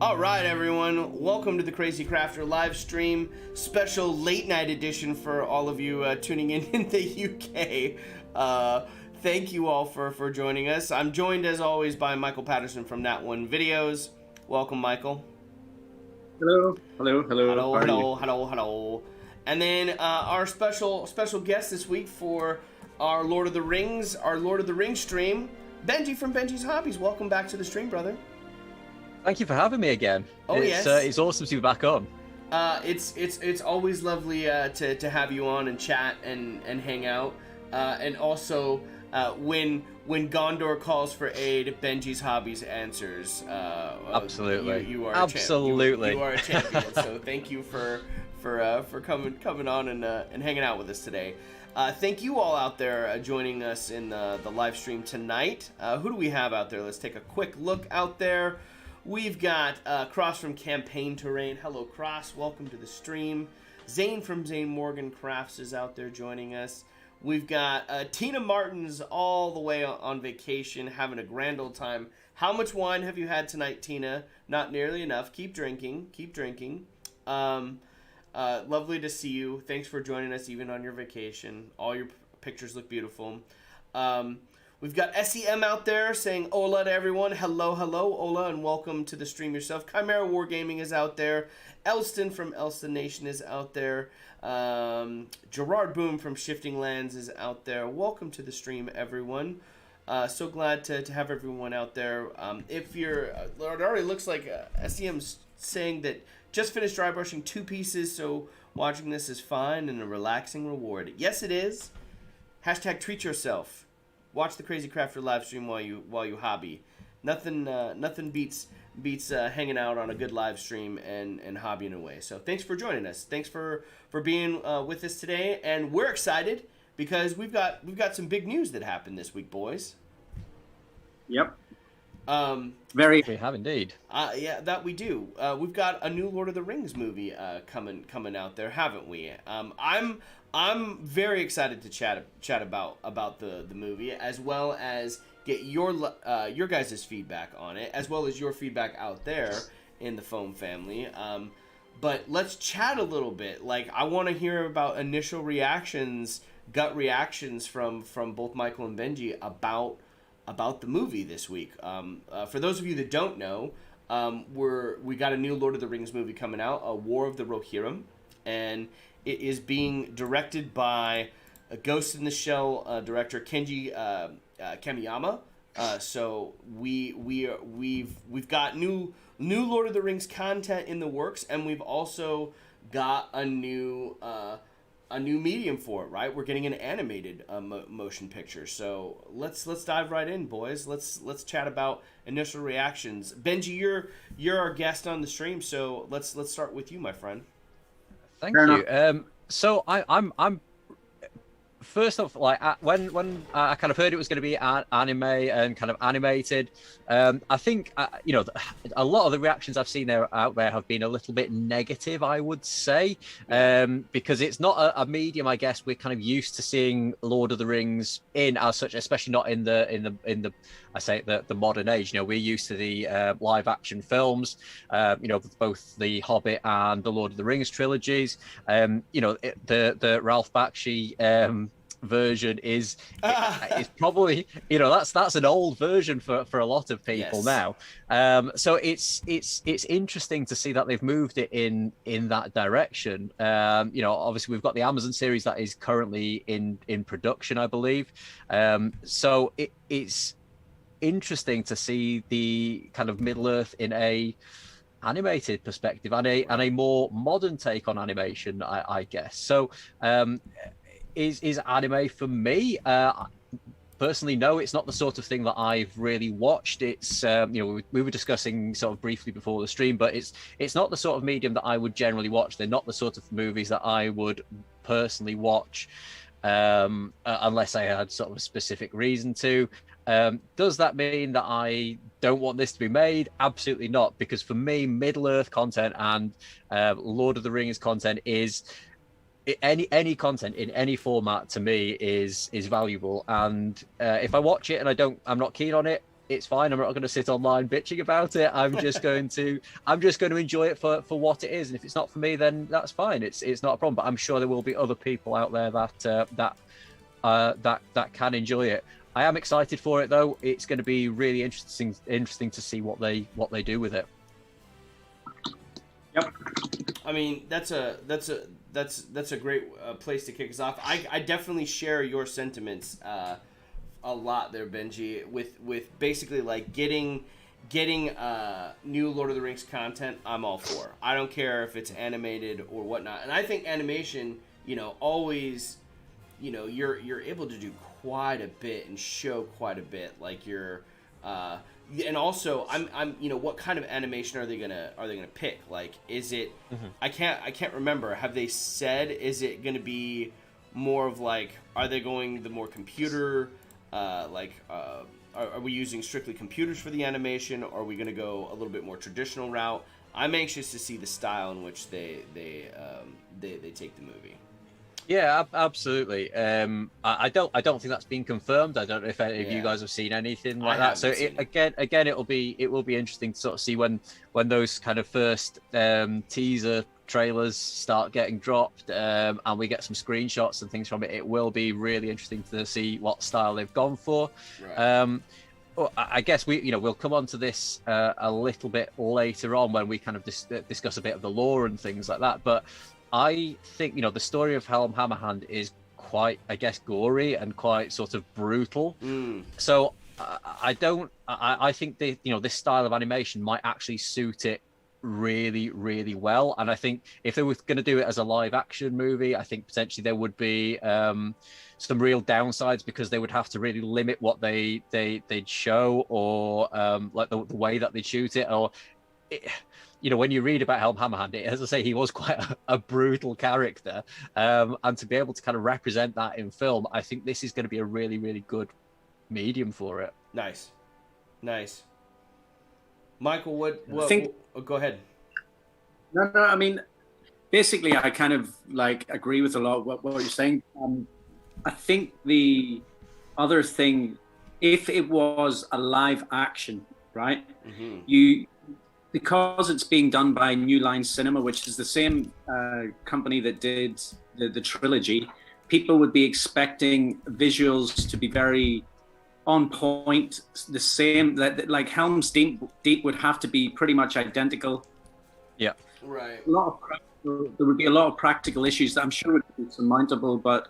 All right, everyone. Welcome to the Crazy Crafter live stream special late night edition for all of you tuning in the UK. Thank you all for joining us. I'm joined as always by Michael Patterson from Nat1 Videos. Welcome, Michael. Hello, hello, hello. Hello, How are hello, you? hello, hello. And then our special guest this week for our Lord of the Rings stream, Benji from Benjis Hobbies. Welcome back to the stream, brother. Thank you for having me again. It's awesome to be back on. It's always lovely to have you on and chat and hang out. And also when Gondor calls for aid, Benji's Hobbies answers. Absolutely. You are absolutely. You are a champion. So thank you for coming on and hanging out with us today. Thank you all out there joining us in the live stream tonight. Who do we have out there? Let's take a quick look out there. We've got Cross from Campaign Terrain. Hello, Cross. Welcome to the stream. Zane from Zane Morgan Crafts is out there joining us. We've got Tina Martins all the way on vacation, having a grand old time. How much wine have you had tonight, Tina? Not nearly enough. Keep drinking. Keep drinking. Lovely to see you. Thanks for joining us even on your vacation. All your pictures look beautiful. We've got SEM out there saying hola to everyone. Hello, hello, hola, and welcome to the stream yourself. Chimera Wargaming is out there. Elston from Elston Nation is out there. Gerard Boom from Shifting Lands is out there. Welcome to the stream, everyone. So glad to have everyone out there. If you're, it already looks like SEM's saying that just finished dry brushing 2 pieces, so watching this is fun and a relaxing reward. Yes, it is. Hashtag treat yourself. Watch the Crazy Crafter live stream while you hobby. Nothing beats hanging out on a good live stream and hobbying away. So thanks for joining us. Thanks for being with us today, and we're excited because we've got some big news that happened this week, boys. Yep. We have indeed. Yeah, that we do. We've got a new Lord of the Rings movie coming out there, haven't we? I'm very excited to chat about the movie, as well as get your guys' feedback on it, as well as your feedback out there in the foam family. But let's chat a little bit. Like, I want to hear about initial reactions, gut reactions from both Michael and Benji about the movie this week. For those of you that don't know, we got a new Lord of the Rings movie coming out, A War of the Rohirrim, and it is being directed by a Ghost in the Shell director Kenji Kamiyama. So we've got new Lord of the Rings content in the works, and we've also got a new medium for it. Right, we're getting an animated motion picture. So let's dive right in, boys. Let's chat about initial reactions. Benji, you're our guest on the stream, so let's start with you, my friend. Thank you. So I'm first off, like when I kind of heard it was going to be anime and kind of animated, I think a lot of the reactions I've seen out there have been a little bit negative, I would say, because it's not a medium, I guess, we're kind of used to seeing Lord of the Rings in as such, especially not in the I say the modern age. You know, we're used to the live action films, both the Hobbit and the Lord of the Rings trilogies. The Ralph Bakshi version is probably, that's an old version for a lot of people. Yes. Now. So it's interesting to see that they've moved it in that direction. Obviously we've got the Amazon series that is currently in production, I believe. So it's interesting to see the kind of Middle Earth in a animated perspective and a more modern take on animation, I guess. So is anime for me? Personally, no, it's not the sort of thing that I've really watched. It's we were discussing sort of briefly before the stream, but it's not the sort of medium that I would generally watch. They're not the sort of movies that I would personally watch unless I had sort of a specific reason to. Does that mean that I don't want this to be made? Absolutely not, because for me, Middle-earth content and Lord of the Rings content is any content in any format to me is valuable. And if I watch it and I'm not keen on it, it's fine. I'm not going to sit online bitching about it. I'm just going to enjoy it for what it is. And if it's not for me, then that's fine. It's not a problem. But I'm sure there will be other people out there that can enjoy it. I am excited for it, though. It's going to be really interesting to see what they do with it. Yep. I mean, that's a great place to kick us off. I definitely share your sentiments a lot there, Benji, with basically like getting new Lord of the Rings content. I'm all for. I don't care if it's animated or whatnot. And I think animation, always, you're able to do quite a bit and show quite a bit. Like and also I'm what kind of animation are they gonna pick? Like, is it I can't remember. Have they said, is it gonna be more of like, are they going the more computer are we using strictly computers for the animation, or are we gonna go a little bit more traditional route? I'm anxious to see the style in which they take the movie. Yeah, absolutely. I don't think that's been confirmed. I don't know if any of you guys have seen anything like that. So again, it will be interesting to sort of see when those kind of first teaser trailers start getting dropped, and we get some screenshots and things from it. It will be really interesting to see what style they've gone for. Right. I guess we'll come on to this a little bit later on when we kind of discuss a bit of the lore and things like that. But I think the story of Helm Hammerhand is quite, I guess, gory and quite sort of brutal. So I think this style of animation might actually suit it really, really well. And I think if they were going to do it as a live action movie, I think potentially there would be some real downsides, because they would have to really limit what they'd show, or like the way that they shoot it, or when you read about Helm Hammerhand, as I say, he was quite a brutal character, and to be able to kind of represent that in film, I think this is going to be a really, really good medium for it. Nice. Michael, go ahead. No, I mean, basically, I kind of agree with a lot of what you're saying. I think the other thing, if it was a live action, right, because it's being done by New Line Cinema, which is the same company that did the trilogy, people would be expecting visuals to be very on point, the same, that like Helm's Deep would have to be pretty much identical. Yeah. Right. There would be a lot of practical issues that I'm sure would be surmountable, but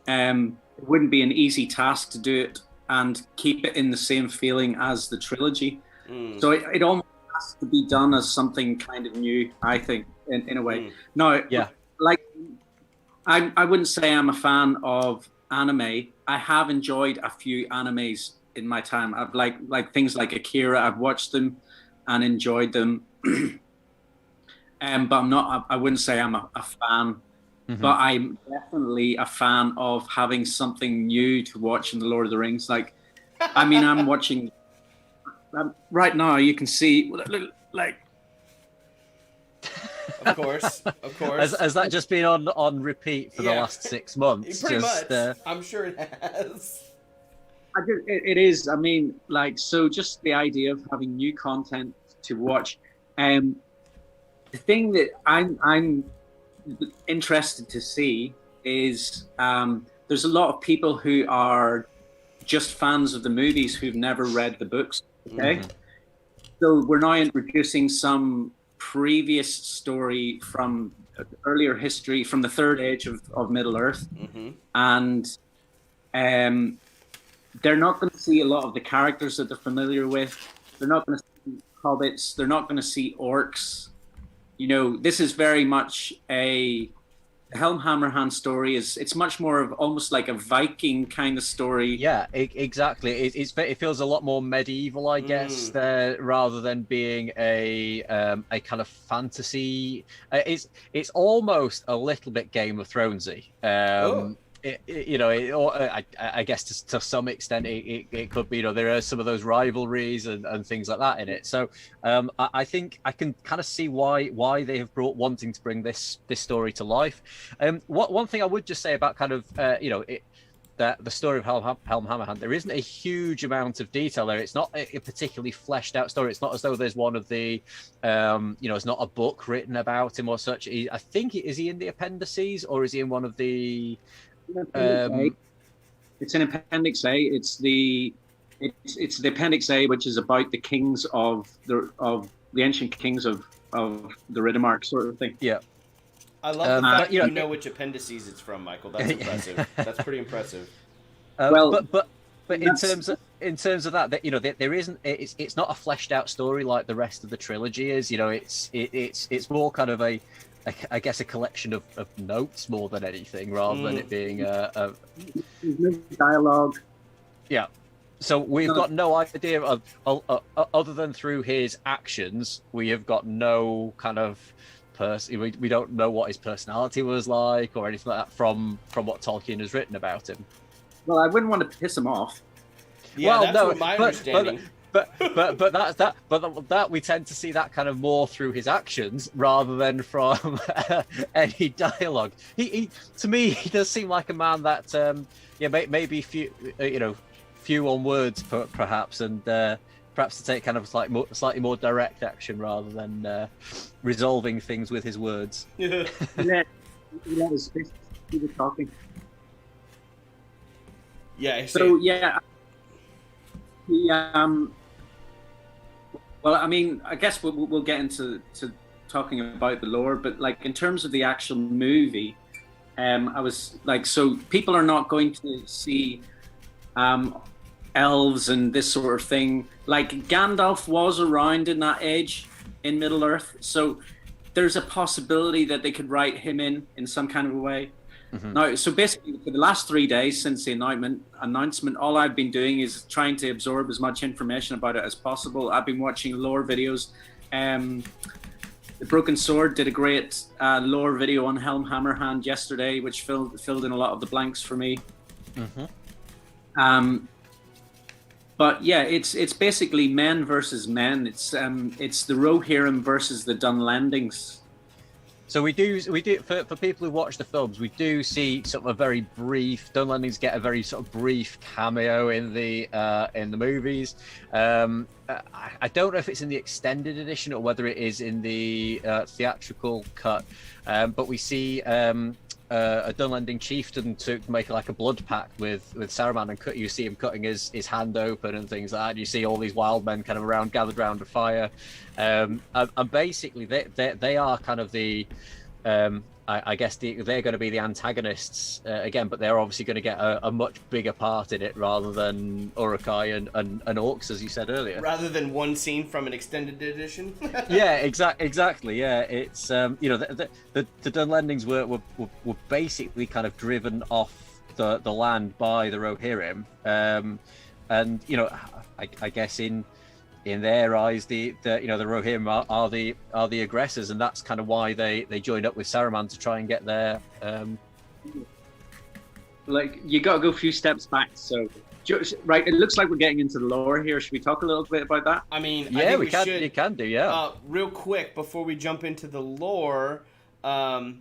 it wouldn't be an easy task to do it and keep it in the same feeling as the trilogy. So it almost has to be done as something kind of new, I think, in a way. No, yeah. Like, I wouldn't say I'm a fan of anime. I have enjoyed a few animes in my time. I've like things like Akira. I've watched them and enjoyed them. But I wouldn't say I'm a fan. But I'm definitely a fan of having something new to watch in the Lord of the Rings. Like, I mean, I'm watching right now. You can see, like, of course. Has that just been on repeat for the last 6 months? Pretty much. I'm sure it has. It is. I mean, like, so just the idea of having new content to watch. The thing that I'm interested to see is there's a lot of people who are just fans of the movies who've never read the books. Okay, so we're now introducing some previous story from earlier history, from the Third Age of Middle Earth, and they're not going to see a lot of the characters that they're familiar with. They're not going to see hobbits. They're not going to see orcs. You know, this is very much a Helm Hammerhand story. It's much more of almost like a Viking kind of story. Yeah, exactly. It feels a lot more medieval, I guess, rather than being a kind of fantasy. It's almost a little bit Game of Thronesy. I guess to some extent it could be. There are some of those rivalries and things like that in it. So I think I can kind of see why they have wanting to bring this story to life. One thing I would just say about kind of that the story of Helm Hammerhand, there isn't a huge amount of detail there. It's not a particularly fleshed out story. It's not as though there's one of the, it's not a book written about him or such. I think is he in the appendices or is he in one of the? It's in Appendix A. It's the Appendix A, which is about the kings of the ancient kings of the Riddermark sort of thing. Yeah. I love the fact you know which appendices it's from, Michael. That's impressive. That's pretty impressive. But in terms of that, there isn't. It's not a fleshed out story like the rest of the trilogy is. It's more kind of I guess a collection of notes more than anything, rather than it being a dialogue. Yeah. So we've got no idea of other than through his actions. We have got no kind of. We don't know what his personality was like or anything like that from what Tolkien has written about him. Well, I wouldn't want to piss him off. Yeah, well, that's my understanding. But that we tend to see that kind of more through his actions rather than from any dialogue. He to me he does seem like a man that maybe few on words perhaps, and perhaps to take kind of slightly more direct action rather than resolving things with his words. Yeah, he was talking. Yeah. So yeah. Well, I mean, I guess we'll get into talking about the lore, but like in terms of the actual movie, I was like, so people are not going to see elves and this sort of thing. Like Gandalf was around in that age in Middle Earth, so there's a possibility that they could write him in some kind of a way. Mm-hmm. Now, so basically, for the last 3 days since the announcement, all I've been doing is trying to absorb as much information about it as possible. I've been watching lore videos. The Broken Sword did a great lore video on Helm Hammerhand yesterday, which filled in a lot of the blanks for me. Mm-hmm. But yeah, it's basically men versus men. It's the Rohirrim versus the Dunlendings. So we do for people who watch the films, we do see sort of a very brief. Dunlendings get a very sort of brief cameo in the movies. I don't know if it's in the extended edition or whether it is in the theatrical cut, but we see a Dunlending chieftain to make like a blood pact with Saruman, and you see him cutting his hand open and things like that. You see all these wild men kind of gathered around a fire, and basically they are kind of the I guess they're going to be the antagonists again, but they're obviously going to get a much bigger part in it rather than Uruk-hai and orcs, as you said earlier. Rather than one scene from an extended edition. Yeah, exactly. Yeah, it's the Dunlendings were basically kind of driven off the land by the Rohirrim, and I guess in their eyes, the Rohirrim are the aggressors, and that's kind of why they joined up with Saruman to try and get their. Like you got to go a few steps back. So, right, it looks like we're getting into the lore here. Should we talk a little bit about that? I mean, yeah, I think we can. should. You can do, yeah. Real quick before we jump into the lore. SEM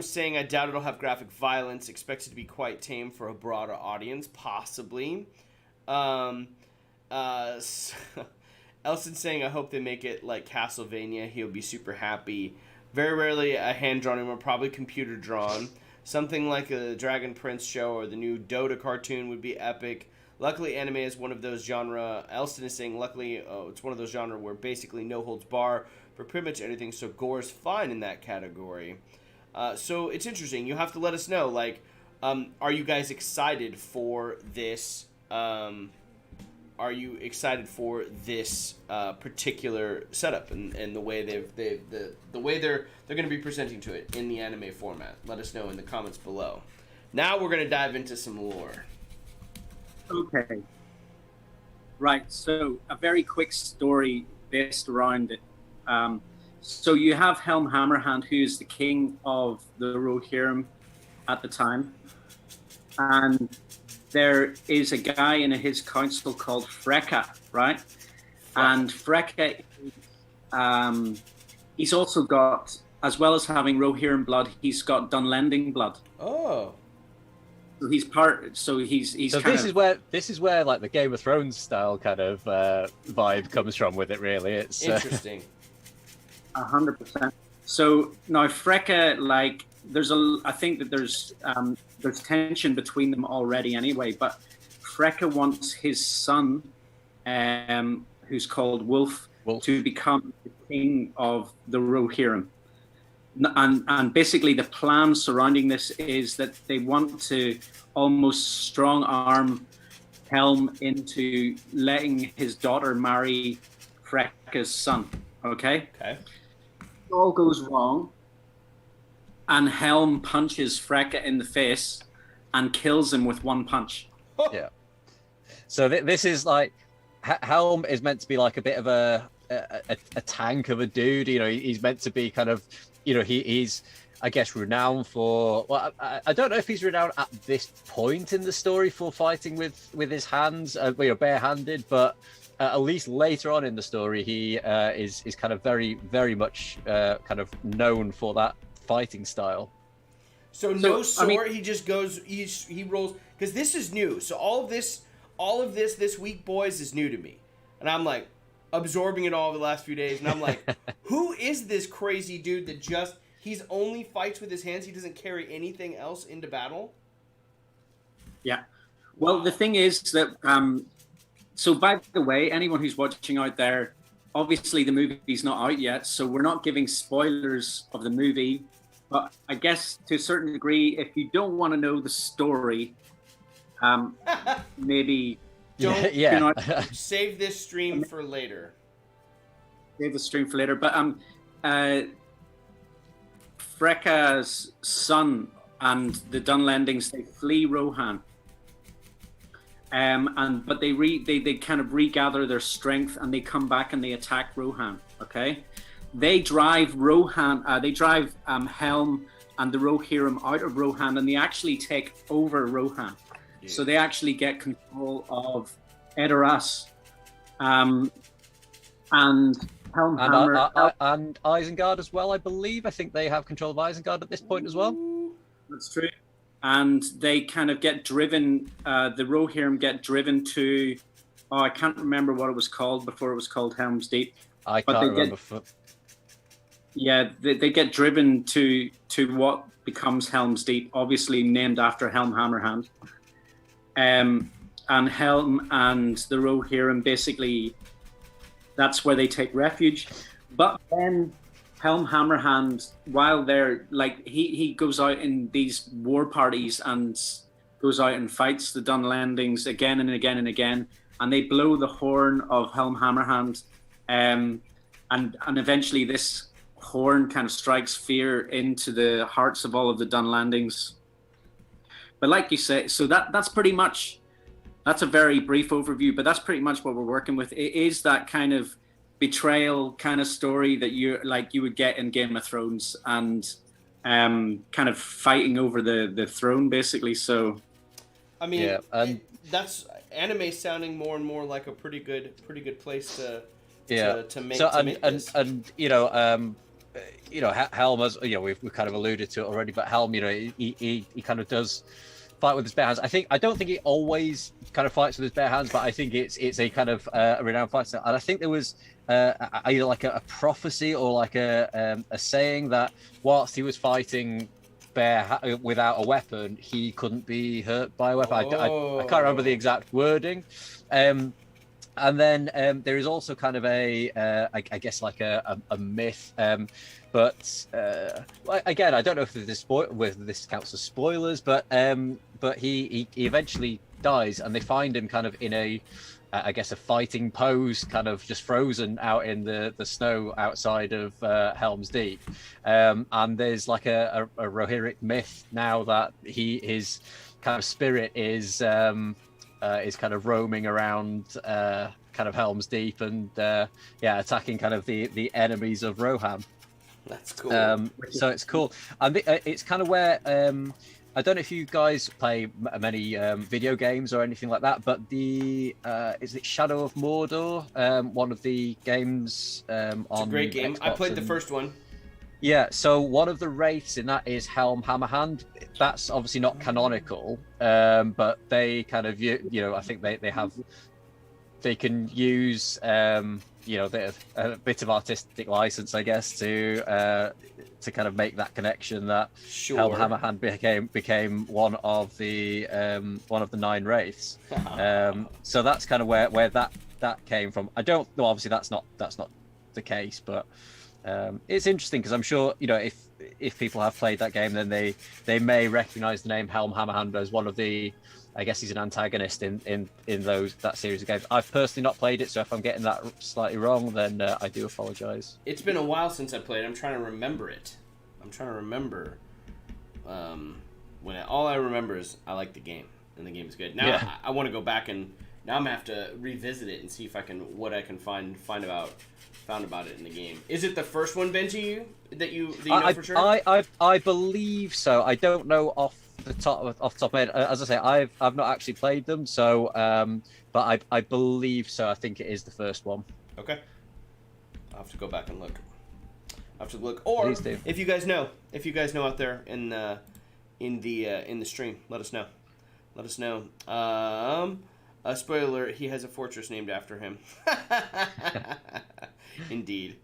saying, I doubt it'll have graphic violence. Expects it to be quite tame for a broader audience, possibly. Elson saying, I hope they make it like Castlevania. He'll be super happy. Very rarely a hand-drawn anymore, probably computer-drawn. Something like a Dragon Prince show or the new Dota cartoon would be epic. Luckily, anime is one of those genre. Elston is saying, luckily, it's one of those genre where basically no holds bar for pretty much anything, so gore's fine in that category. So it's interesting. You have to let us know, like, are you guys excited for this? Are you excited for this particular setup and the way the way they're going to be presenting to it in the anime format? Let us know in the comments below. Now we're going to dive into some lore. Okay. Right. So a very quick story based around it. So you have Helm Hammerhand, who's the king of the Rohirrim at the time, and there is a guy in his council called Freka, right? And Freka, he's also got, as well as having Rohirrim blood, he's got Dunlending blood. Oh. So he's part. So he's. So kind this is where like the Game of Thrones style kind of vibe comes from with it. Really, it's interesting. 100%. So now Freka, like, I think that there's tension between them already anyway. But Freka wants his son, who's called Wolf, to become the king of the ROHIRRIM. And basically the plan surrounding this is that they want to almost strong arm Helm into letting his daughter marry Freka's son. Okay? Okay. It all goes wrong, and Helm punches Freka in the face and kills him with one punch. Yeah. So this is like Helm is meant to be like a bit of a tank of a dude. You know, he's meant to be kind of, you know, he's I guess renowned for. Well, I don't know if he's renowned at this point in the story for fighting with his hands, you know, barehanded, but. At least later on in the story, he is kind of very much kind of known for that fighting style. So no sword. I mean, he just goes. He rolls because this is new. So all of this this week, boys, is new to me, and I'm like absorbing it all over the last few days. And I'm like, who is this crazy dude that he's only fights with his hands? He doesn't carry anything else into battle. Yeah. Well, the thing is that. So, by the way, anyone who's watching out there, obviously the movie's not out yet, so we're not giving spoilers of the movie. But I guess to a certain degree, if you don't want to know the story, maybe don't. Yeah. You know, save this stream for later. Save the stream for later. But Freka's son and the Dunlendings, they flee Rohan. But they kind of regather their strength and they come back and they attack Rohan. Okay, they drive Helm and the ROHIRRIM out of Rohan, and they actually take over Rohan. Yeah. So they actually get control of Edoras, and Helmhammer and Isengard as well. I believe. I think they have control of Isengard at this point as well. That's true. And they kind of get driven, the ROHIRRIM get driven to, I can't remember what it was called before it was called Helm's Deep. I can't remember. Yeah, they get driven to what becomes Helm's Deep, obviously named after Helm Hammerhand. And Helm and the ROHIRRIM, basically, that's where they take refuge. But then Helm Hammerhand, while they're like he goes out in these war parties and goes out and fights the Dunlendings again and again and again, and they blow the horn of Helm Hammerhand, and eventually this horn kind of strikes fear into the hearts of all of the Dunlendings. But like you say, so that's pretty much, that's a very brief overview, but that's pretty much what we're working with. It is that kind of betrayal kind of story that you would get in Game of Thrones, and kind of fighting over the throne basically. So I mean, that's anime sounding more and more like a pretty good place to make. So and you know Helm, as you know, we've kind of alluded to it already, but Helm, you know, he kind of does fight with his bare hands. I don't think he always kind of fights with his bare hands, but I think it's a kind of a renowned fighter. And I think there was either like a prophecy or like a saying that whilst he was fighting without a weapon, he couldn't be hurt by a weapon. I can't remember the exact wording. And then there is also kind of I guess like a myth, but again, I don't know if this counts as spoilers, but he eventually dies, and they find him kind of in I guess a fighting pose, kind of just frozen out in the snow outside of Helm's Deep, and there's like a Rohirric myth now that his kind of spirit is kind of roaming around kind of Helm's Deep and attacking kind of the enemies of Rohan. That's cool. So it's cool, and it's kind of where I don't know if you guys play many video games or anything like that, but is it Shadow of Mordor? One of the games on. It's a great game. Xbox, I played the first one. Yeah, so one of the wraiths in that is Helm Hammerhand. That's obviously not canonical, but they kind of I think they can use a bit of artistic license, I guess, to kind of make that connection that Sure. Helm Hammerhand became one of the 9 wraiths. So that's kind of where that came from. I don't know. Obviously, that's not the case, but it's interesting because I'm sure if people have played that game, then they may recognize the name Helm Hammerhand as one of the. I guess he's an antagonist in that series of games. I've personally not played it, so if I'm getting that slightly wrong, then I do apologize. It's been a while since I played. I'm trying to remember it. I'm trying to remember all I remember is I like the game and the game is good. Now I want to go back and now I'm gonna have to revisit it and see if I can find about it in the game. Is it the first one, Benji, that you know for sure? I believe so. I don't know off the top of my head. As I say, I've not actually played them, so but I believe so. I think it is the first one. Okay. I'll have to go back and look. Or if you guys know out there in the stream, let us know. Spoiler alert, he has a fortress named after him. Indeed.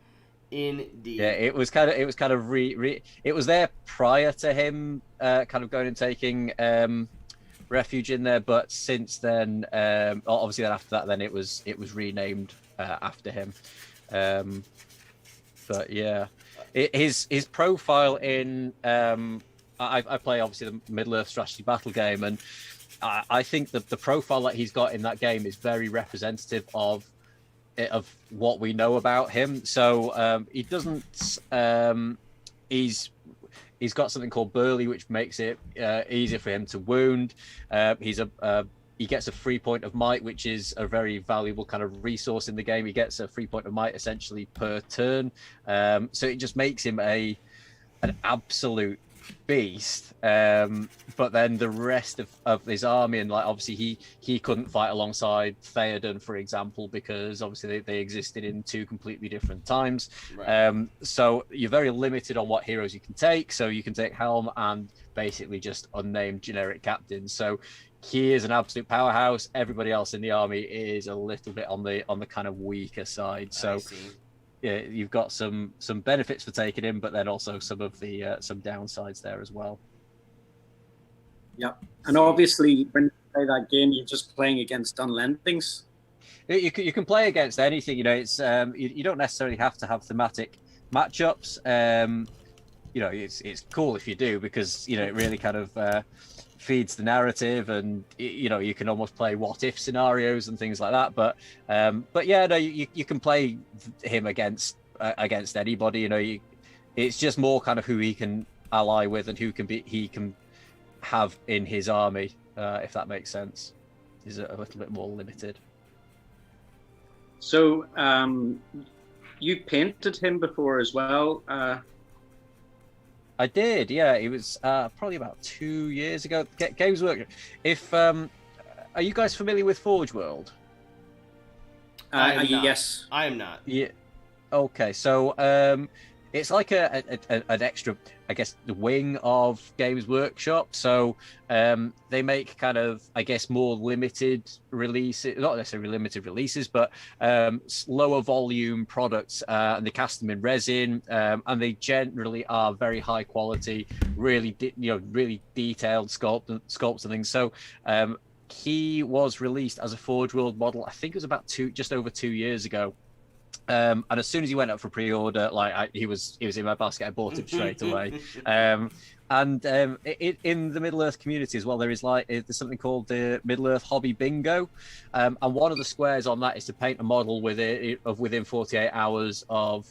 Yeah, it was kind of it was there prior to him kind of going and taking refuge in there, but since then, obviously then after that, then it was renamed after him. But yeah, his profile in I play obviously the Middle-earth strategy battle game, and I think that the profile that he's got in that game is very representative of what we know about him. So he doesn't he's got something called Burly, which makes it easier for him to wound. He gets a free point of might, which is a very valuable kind of resource in the game. He gets a free point of might essentially per turn. So it just makes him an absolute beast. But then the rest of his army, and like obviously he couldn't fight alongside Theoden, for example, because obviously they existed in 2 completely different times. Right. So you're very limited on what heroes you can take. So you can take Helm and basically just unnamed generic captains. So he is an absolute powerhouse. Everybody else in the army is a little bit on the kind of weaker side. So yeah, you've got some benefits for taking him, but then also some of the some downsides there as well. Yeah, and obviously when you play that game, you're just playing against unlendings. You can play against anything. It's you don't necessarily have to have thematic matchups. It's cool if you do, because it really kind of feeds the narrative, and you can almost play what if scenarios and things like that. But yeah, no, you can play him against anybody. It's just more kind of who he can ally with and he can have in his army, if that makes sense. Is a little bit more limited. So you painted him before as well. I did, yeah. It was probably about 2 years ago. Games Workshop. If are you guys familiar with Forge World? Yes, I am not. Yeah. Okay, so it's like an extra, I guess, the wing of Games Workshop. So they make kind of, I guess, more limited releases, not necessarily limited releases, but lower volume products, and they cast them in resin, and they generally are very high quality, really, really detailed sculpts and things. So he was released as a Forge World model. I think it was about just over 2 years ago. And as soon as he went up for pre-order, he was in my basket. I bought him straight away. And in the Middle-earth community as well, there's something called the Middle-earth Hobby Bingo, and one of the squares on that is to paint a model within 48 hours of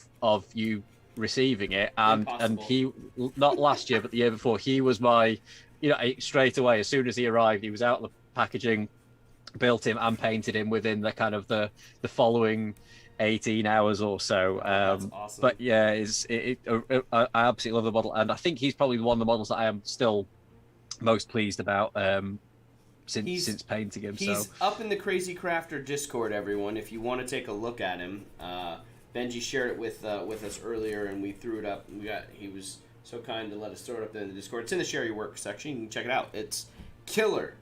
you receiving it. And he, not last year but the year before, he was my, straight away as soon as he arrived, he was out of the packaging, built him and painted him within the kind of the following 18 hours or so. That's awesome. But yeah, I absolutely love the model, and I think he's probably one of the models that I am still most pleased about since painting him. He's up in the Crazy Crafter Discord, everyone. If you want to take a look at him, Benji shared it with us earlier, and we threw it up. He was so kind to let us throw it up in the Discord. It's in the Share Your Work section. You can check it out. It's killer.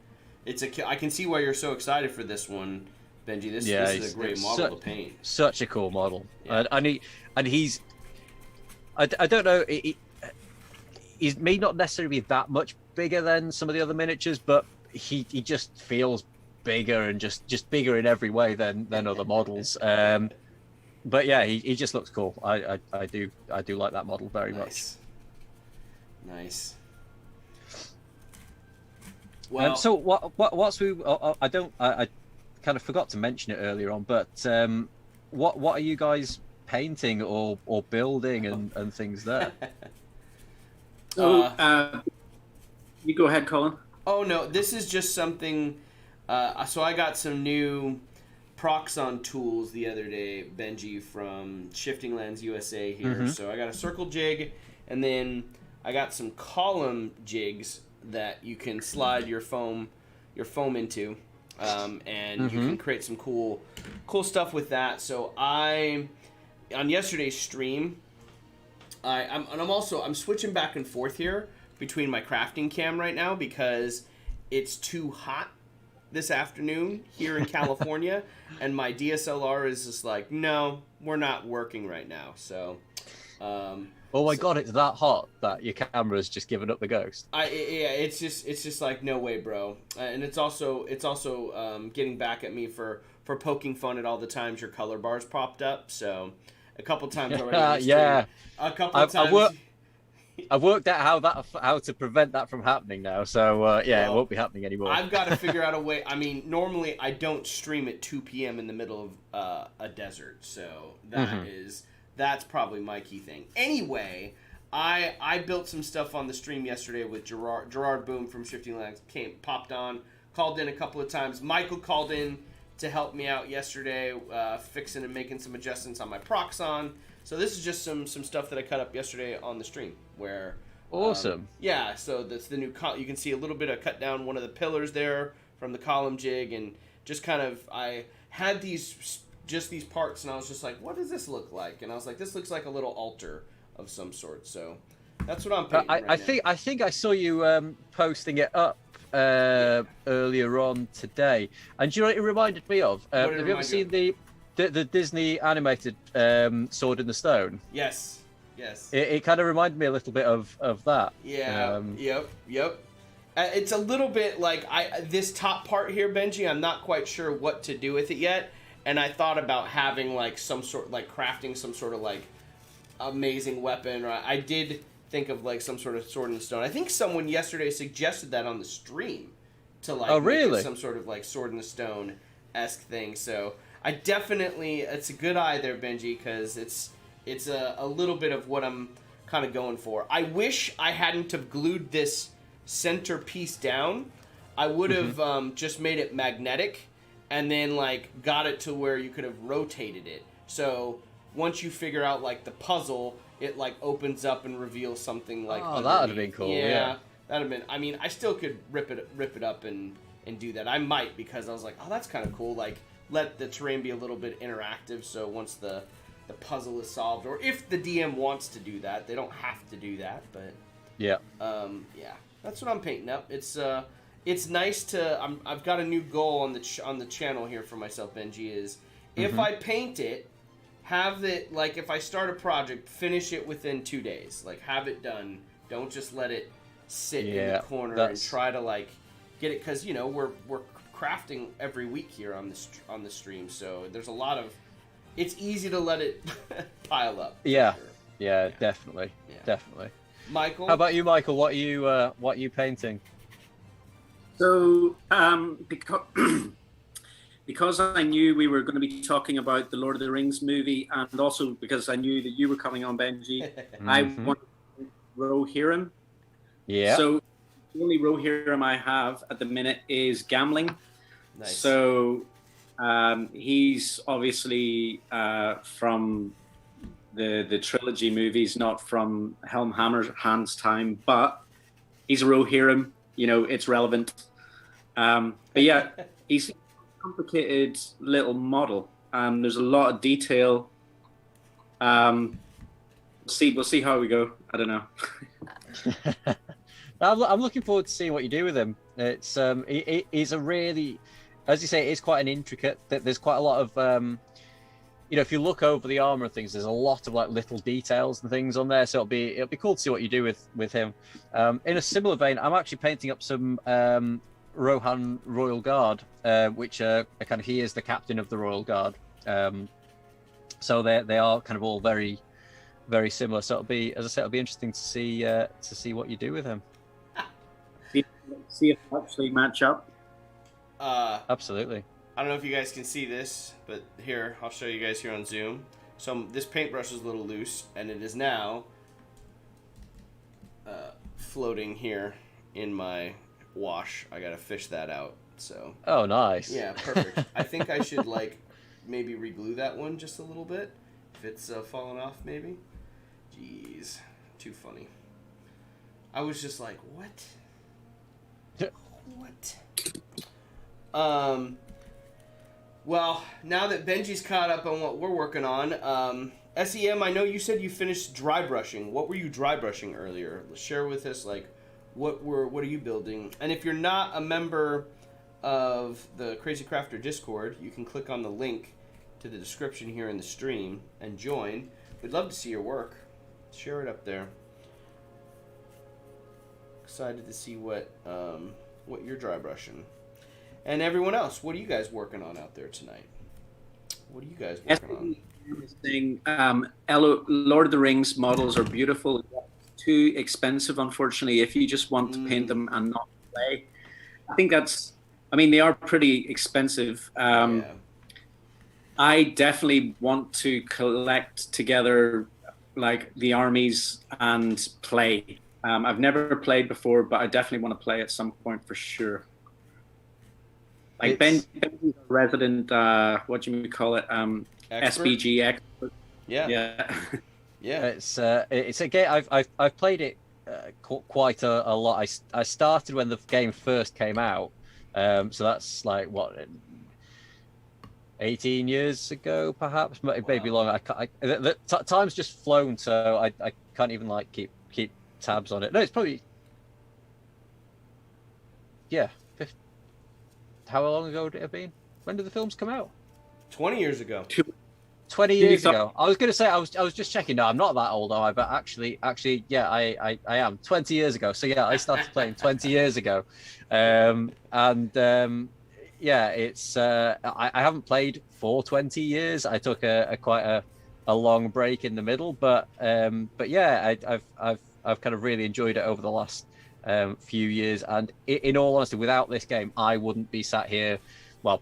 I can see why you're so excited for this one, Benji. This is a great model to paint. Such a cool model. Yeah. And he's I don't know. He may not necessarily be that much bigger than some of the other miniatures, but he just feels bigger and just bigger in every way than other models. But yeah, he just looks cool. I do like that model very much. Nice. Well, so what's we? I kind of forgot to mention it earlier on, but what are you guys painting or building and things there? So you go ahead, Colin. Oh no, this is just something. So I got some new Proxon tools the other day, Benji, from Shifting Lands USA here. Mm-hmm. So I got a circle jig, and then I got some column jigs that you can slide your foam into, and you can create some cool stuff with that. So on yesterday's stream, I'm switching back and forth here between my crafting cam right now because it's too hot this afternoon here in California, and my DSLR is just like, no, we're not working right now. So, oh my god, it's that hot that your camera's just given up the ghost. It's just like, no way, bro. And it's also getting back at me for poking fun at all the times your color bars popped up. So a couple times already. Yeah, a couple times. I've worked out how to prevent that from happening now. So it won't be happening anymore. I've got to figure out a way. I mean, normally I don't stream at 2 p.m. in the middle of a desert, so that's probably my key thing. Anyway, I built some stuff on the stream yesterday with Gerard Boom from Shifting Lands. Popped on, called in a couple of times. Michael called in to help me out yesterday, fixing and making some adjustments on my Proxon. So this is just some stuff that I cut up yesterday on the stream. Where awesome. So that's the new. You can see a little bit of cut down one of the pillars there from the column jig, and just kind of I had these parts, and I was just like, what does this look like? And I was like, this looks like a little altar of some sort. So that's what I'm painting right now. I think I saw you posting it up earlier on today, and do you know what it reminded me of? Have you ever seen the Disney animated Sword in the Stone? Yes. It kind of reminded me a little bit of that. Yeah. Yep. It's a little bit like this top part here, Benji. I'm not quite sure what to do with it yet, and I thought about having like some sort, like crafting some sort of like amazing weapon. Or I did think of like some sort of sword in the stone. I think someone yesterday suggested that on the stream to like make it some sort of like sword in the stone-esque thing. So I definitely, it's a good eye there, Benji, because it's a little bit of what I'm kind of going for. I wish I hadn't have glued this center piece down. I would have just made it magnetic and then like got it to where you could have rotated it. So once you figure out like the puzzle, it like opens up and reveals something like. Oh, that would have been cool. Yeah, that'd have been. I mean, I still could rip it up and do that. I might, because I was like, oh, that's kind of cool. Like, let the terrain be a little bit interactive. So once the puzzle is solved, or if the DM wants to do that, they don't have to do that. But yeah, that's what I'm painting up. It's nice to. I've got a new goal on the channel here for myself, Benji. Is if I paint it, have it like if I start a project, finish it within 2 days. Like have it done. Don't just let it sit in the corner and try to like get it, because we're crafting every week here on the stream. So there's a lot of. It's easy to let it pile up. Yeah, sure. Definitely. Michael, how about you, Michael? What are you painting? So, because I knew we were going to be talking about the Lord of the Rings movie, and also because I knew that you were coming on, Benji, I wanted ROHIRRIM. Yeah. So the only ROHIRRIM I have at the minute is Gambling. Nice. So he's obviously from the trilogy movies, not from Helm Hammerhand's time, but he's a ROHIRRIM. It's relevant. But yeah, he's a complicated little model. There's a lot of detail We'll see how we go. I don't know. I'm looking forward to seeing what you do with him. It's he's a really, as you say, it's quite an intricate. There's quite a lot of if you look over the armor and things, there's a lot of like little details and things on there. So it'll be cool to see what you do with him. In a similar vein, I'm actually painting up some Rohan Royal Guard, which kind of he is the captain of the Royal Guard. So they are kind of all very, very similar. So it'll be, as I said, it'll be interesting to see what you do with him. See if they actually match up. Absolutely. I don't know if you guys can see this, but here, I'll show you guys here on Zoom. So this paintbrush is a little loose, and it is now floating here in my wash. I gotta fish that out, so. Oh, nice. Yeah, perfect. I think I should, like, maybe reglue that one just a little bit, if it's falling off, maybe. Jeez, too funny. I was just like, what? What? Well, now that Benji's caught up on what we're working on, SEM, I know you said you finished dry brushing. What were you dry brushing earlier? Share with us, like, what are you building? And if you're not a member of the Crazy Crafter Discord, you can click on the link to the description here in the stream and join. We'd love to see your work. Share it up there. Excited to see what you're dry brushing. And everyone else, what are you guys working on out there tonight? What are you guys working on? Lord of the Rings models are beautiful. Too expensive, unfortunately, if you just want to paint them and not play. I think they are pretty expensive. Yeah. I definitely want to collect together like the armies and play. I've never played before, but I definitely want to play at some point for sure. Like Benji's a resident, what do you call it? SBG expert. Yeah. Yeah. It's a game I've played it quite a lot. I started when the game first came out, so that's like what 18 years ago, perhaps, maybe longer. Time's just flown, so I can't even like keep tabs on it. No, it's probably how long ago would it have been? When did the films come out? 20 years ago. 20 years ago. I was going to say I was just checking. No, I'm not that old, am I? But actually, yeah, I am. 20 years ago. So yeah, I started playing 20 years ago, yeah, it's I haven't played for 20 years. I took quite a long break in the middle, but yeah, I've kind of really enjoyed it over the last few years. And in all honesty, without this game, I wouldn't be sat here,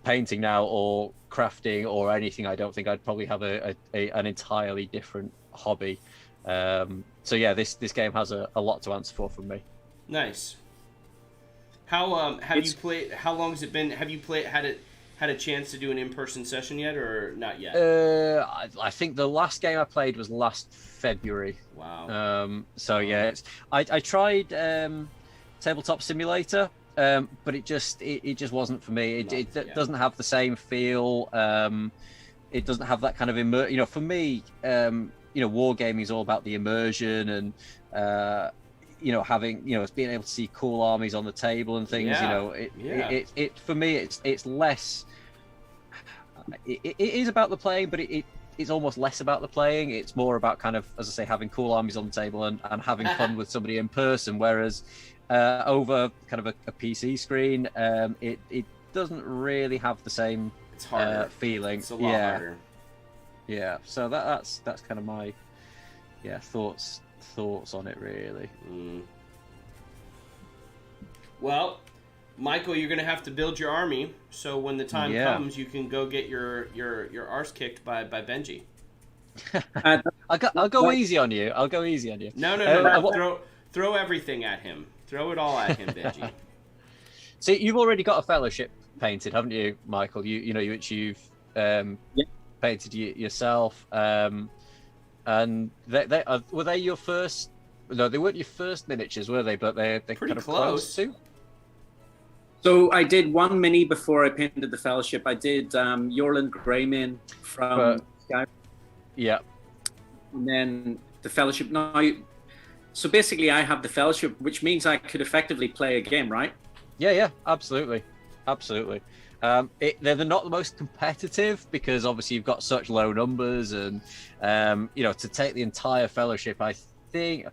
painting now or crafting or anything. I don't think I'd probably have an entirely different hobby. So yeah, this game has a lot to answer for from me. Nice. How have you played? How long has it been? Have you had a chance to do an in-person session yet, or not yet? I think the last game I played was last February. Wow. So yeah, I tried Tabletop Simulator, but it just wasn't for me. It doesn't have the same feel. It doesn't have that kind of for me, wargaming is all about the immersion and having it's being able to see cool armies on the table and things. It for me it's less. It is about the playing, but it's almost less about the playing. It's more about kind of, as I say, having cool armies on the table and having fun with somebody in person. Whereas over kind of a PC screen, it doesn't really have the same feeling. It's a lot harder. Yeah. So that's kind of my thoughts on it really. Well, Michael, you're gonna have to build your army, so when the time comes, you can go get your arse kicked by Benji. I'll go easy on you. I'll go easy on you. No. Throw everything at him. Throw it all at him, Benji. See, you've already got a fellowship painted, haven't you, Michael? You've painted yourself. And were they your first? No, they weren't your first miniatures, were they? But they're pretty kind of close too. So I did one mini before I painted the Fellowship. I did Yorland Greymane from Sky. Yeah. and then the fellowship. Now, so basically, I have the fellowship, which means I could effectively play a game, right? Yeah, absolutely. They're not the most competitive because obviously you've got such low numbers, and to take the entire fellowship, I think,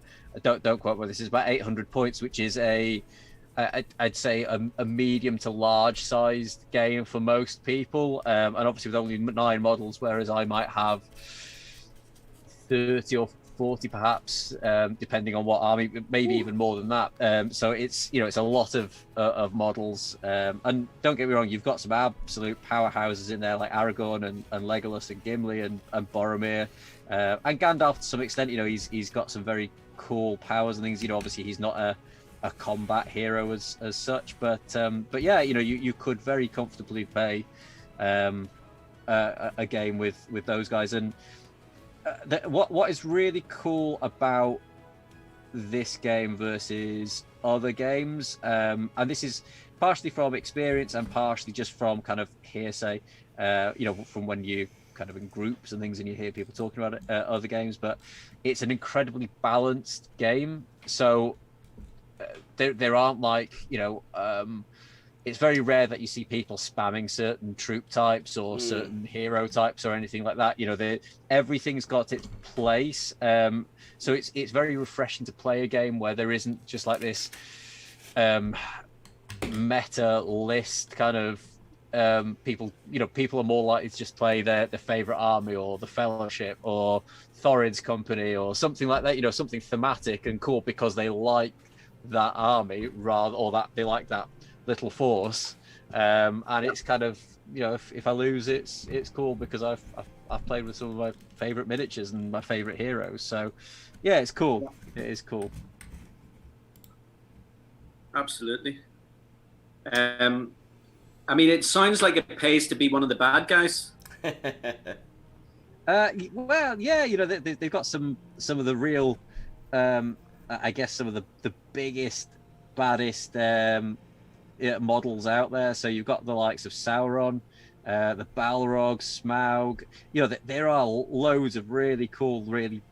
don't quote me, this is about 800 points, which is I'd say a medium to large sized game for most people, and obviously with only 9 models, whereas I might have 30 or 40 perhaps, depending on what army, maybe even more than that. So it's it's a lot of models, and don't get me wrong, you've got some absolute powerhouses in there like Aragorn and Legolas and Gimli and Boromir, and Gandalf to some extent. He's got some very cool powers and things. Obviously he's not a combat hero as such, but yeah, you could very comfortably play a game with those guys. And what is really cool about this game versus other games, and this is partially from experience and partially just from kind of hearsay, from when you kind of in groups and things and you hear people talking about it, other games, but it's an incredibly balanced game. So there aren't like, it's very rare that you see people spamming certain troop types or certain hero types or anything like that. Everything's got its place. So it's very refreshing to play a game where there isn't just like this meta list kind of people. People are more likely to just play their favorite army or the Fellowship or Thorin's company or something like that. Something thematic and cool because they like that army or that they like that little force, and it's kind of if I lose, it's cool because I've played with some of my favorite miniatures and my favorite heroes. So yeah, it's cool. It is cool. Absolutely. I mean, it sounds like it pays to be one of the bad guys. Well, yeah, they've got some of the real, I guess some of the biggest, baddest models out there. So you've got the likes of Sauron, the Balrog, Smaug. There are loads of really cool, really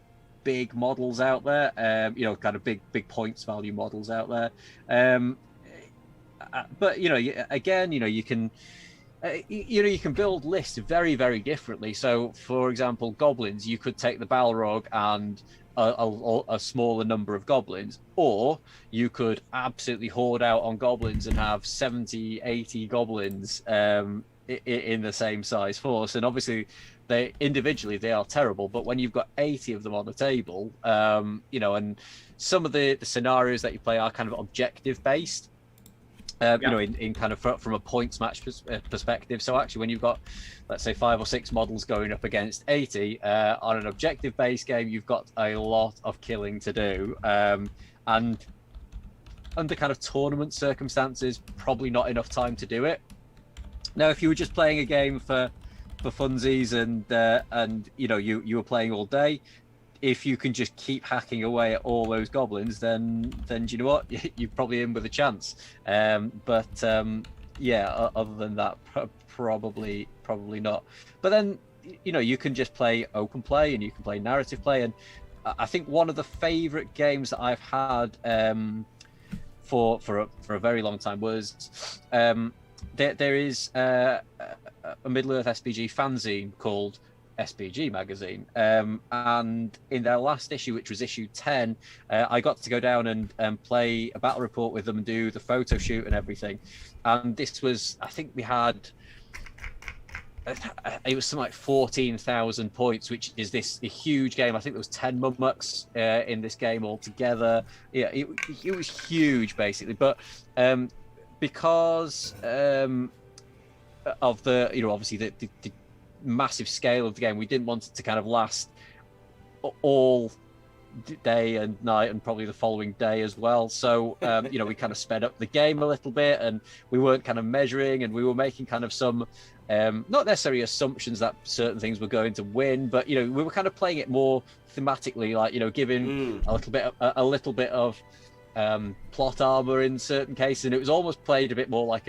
big models out there. Kind of big points value models out there. But again, you can. You can build lists very, very differently. So, for example, goblins, you could take the Balrog and a smaller number of goblins, or you could absolutely hoard out on goblins and have 70, 80 goblins in the same size force. And obviously, they individually they are terrible, but when you've got 80 of them on the table, and some of the scenarios that you play are kind of objective based. In kind of from a points match perspective. So actually, when you've got, let's say, 5 or 6 models going up against 80 on an objective-based game, you've got a lot of killing to do, and under kind of tournament circumstances, probably not enough time to do it. Now, if you were just playing a game for funsies and you were playing all day, if you can just keep hacking away at all those goblins, then do you know what? You're probably in with a chance. But other than that, probably not. But then, you can just play open play and you can play narrative play. And I think one of the favorite games that I've had for a very long time was there is a Middle-earth SPG fanzine called SPG magazine, and in their last issue, which was issue 10, I got to go down and play a battle report with them and do the photo shoot and everything. And this was, I think we had, it was something like 14,000 points, which is a huge game. I think there was 10 mummucks in this game altogether. Yeah, it was huge basically, but because of the obviously the massive scale of the game, we didn't want it to kind of last all day and night and probably the following day as well. So we kind of sped up the game a little bit, and we weren't kind of measuring, and we were making kind of some not necessarily assumptions that certain things were going to win, but we were kind of playing it more thematically, like giving a little bit of plot armor in certain cases, and it was almost played a bit more like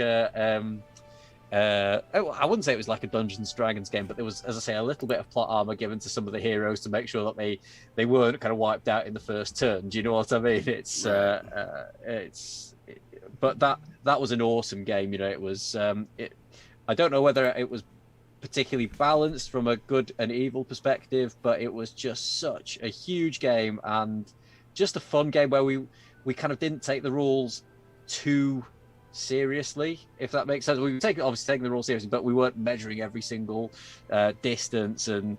I wouldn't say it was like a Dungeons and Dragons game, but there was, as I say, a little bit of plot armor given to some of the heroes to make sure that they weren't kind of wiped out in the first turn. Do you know what I mean? But that was an awesome game. You know, it was. I don't know whether it was particularly balanced from a good and evil perspective, but it was just such a huge game and just a fun game where we kind of didn't take the rules too seriously, if that makes sense. We were obviously taking the rules seriously, but we weren't measuring every single distance and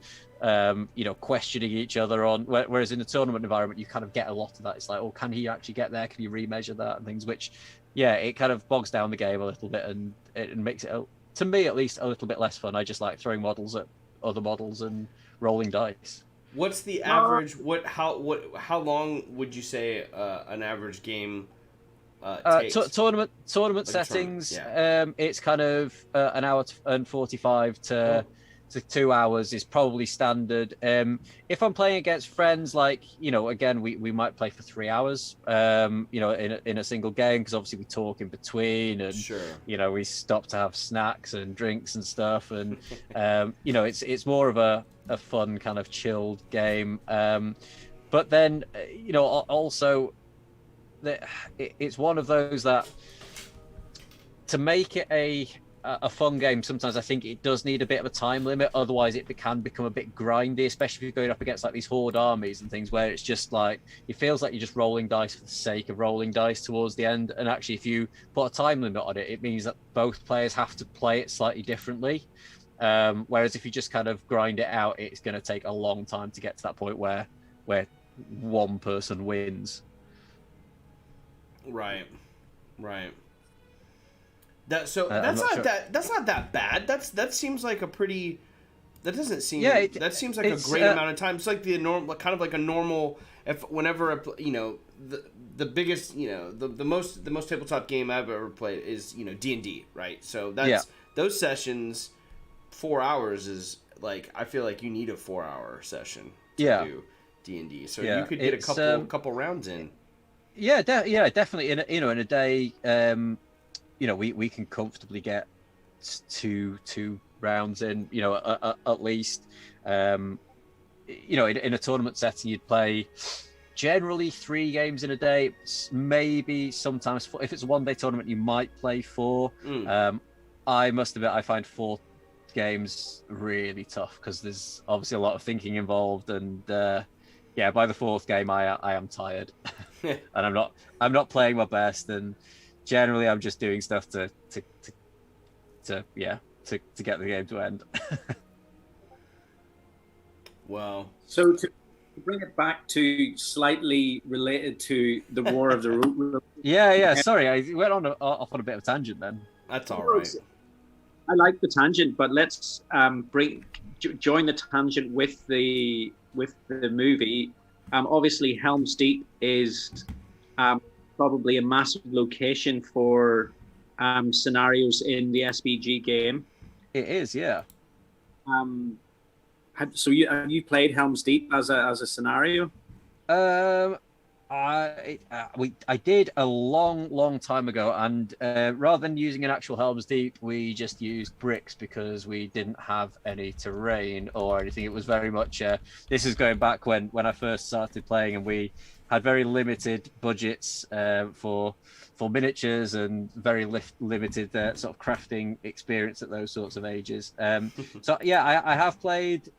questioning each other on. Whereas in the tournament environment, you kind of get a lot of that. It's like, oh, can he actually get there? Can you remeasure that and things? Which, yeah, it kind of bogs down the game a little bit and it makes it, to me at least, a little bit less fun. I just like throwing models at other models and rolling dice. What's the average? How long would you say an average game? Tournament like settings. Yeah. It's kind of an hour and 45 to 2 hours is probably standard. If I'm playing against friends, like, again, we might play for 3 hours. In a single game, because obviously we talk in between, and sure. We stop to have snacks and drinks and stuff, and it's more of a fun kind of chilled game. But then also, it's one of those that, to make it a fun game, sometimes I think it does need a bit of a time limit. Otherwise, it can become a bit grindy, especially if you're going up against like these horde armies and things, where it's just like, it feels like you're just rolling dice for the sake of rolling dice towards the end. And actually, if you put a time limit on it, it means that both players have to play it slightly differently. Whereas if you just kind of grind it out, it's going to take a long time to get to that point where one person wins. Right. That's not that bad. That seems like a pretty. That doesn't seem. Yeah, that seems like a great amount of time. It's like the normal, kind of like a normal. The biggest, the most tabletop game I've ever played is D&D, right? So that's those sessions. 4 hours is like, I feel like you need a 4 hour session to do D&D. So you could get a couple rounds in. Yeah, definitely. In a day, we can comfortably get two rounds in. At least. In a tournament setting, you'd play generally 3 games in a day. Maybe sometimes if it's a 1 day tournament, you might play 4. I must admit, I find 4 games really tough because there's obviously a lot of thinking involved, and by the 4th game I am tired. And I'm not playing my best, and generally I'm just doing stuff to get the game to end. Wow. So to bring it back to slightly related to the War of the Root. Sorry, I went off on a bit of a tangent then. That's all right. I like the tangent, but let's join the tangent with the movie. Obviously, Helm's Deep is probably a massive location for scenarios in the SBG game. It is, yeah. Have you played Helm's Deep as a scenario? I did a long time ago, and rather than using an actual Helm's Deep, we just used bricks because we didn't have any terrain or anything. It was very much this is going back when I first started playing, and we had very limited budgets for miniatures and very limited sort of crafting experience at those sorts of ages. So yeah, I have played.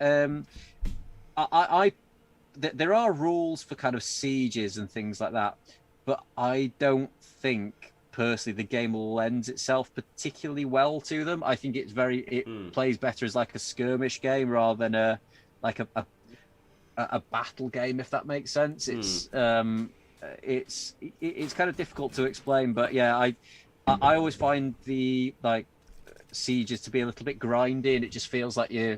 There are rules for kind of sieges and things like that, but I don't think personally the game lends itself particularly well to them. I think it plays better as like a skirmish game rather than a battle game, if that makes sense. It's kind of difficult to explain, but yeah, I always find the sieges to be a little bit grindy, and it just feels like you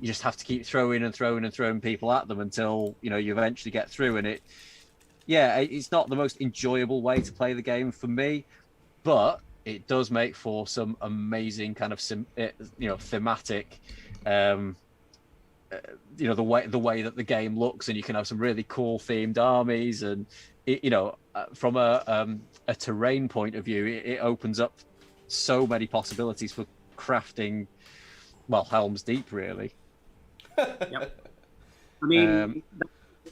just have to keep throwing people at them until you eventually get through. And it's not the most enjoyable way to play the game for me, but it does make for some amazing kind of thematic. The way that the game looks, and you can have some really cool themed armies, and from a terrain point of view, it opens up so many possibilities for crafting, well, Helm's Deep, really. Yep. I mean,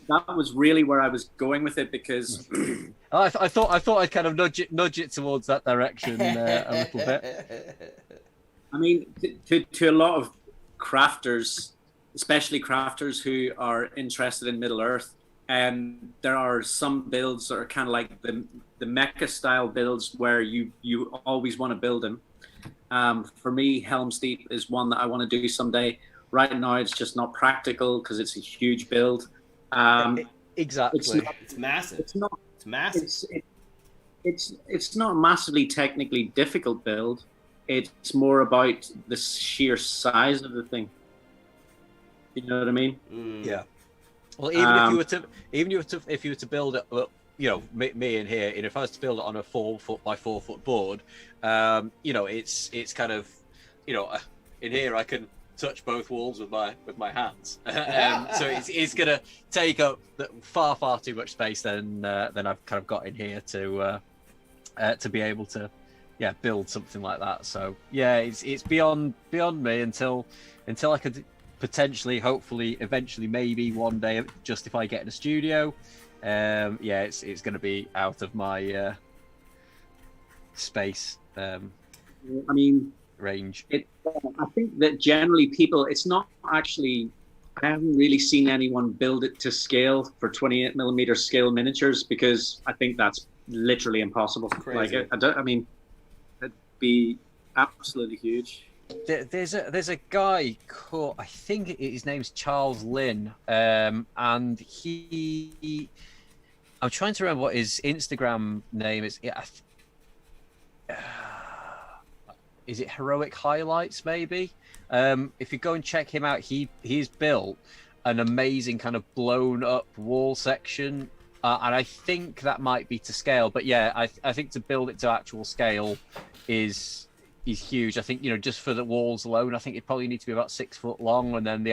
that was really where I was going with it, because I thought I'd kind of nudge it towards that direction a little bit. I mean, to a lot of crafters, especially crafters who are interested in Middle Earth, there are some builds that are kind of like the mecha style builds where you always want to build them. For me, Helm's Deep is one that I want to do someday. Right now, it's just not practical because it's a huge build. Exactly. It's massive. It's not. It's massive. It's not a massively technically difficult build. It's more about the sheer size of the thing. You know what I mean? Yeah. Well, even if you were to build it, you know, me in here, and if I was to build it on a 4 foot by 4 foot board, you know, it's kind of, you know, in here I can touch both walls with my hands, so it's gonna take up far too much space than I've kind of got in here to be able to build something like that. So yeah, it's beyond me until I could potentially, hopefully, eventually, maybe one day justify getting a studio. It's going to be out of my space. I mean, range. I think that generally people, it's not actually, I haven't really seen anyone build it to scale for 28mm scale miniatures, because I think that's literally impossible. Crazy. Like, I mean, it'd be absolutely huge. There's a guy called, I think his name's Charles Lynn, and I'm trying to remember what his Instagram name is. Is it Heroic Highlights, maybe? If you go and check him out, he's built an amazing kind of blown up wall section, and I think that might be to scale. But yeah, I think to build it to actual scale is huge. I think, you know, just for the walls alone, I think it probably needs to be about 6 foot long, and then the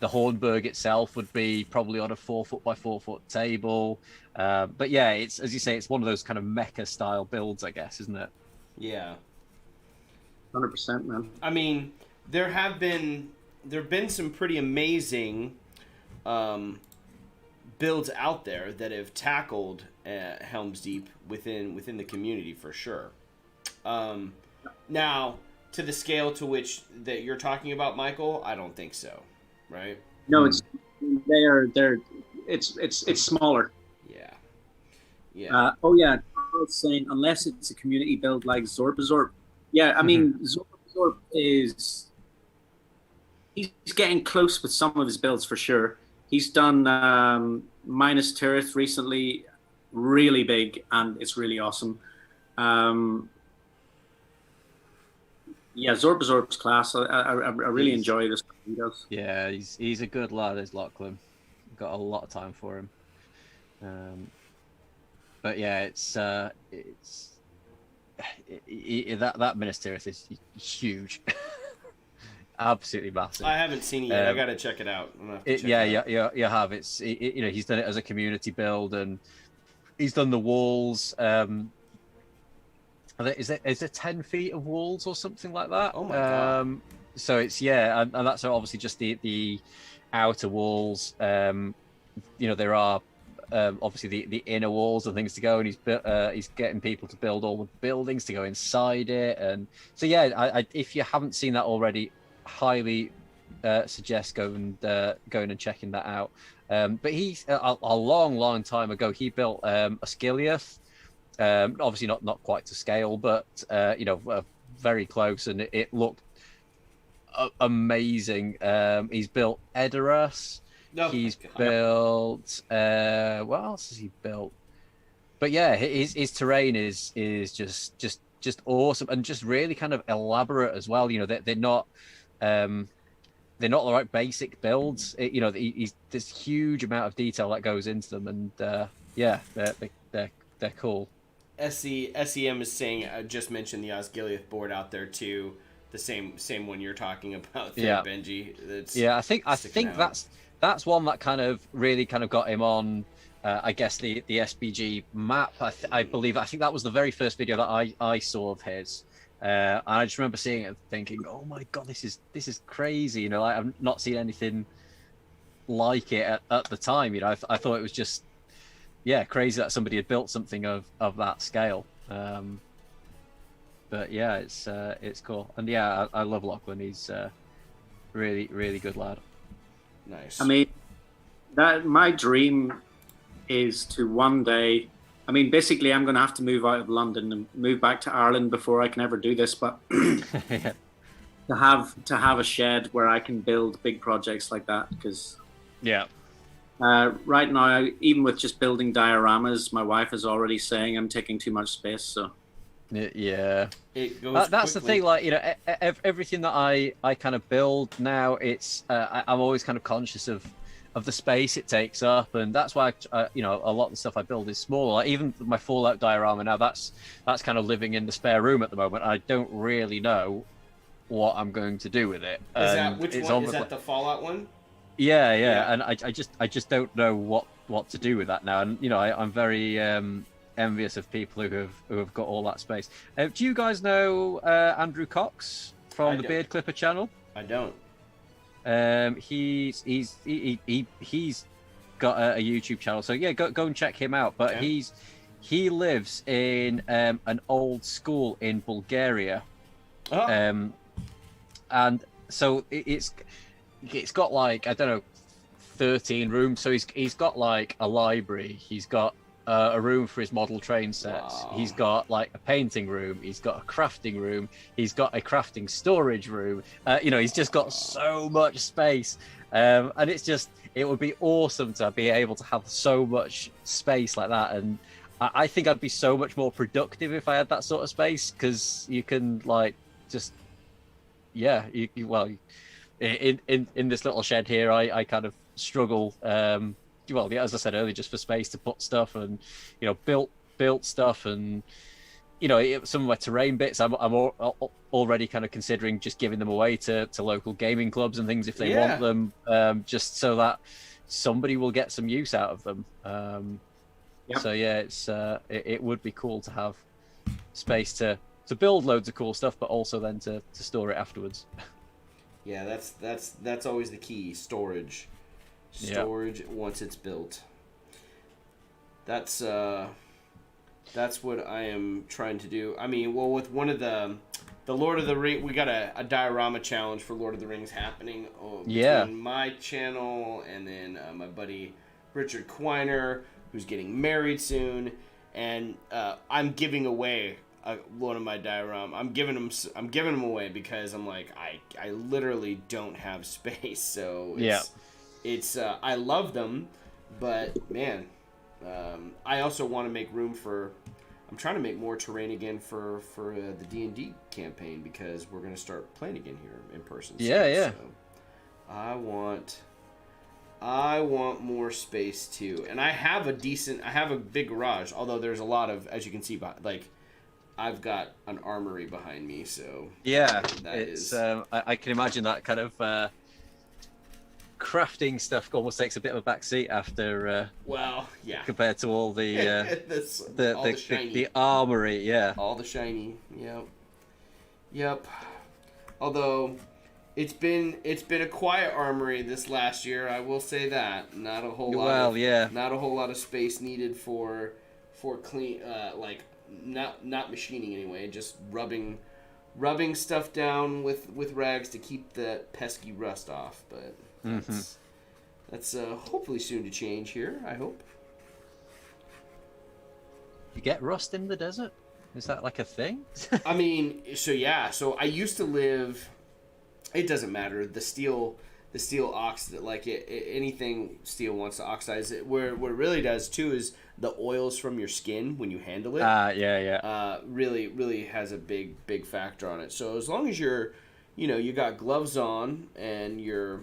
Hornburg itself would be probably on a 4 foot by 4 foot table. But yeah, it's, as you say, it's one of those kind of mecha style builds, I guess, isn't it? Yeah. 100%, man. I mean, there have been some pretty amazing builds out there that have tackled Helm's Deep within the community, for sure. Now, to the scale to which that you're talking about, Michael, I don't think so, right? No, it's smaller. Yeah. Yeah. I was saying, unless it's a community build like Zorpazorp. Yeah, I mean, Zorpazorp he's getting close with some of his builds for sure. He's done Minus Tirith recently, really big, and it's really awesome. Zorpazorp's class. I really enjoy this. He does. Yeah, he's a good lad, is Lachlan. Got a lot of time for him. But yeah, it's that Minas Tirith is huge. Absolutely massive. I haven't seen it yet. I gotta check it out. You have. You know, he's done it as a community build, and he's done the walls. Is there 10 feet of walls or something like that? Oh my god! So it's and that's obviously just the outer walls. You know, there are obviously the inner walls and things to go, and he's getting people to build all the buildings to go inside it. And so I if you haven't seen that already, highly suggest going and checking that out. But he's a long time ago, he built a Skiliath. Obviously not quite to scale, but you know, very close, and it looked amazing. He's built Edoras. He's built what else has he built? But yeah, his terrain is just awesome, and just really kind of elaborate as well. You know, they're not the right basic builds. You know, there's huge amount of detail that goes into them, and they're cool. SEM is saying, just mentioned the Osgiliath board out there too. The same one you're talking about there, Benji. I think that's one that kind of really kind of got him on. I guess the SBG map. I think that was the very first video that I saw of his. And I just remember seeing it, thinking, "Oh my god, this is crazy!" You know, like, I've not seen anything like it at the time. You know, I thought it was just crazy that somebody had built something of that scale. But yeah, it's cool, and yeah, I love Lachlan. He's really, really good lad. Nice. I mean, that my dream is to one day. I mean, basically, I'm going to have to move out of London and move back to Ireland before I can ever do this. But Yeah. to have a shed where I can build big projects like that, because Yeah. right now, even with just building dioramas, my wife is already saying I'm taking too much space. So Yeah. It goes That's the quickly. thing, like, you know, everything that I kind of build now, it's I'm always kind of conscious of the space it takes up, and that's why you know, a lot of the stuff I build is small. Like, even my Fallout diorama now, that's kind of living in the spare room at the moment. I don't really know what I'm going to do with it. Is that which one? Is the that the Fallout one? Yeah, and I just don't know what to do with that now. And you know, I'm very envious of people who have got all that space. Do you guys know Andrew Cox from the Beard Clipper channel? I don't. He's got a YouTube channel, so yeah, go and check him out. But Okay. he lives in an old school in Bulgaria. Oh. And so it's got, like, I don't know, 13 rooms. So he's got like a library. He's got a room for his model train sets. Wow. He's got like a painting room. He's got a crafting room. He's got a crafting storage room. You know, he's just got so much space. And it would be awesome to be able to have so much space like that. And I think I'd be so much more productive if I had that sort of space, because you can, like, just in this little shed here, I kind of struggle. Well, yeah, as I said earlier, just for space to put stuff, and you know, built stuff, and you know, some of my terrain bits, I'm already kind of considering just giving them away to local gaming clubs and things if they want them, just so that somebody will get some use out of them. So yeah, it would be cool to have space to build loads of cool stuff, but also then to store it afterwards. Yeah, that's always the key. Storage once it's built. That's what I am trying to do. I mean, well, with one of the Lord of the Rings, we got a diorama challenge for Lord of the Rings happening between my channel and then my buddy Richard Quiner, who's getting married soon, and I'm giving away one of my diorama. I'm giving them away because I'm like, I literally don't have space. So it's I love them, but man, I also want to make room for. I'm trying to make more terrain again for the D&D campaign, because we're gonna start playing again here in person. So I want more space too, and I have a big garage. Although there's a lot of, as you can see, like, I've got an armory behind me, so I can imagine that kind of crafting stuff almost takes a bit of a backseat after compared to all the the armory, all the shiny, yep. Although it's been a quiet armory this last year, I will say that. Not a whole lot of space needed for clean, like, not machining anyway, just rubbing stuff down with rags to keep the pesky rust off. But that's hopefully soon to change here, I hope. You get rust in the desert? Is that like a thing? I mean, so I used to live, it doesn't matter, the steel like anything steel wants to oxidize it. Where what it really does too is the oils from your skin when you handle it. Really has a big factor on it. So as long as you got gloves on and you're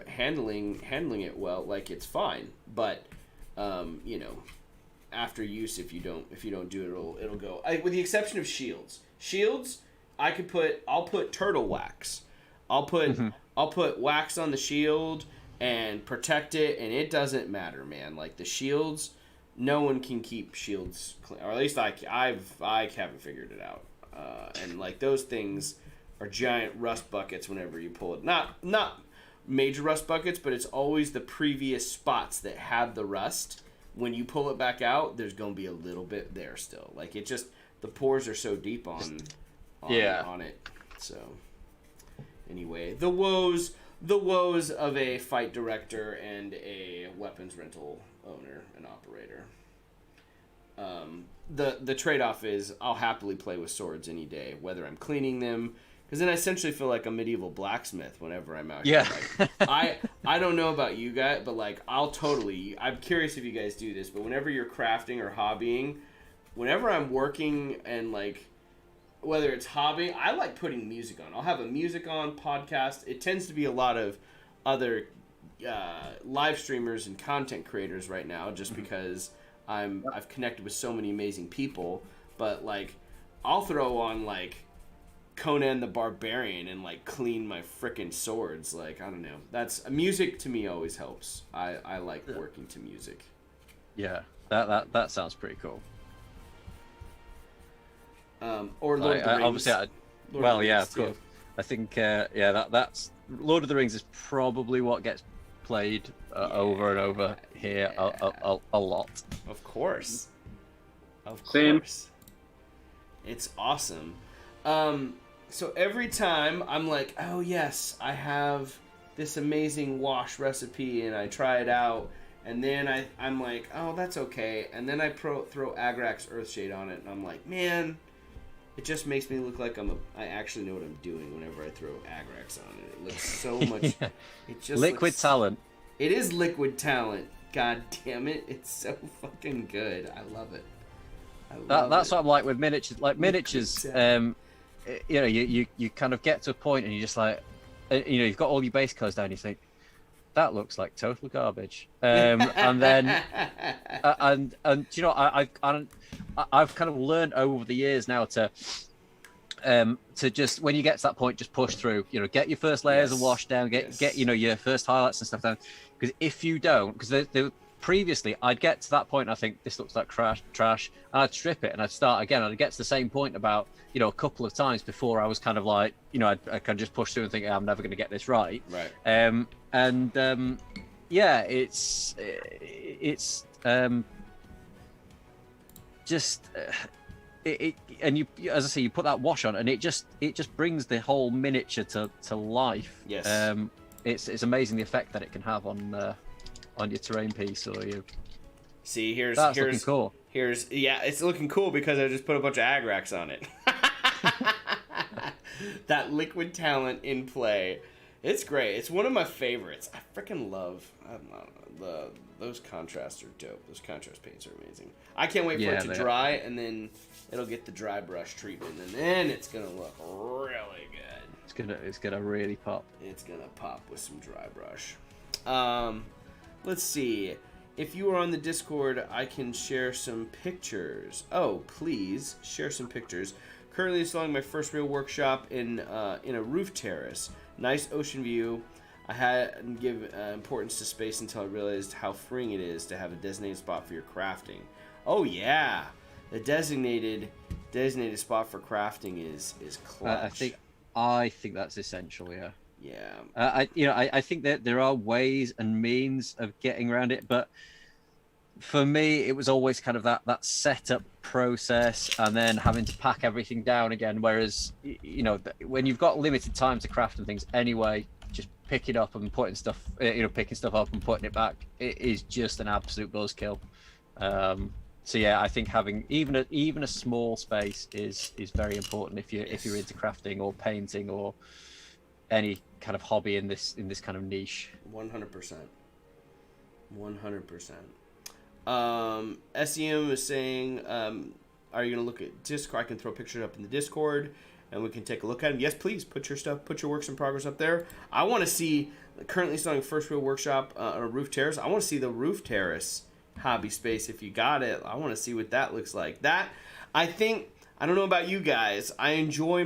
handling it well, like, it's fine. But after use, if you don't do it, it'll go. With the exception of shields, I'll put turtle wax. I'll put wax on the shield and protect it, and it doesn't matter, man. Like, the shields, no one can keep shields clean, or at least I haven't figured it out. and like those things are giant rust buckets whenever you pull it. Not major rust buckets, but it's always the previous spots that had the rust. When you pull it back out, there's gonna be a little bit there still. Like it just, the pores are so deep on it. So anyway, the woes of a fight director and a weapons rental owner and operator. The trade-off is I'll happily play with swords any day, whether I'm cleaning them, because then I essentially feel like a medieval blacksmith whenever I'm out here. Like, I don't know about you guys, but like I'm curious if you guys do this, but whenever you're crafting or hobbying, whenever I'm working and like, whether it's hobby, I like putting music on. I'll have a music on podcast. It tends to be a lot of other live streamers and content creators right now, just because I've connected with so many amazing people. But like, I'll throw on like Conan the Barbarian and like clean my frickin' swords. Like, I don't know. That's music to me always helps. I like working to music. Yeah, that sounds pretty cool. Or Lord of the Rings. Obviously, of course. I think that's Lord of the Rings is probably what gets played over and over here a lot. Of course. Same. It's awesome. So every time I'm like, oh yes, I have this amazing wash recipe, and I try it out, and then I'm like, oh, that's okay, and then I throw Agrax Earthshade on it, and I'm like, man, it just makes me look like I actually know what I'm doing whenever I throw Agrax on it. It looks so much. Yeah. It just liquid talent. It is liquid talent. God damn it! It's so fucking good. I love it. That's what I'm like with miniatures. Like miniatures, you know, you kind of get to a point and you just like, you know, you've got all your base colors down. You think that looks like total garbage, and then and you know, I've kind of learned over the years now to just, when you get to that point, just push through. You know, get your first layers of wash down, get you know, your first highlights and stuff down. Because if you don't, because previously I'd get to that point and I think this looks like trash, and I'd strip it and I'd start again, and I'd get to the same point about, you know, a couple of times before I was kind of like, you know, I can just push through and think, I'm never going to get this right. Yeah, it's just and you, as I say, you put that wash on and it just brings the whole miniature to life. It's amazing the effect that it can have on your terrain piece or your. See, here's looking cool. It's looking cool because I just put a bunch of Agrax on it. That liquid talent in play, it's great. It's one of my favorites. I freaking love. Those contrasts are dope. Those contrast paints are amazing. I can't wait for it to dry, and then it'll get the dry brush treatment, and then it's gonna look really good. It's gonna really pop. It's gonna pop with some dry brush. Let's see. If you are on the Discord, I can share some pictures. Oh, please share some pictures. Currently installing my first real workshop in a roof terrace. Nice ocean view. I hadn't give importance to space until I realized how freeing it is to have a designated spot for your crafting. Oh yeah, the designated spot for crafting is clutch. I think that's essential. Yeah. Yeah. I think that there are ways and means of getting around it, but for me, it was always kind of that setup process and then having to pack everything down again. Whereas, you know, when you've got limited time to craft and things anyway, just picking up and putting stuff, picking stuff up and putting it back, it is just an absolute buzzkill. So yeah, I think having even a small space is very important if you're into crafting or painting or any kind of hobby in this kind of niche. 100%. 100%. SEM is saying, are you going to look at Discord? I can throw pictures up in the Discord and we can take a look at them. Yes, please put your works in progress up there. I want to see, currently starting first real workshop on a roof terrace. I want to see the roof terrace hobby space. If you got it, I want to see what that looks like. That, I don't know about you guys. I enjoy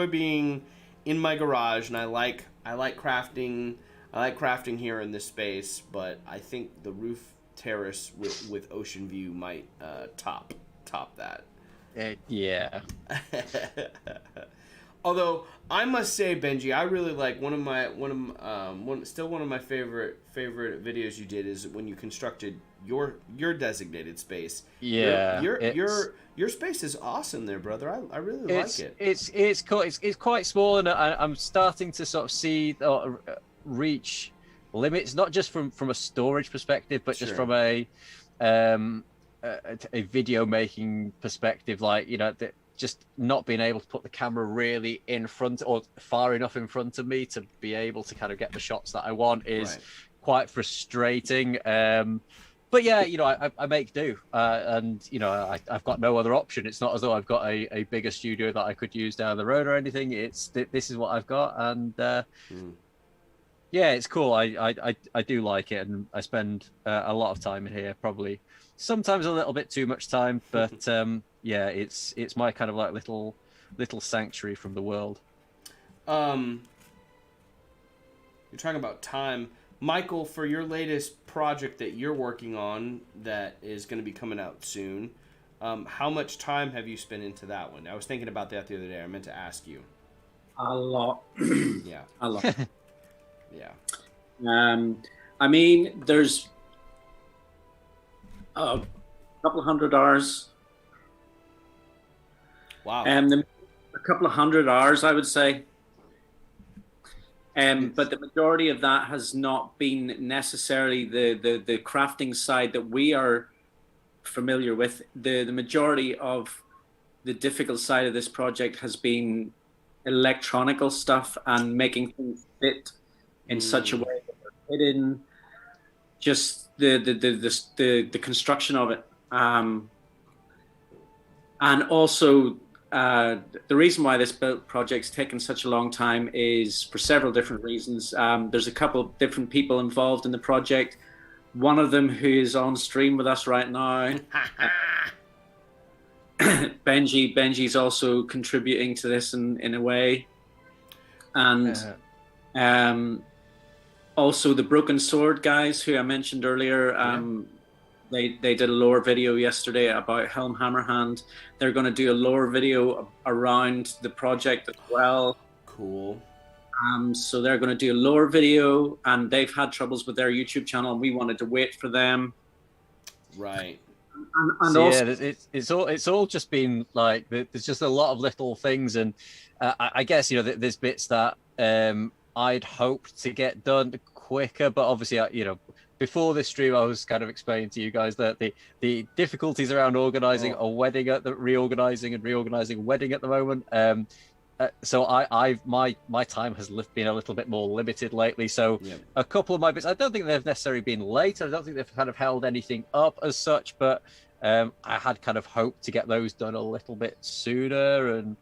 being in my garage, and I like crafting. I like crafting here in this space, but I think the roof terrace with ocean view might top that. Yeah. Although I must say, Benji, I really like one of my favorite videos you did is when you constructed your designated space. Yeah. Your space is awesome there, brother. I really like it. It's cool. It's quite small, and I'm starting to sort of see or reach limits, not just from a storage perspective, but just from a video making perspective. Like, you know, just not being able to put the camera really in front or far enough in front of me to be able to kind of get the shots that I want is quite frustrating. But yeah, you know, I make do, and you know, I've got no other option. It's not as though I've got a bigger studio that I could use down the road or anything. It's this is what I've got, and yeah, it's cool. I do like it, and I spend a lot of time in here. Probably sometimes a little bit too much time, but yeah, it's my kind of like little sanctuary from the world. You're talking about time. Michael, for your latest project that you're working on that is going to be coming out soon, how much time have you spent into that one? I was thinking about that the other day. I meant to ask you. A lot. Yeah. A lot. Yeah. I mean, there's a couple of 100 hours. Wow. A couple of 100 hours, I would say. But the majority of that has not been necessarily the crafting side that we are familiar with. The majority of the difficult side of this project has been electronical stuff and making things fit in such a way that they're hidden. Just the construction of it, and also. The reason why this project's taken such a long time is for several different reasons. There's a couple of different people involved in the project. One of them who is on stream with us right now, Benji. Benji's also contributing to this in a way, and also the Broken Sword guys who I mentioned earlier. They did a lore video yesterday about Helm Hammerhand. They're going to do a lore video around the project as well. Cool. So they're going to do a lore video, and they've had troubles with their YouTube channel, and we wanted to wait for them. Right. And so also, yeah, it's all just been like there's just a lot of little things, and I guess, you know, there's bits that I'd hoped to get done quicker, but obviously, you know, before this stream, I was kind of explaining to you guys that the difficulties around organizing a wedding reorganizing a wedding at the moment. So my time has been a little bit more limited lately. So a couple of my bits, I don't think they've necessarily been late. I don't think they've kind of held anything up as such, but I had kind of hoped to get those done a little bit sooner. And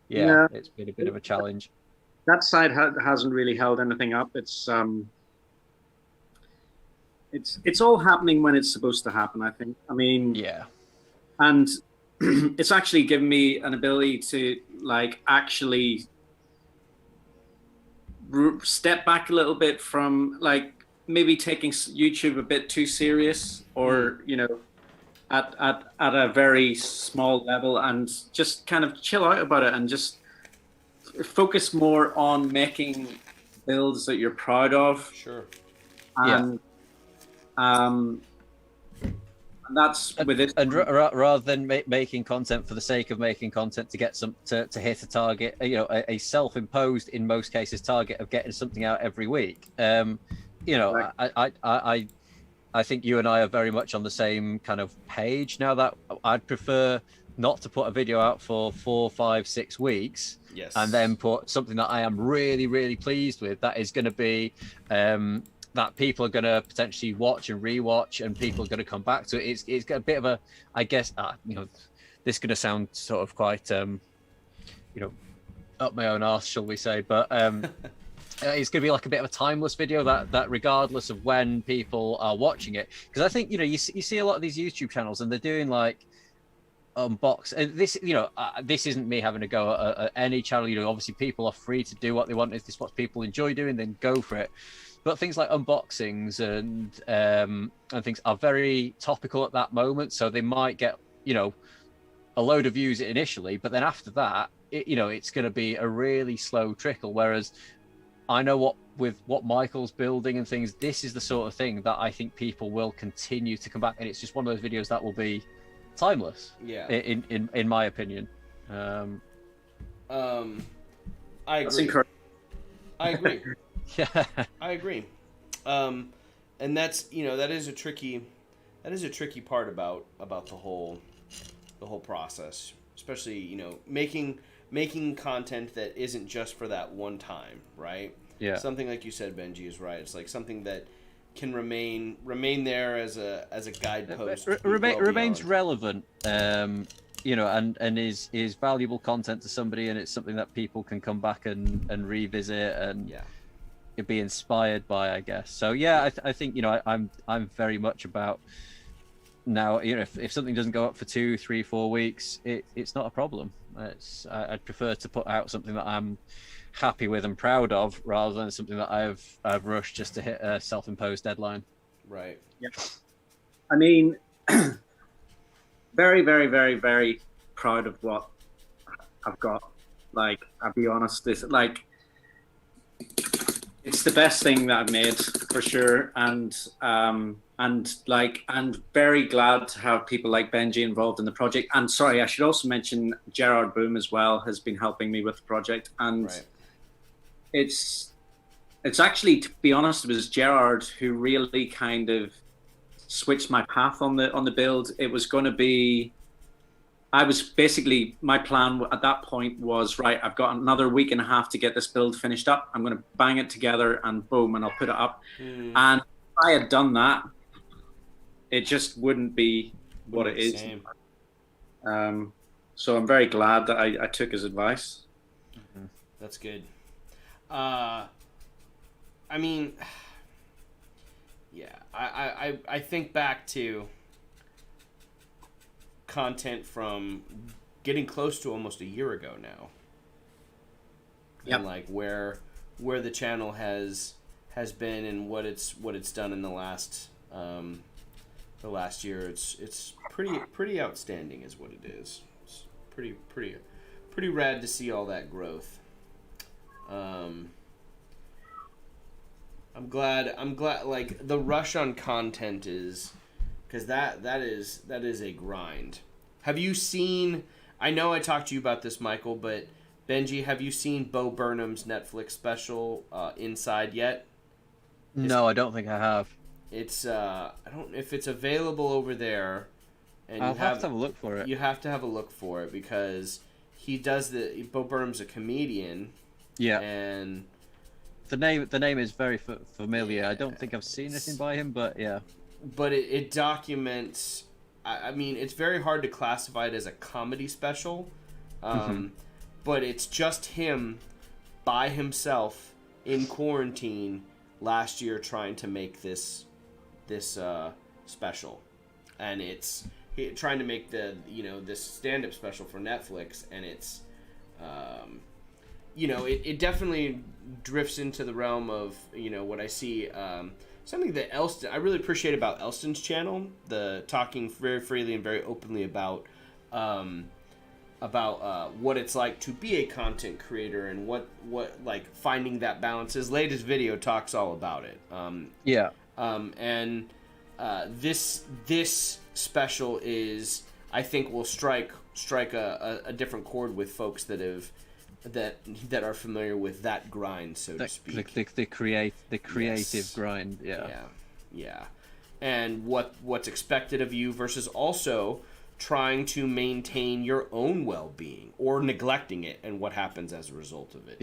yeah. It's been a bit of a challenge. That side hasn't really held anything up. It's all happening when it's supposed to happen, I think. I mean, yeah. And it's actually given me an ability to like actually step back a little bit from like maybe taking YouTube a bit too serious, or, you know, at a very small level, and just kind of chill out about it and just focus more on making builds that you're proud of. Sure. And and that's with it. And rather than making content for the sake of making content to get to hit a target, you know, a self-imposed, in most cases, target of getting something out every week. You know, right. I think you and I are very much on the same kind of page now, that I'd prefer not to put a video out for 4, 5, 6 weeks, and then put something that I am really, really pleased with, that is going to be that people are going to potentially watch and rewatch, and people are going to come back to it. It's got a bit of a, I guess, you know, this is going to sound sort of quite, you know, up my own arse, shall we say, but it's going to be like a bit of a timeless video that regardless of when people are watching it, because I think, you know, you see a lot of these YouTube channels and they're doing like unbox, and this, you know, this isn't me having a go at any channel. You know, obviously people are free to do what they want. If this is what people enjoy doing, then go for it. But things like unboxings and things are very topical at that moment, so they might get, you know, a load of views initially, but then after that, it's going to be a really slow trickle. Whereas I know with what Michael's building and things, this is the sort of thing that I think people will continue to come back, and it's just one of those videos that will be timeless. Yeah. In my opinion. I agree. That's encouraging. I agree. Yeah. I agree. And that's, that is a tricky part about the whole process, especially, making content that isn't just for that one time, right? Yeah. Something like you said, Benji, is right. It's like something that can remain there as a guidepost. Remains relevant, and is valuable content to somebody, and it's something that people can come back and revisit and be inspired by, I guess. So yeah, I think I'm very much about now. If something doesn't go up for 2, 3, 4 weeks, it's not a problem. I'd prefer to put out something that I'm happy with and proud of, rather than something that I've rushed just to hit a self-imposed deadline. Right. Yeah. I mean, very, very, very, very proud of what I've got. Like, I'll be honest, it's the best thing that I've made for sure, and very glad to have people like Benji involved in the project. And sorry, I should also mention Gerard Boom as well has been helping me with the project, and right. it's actually, to be honest, it was Gerard who really kind of switched my path on the build. It was going to be, my plan at that point was, right, I've got another week and a half to get this build finished up. I'm going to bang it together and boom, and I'll put it up. And if I had done that, it just wouldn't be what it is. So I'm very glad that I took his advice. Mm-hmm. That's good. I mean, yeah, I think back to content from getting close to almost a year ago now. Yep. And like where the channel has been and what it's done in the last year. It's pretty outstanding is what it is. It's pretty rad to see all that growth. I'm glad like the rush on content is, because that is a grind. Have you seen, I know I talked to you about this, Michael, but Benji, have you seen Bo Burnham's Netflix special, Inside, yet? No, I don't think I have. It's I don't know if it's available over there, and I'll have to have a look for it. You have to have a look for it, because he does Bo Burnham's a comedian. Yeah. And the name is very familiar. I don't think I've seen anything by him, but yeah. But it documents. I mean, it's very hard to classify it as a comedy special, but it's just him by himself in quarantine last year trying to make this special, and it's trying to make this stand-up special for Netflix, and it's it definitely drifts into the realm of what I see. Something that I really appreciate about Elston's channel, the talking very freely and very openly about what it's like to be a content creator and what like finding that balance. His latest video talks all about it. This special is, I think, will strike a different chord with folks that are familiar with that grind, so to speak. The creative grind, yeah. And what's expected of you versus also trying to maintain your own well-being or neglecting it, and what happens as a result of it.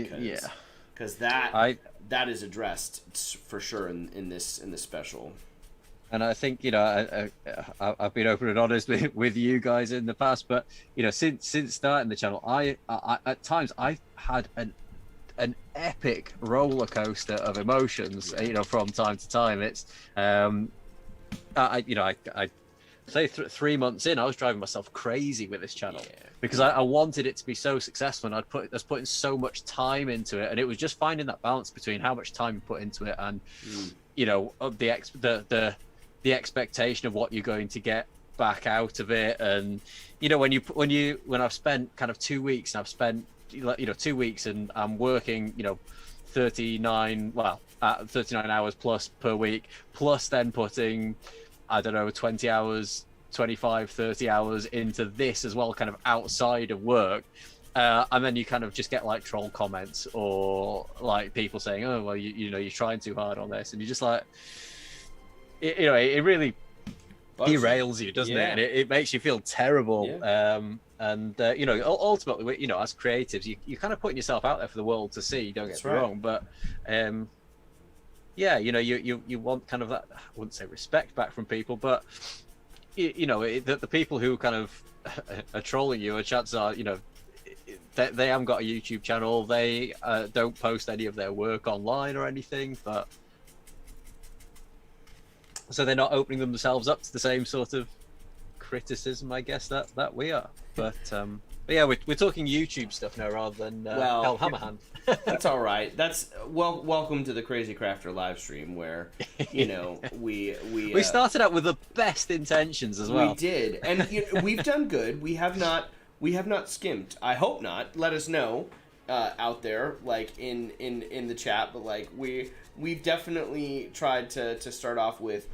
Because that is addressed for sure in this special. And I think I've been open and honest with you guys in the past, but since starting the channel, I at times I've had an epic roller coaster of emotions. From time to time. It's I say 3 months in, I was driving myself crazy with this channel because I wanted it to be so successful, and I was putting so much time into it, and it was just finding that balance between how much time you put into it and the expectation of what you're going to get back out of it. And when I've spent kind of 2 weeks, and I've spent 2 weeks, and I'm working 39 hours plus per week, plus then putting, I don't know, 20 hours, 25, 30 hours into this as well, kind of outside of work. And then you kind of just get like troll comments or like people saying, oh, well, you're trying too hard on this. And you're just like, it really derails you, doesn't it? And it makes you feel terrible. Ultimately, as creatives, you're kind of putting yourself out there for the world to see, don't get me wrong. But, you want kind of that, I wouldn't say respect back from people, but, the people who kind of are trolling you, chances are, they haven't got a YouTube channel. They don't post any of their work online or anything, but so they're not opening themselves up to the same sort of criticism, I guess, that we are. But yeah, we're talking YouTube stuff now rather than Hell Hammerhand. That's all right. That's welcome to the Crazy Crafter live stream, where we started out with the best intentions as well. We did, and we've done good. We have not skimped. I hope not. Let us know out there, like in the chat. But like we've definitely tried to start off with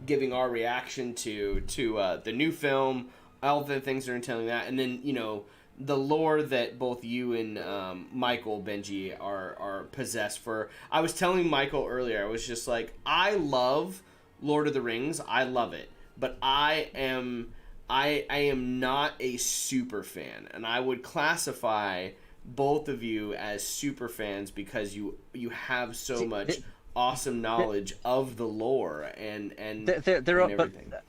giving our reaction to the new film, all the things that are entailing that, and then the lore that both you and Michael Benji are possessed for. I was telling Michael earlier, I was just like, I love Lord of the Rings. I love it, but I am not a super fan, and I would classify both of you as super fans because you have so much awesome knowledge of the lore and everything. But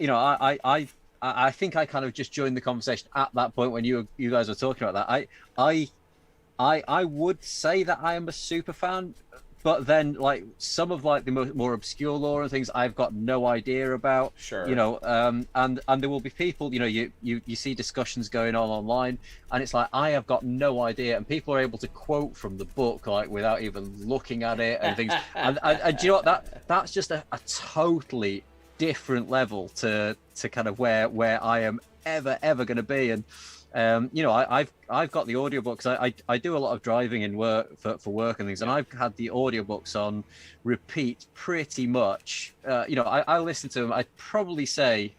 I think I kind of just joined the conversation at that point when you guys were talking about that. I would say that I am a super fan, but then like some of like the more obscure lore and things I've got no idea about. Sure. And there will be people, you see discussions going on online, and it's like I have got no idea, and people are able to quote from the book like without even looking at it and things. and do you know what, that's just a totally different level to kind of where I am ever going to be. And I've got the audiobooks. I do a lot of driving in work for work and things, and I've had the audiobooks on repeat pretty much. I listen to them, I'd probably say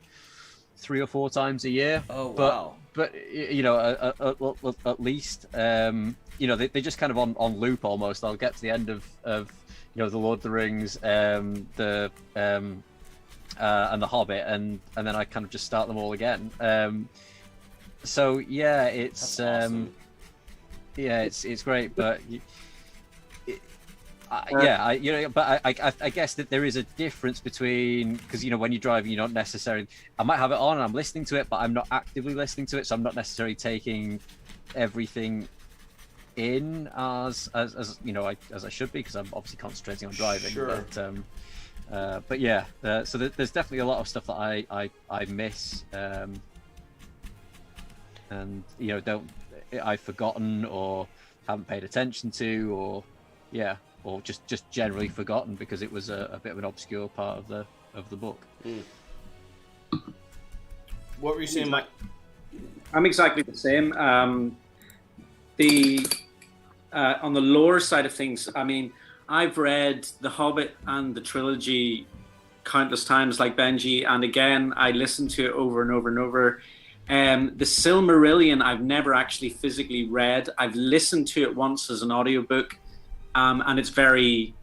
3 or 4 times a year. Oh wow. But at least they just kind of on loop almost. I'll get to the end of the Lord of the Rings, and the Hobbit, and then I kind of just start them all again. So yeah, it's awesome. It's great, but I guess that there is a difference between, because when you're driving, you don't necessarily. I might have it on and I'm listening to it, but I'm not actively listening to it, so I'm not necessarily taking everything in as I should be, because I'm obviously concentrating on driving. Sure. But yeah, so there's definitely a lot of stuff that I miss, and I've forgotten or haven't paid attention to, or just generally forgotten because it was a bit of an obscure part of the book. What were you saying, Mike? I'm exactly the same. On the lore side of things, I mean, I've read The Hobbit and the trilogy countless times, like Benji, and again, I listened to it over and over and over. The Silmarillion, I've never actually physically read. I've listened to it once as an audiobook, and it's very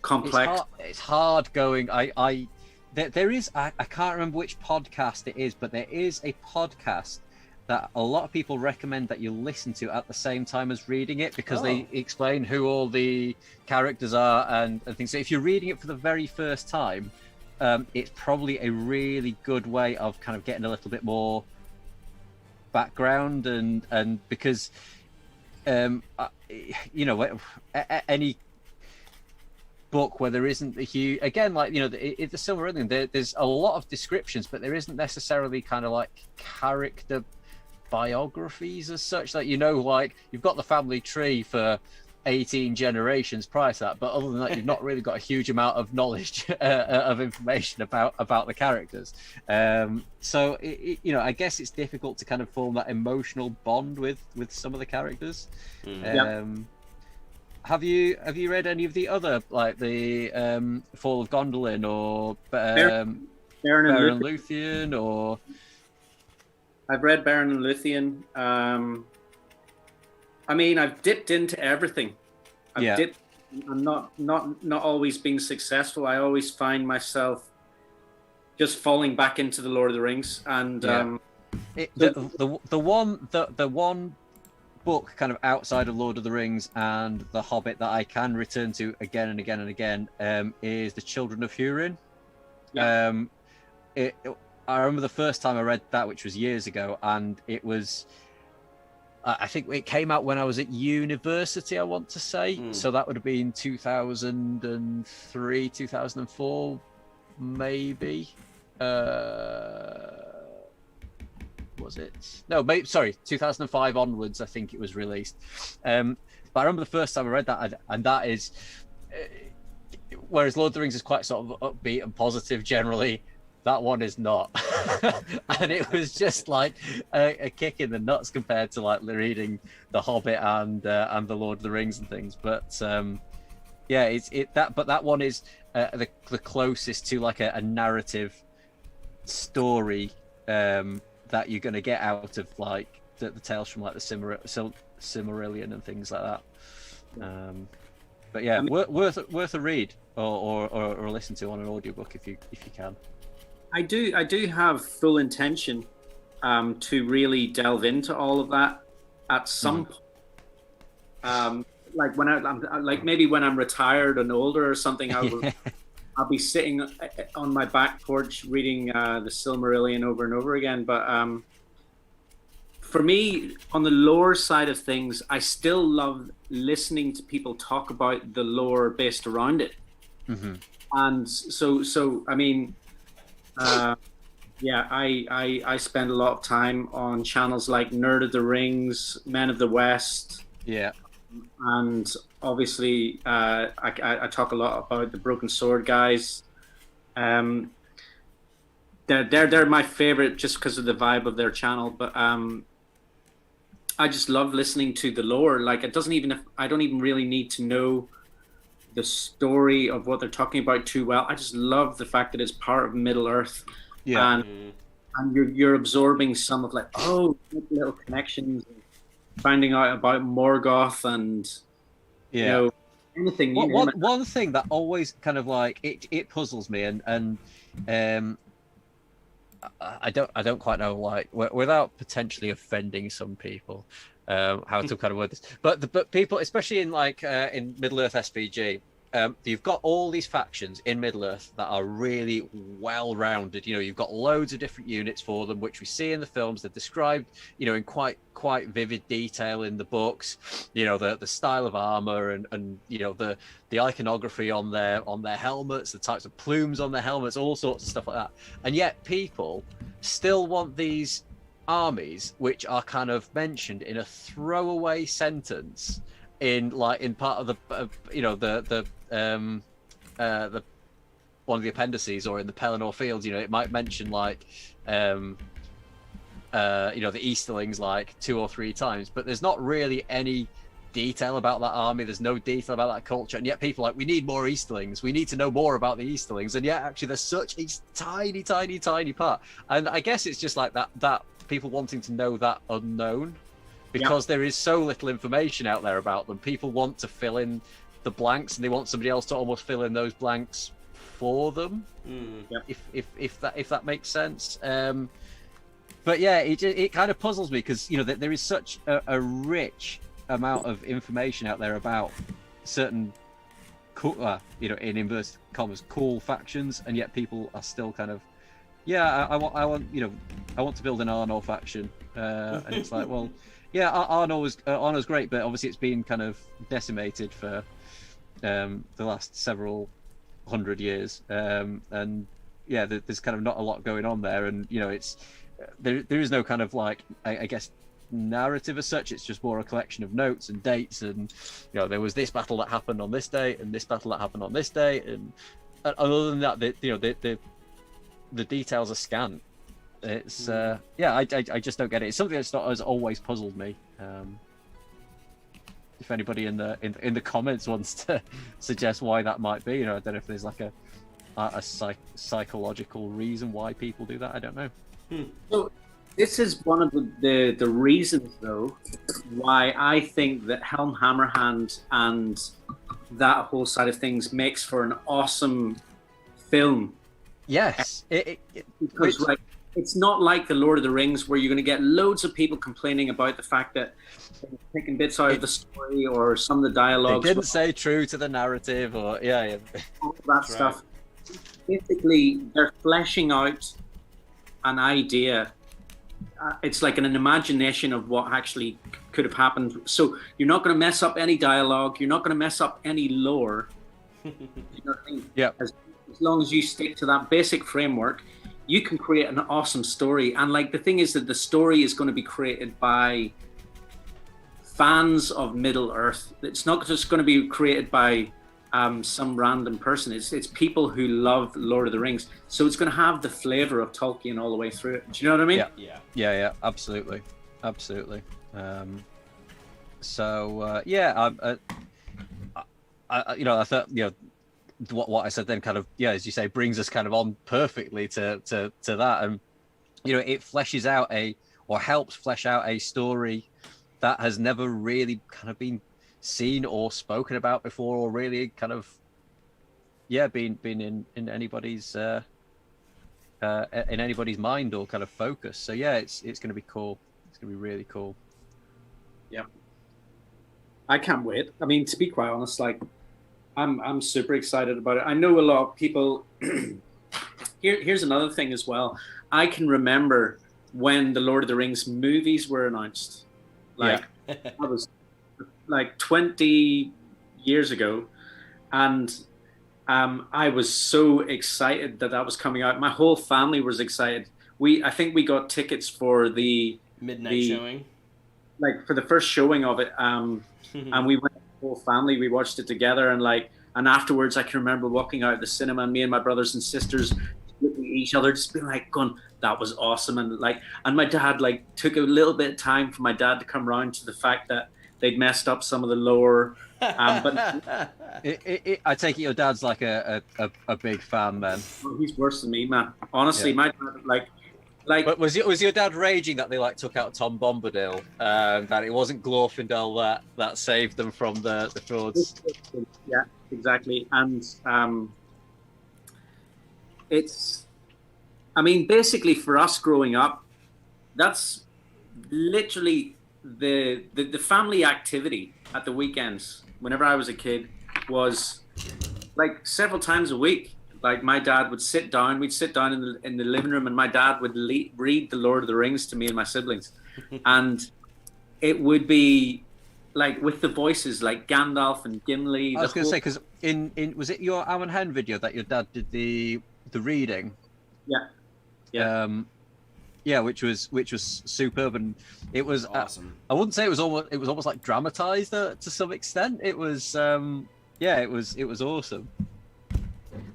complex. It's hard going. There is, I can't remember which podcast it is, but there is a podcast that a lot of people recommend that you listen to at the same time as reading it, because they explain who all the characters are and things. So if you're reading it for the very first time, it's probably a really good way of kind of getting a little bit more background, and because any book where there isn't a huge, again, like the Silmarillion, there's a lot of descriptions, but there isn't necessarily kind of like character biographies as such. Like like you've got the family tree for 18 generations prior to that, but other than that, you've not really got a huge amount of knowledge of information about the characters. So you know, I guess it's difficult to kind of form that emotional bond with some of the characters. Have you read any of the other, like the Fall of Gondolin or Baron and Luthien, or? I've read Baron and Luthien. I mean, I've dipped into everything. I'm not always being successful. I always find myself just falling back into the Lord of the Rings, and the one book kind of outside of Lord of the Rings and The Hobbit that I can return to again and again and again is The Children of Hurin. I remember the first time I read that, which was years ago, and it was, I think it came out when I was at university, I want to say. So that would have been 2003, 2004, maybe. Was it? No, maybe, sorry, 2005 onwards, I think it was released. But I remember the first time I read that, and that is, whereas Lord of the Rings is quite sort of upbeat and positive generally, that one is not. And it was just like a kick in the nuts compared to like reading The Hobbit and The Lord of the Rings and things. But that one is the closest to like a narrative story that you're going to get out of like the tales from like the Silmarillion and things like that. But yeah, worth a read or a listen to on an audiobook if you can. I do have full intention to really delve into all of that at some point. Like when I'm like, maybe when I'm retired and older or something, I'll be sitting on my back porch reading the Silmarillion over and over again. But for me, on the lore side of things, I still love listening to people talk about the lore based around it. And so I mean, I spend a lot of time on channels like Nerd of the Rings, Men of the West. And obviously, I talk a lot about the Broken Sword guys. They're my favorite just because of the vibe of their channel. But I just love listening to the lore. Like I don't even really need to know the story of what they're talking about too well. I just love the fact that it's part of Middle Earth. And you're absorbing some of like, little connections. Finding out about Morgoth and you know, anything. One thing that always kind of like it puzzles me, and I don't quite know, like, without potentially offending some people, how to kind of word this, but people, especially in like in Middle Earth SVG. You've got all these factions in Middle Earth that are really well-rounded. You know, you've got loads of different units for them, which we see in the films. They're described, you know, in quite vivid detail in the books. You know, the style of armor and you know the iconography on their helmets, the types of plumes on their helmets, all sorts of stuff like that. And yet people still want these armies, which are kind of mentioned in a throwaway sentence in part of the the one of the appendices, or in the Pelennor Fields. You know, it might mention like the Easterlings like 2 or 3 times, but there's not really any detail about that army. There's no detail about that culture, and yet people are like, we need more Easterlings, we need to know more about the Easterlings. And yet actually there's such a tiny part, and I guess it's just like that people wanting to know that unknown, because there is so little information out there about them. People want to fill in the blanks, and they want somebody else to almost fill in those blanks for them. If that makes sense. But yeah, it kind of puzzles me, because you know there is such a rich amount of information out there about certain cool, in inverted commas, cool factions, and yet people are still kind of, I want to build an Arnor faction, and it's like, well, yeah, Arnor's great, but obviously it's been kind of decimated for the last several hundred years, and yeah, there's kind of not a lot going on there, and you know, it's there is no kind of like, I guess, narrative as such. It's just more a collection of notes and dates, and there was this battle that happened on this day, and this battle that happened on this day, and other than that, the details are scant. It's I just don't get it. It's something that's not has always puzzled me. If anybody in the comments wants to suggest why that might be, I don't know if there's like a psychological reason why people do that. I don't know. So this is one of the reasons, though, why I think that Helm Hammerhand and that whole side of things makes for an awesome film. Yes, because it's not like the Lord of the Rings where you're going to get loads of people complaining about the fact that they're taking bits out of the story or some of the dialogue. They didn't say true to the narrative, or all that stuff. Basically, they're fleshing out an idea. It's like an imagination of what actually could have happened. So you're not going to mess up any dialogue. You're not going to mess up any lore. You know what I mean? Yeah. As long as you stick to that basic framework, you can create an awesome story. And like the thing is that the story is going to be created by fans of Middle Earth. It's not just going to be created by some random person. It's people who love Lord of the Rings. So it's going to have the flavor of Tolkien all the way through it. Do you know what I mean? Yeah. Absolutely. I thought what I said then kind of as you say brings us kind of on perfectly to that, and it fleshes out helps flesh out a story that has never really kind of been seen or spoken about before, or really kind of been in anybody's mind or kind of focus. So it's going to be cool. It's going to be really cool. Yeah, I can't wait. I mean, to be quite honest, like I'm super excited about it. I know a lot of people. Here's another thing as well. I can remember when the Lord of the Rings movies were announced. Like that was like 20 years ago, and I was so excited that was coming out. My whole family was excited. I think we got tickets for the midnight showing, like for the first showing of it, and we went. Whole family, we watched it together, and afterwards I can remember walking out of the cinema, and me and my brothers and sisters looking at each other, just being like going, that was awesome. And my dad took a little bit of time for my dad to come around to the fact that they'd messed up some of the lore. But I take it your dad's like a big fan then. Well, he's worse than me, man. Honestly, my dad But was your dad raging that they took out Tom Bombadil, that it wasn't Glorfindel that saved them from the frauds? Yeah, exactly. And basically for us growing up, that's literally the family activity at the weekends. Whenever I was a kid, was like several times a week. Like my dad would sit down, we'd sit down in the living room, and my dad would read the Lord of the Rings to me and my siblings. And it would be like with the voices like Gandalf and Gimli. I was going to say, because in was it your Am and Hen video that your dad did the reading? Which was superb, and it was awesome. I wouldn't say it was almost like dramatized to some extent. It was it was awesome.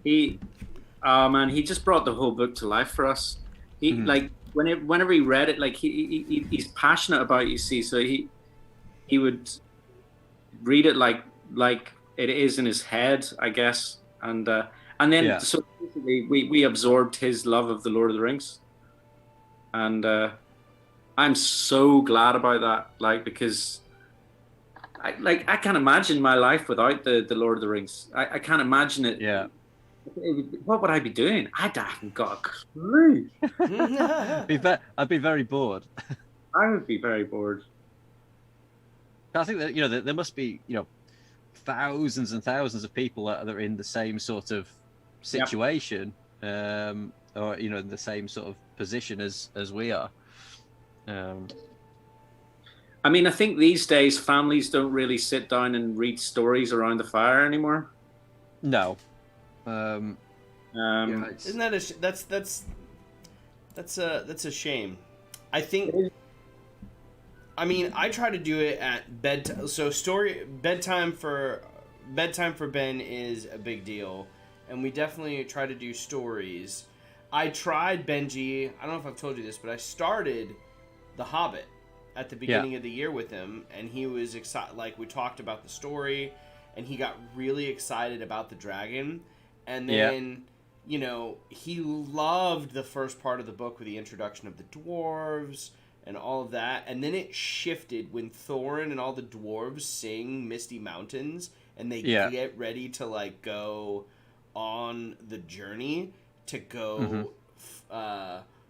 He just brought the whole book to life for us. He whenever he read it, like he's passionate about it, you see. So he would read it like it is in his head, I guess. And then so basically we absorbed his love of the Lord of the Rings. And I'm so glad about that, because I can't imagine my life without the Lord of the Rings. I can't imagine it. Yeah. What would I be doing? I haven't got a clue. I'd be very bored. I would be very bored. I think that there must be thousands and thousands of people that are in the same sort of situation, or in the same sort of position as we are. I think these days families don't really sit down and read stories around the fire anymore. No. Isn't that that's a shame. I think I mean, I try to do it at bedtime. So bedtime for Ben is a big deal, and we definitely try to do stories. I tried Benji. I don't know if I've told you this, but I started The Hobbit at the beginning of the year with him, and he was excited. Like, we talked about the story, and he got really excited about the dragon. And then, you know, he loved the first part of the book with the introduction of the dwarves and all of that. And then it shifted when Thorin and all the dwarves sing Misty Mountains, and they get ready to, like, go on the journey to go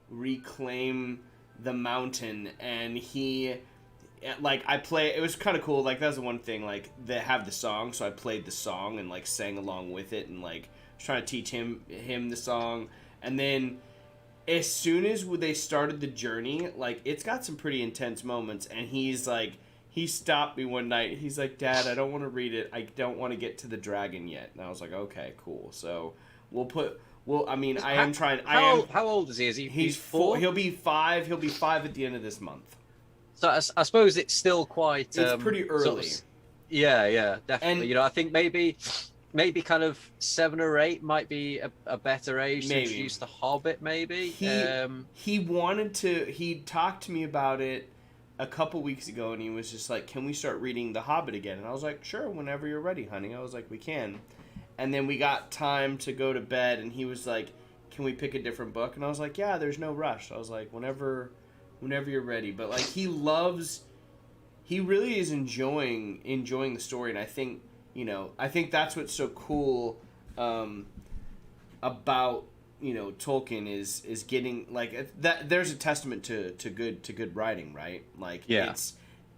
reclaim the mountain. And he, like, it was kind of cool. Like, that was the one thing, like, they have the song, so I played the song and, like, sang along with it, and, like, was trying to teach him the song. And then as soon as they started the journey, like, it's got some pretty intense moments, and he's like, he stopped me one night. He's like, Dad, I don't want to read it. I don't want to get to the dragon yet. And I was like, okay, cool. So I mean, I am trying. How old is he? He's 4. He'll be 5. He'll be 5 at the end of this month. So I suppose it's still quite. It's pretty early. Sort of, yeah, definitely. And, you know, I think maybe kind of 7 or 8 might be a better age to introduce the Hobbit. Maybe he wanted to. He talked to me about it a couple weeks ago, and he was just like, "Can we start reading the Hobbit again?" And I was like, "Sure, whenever you're ready, honey." I was like, "We can." And then we got time to go to bed, and he was like, "Can we pick a different book?" And I was like, "Yeah, there's no rush." I was like, whenever you're ready. But, like, he really is enjoying the story, and I think, you know, that's what's so cool about, you know, Tolkien is getting, like, that there's a testament to good writing, right? Like,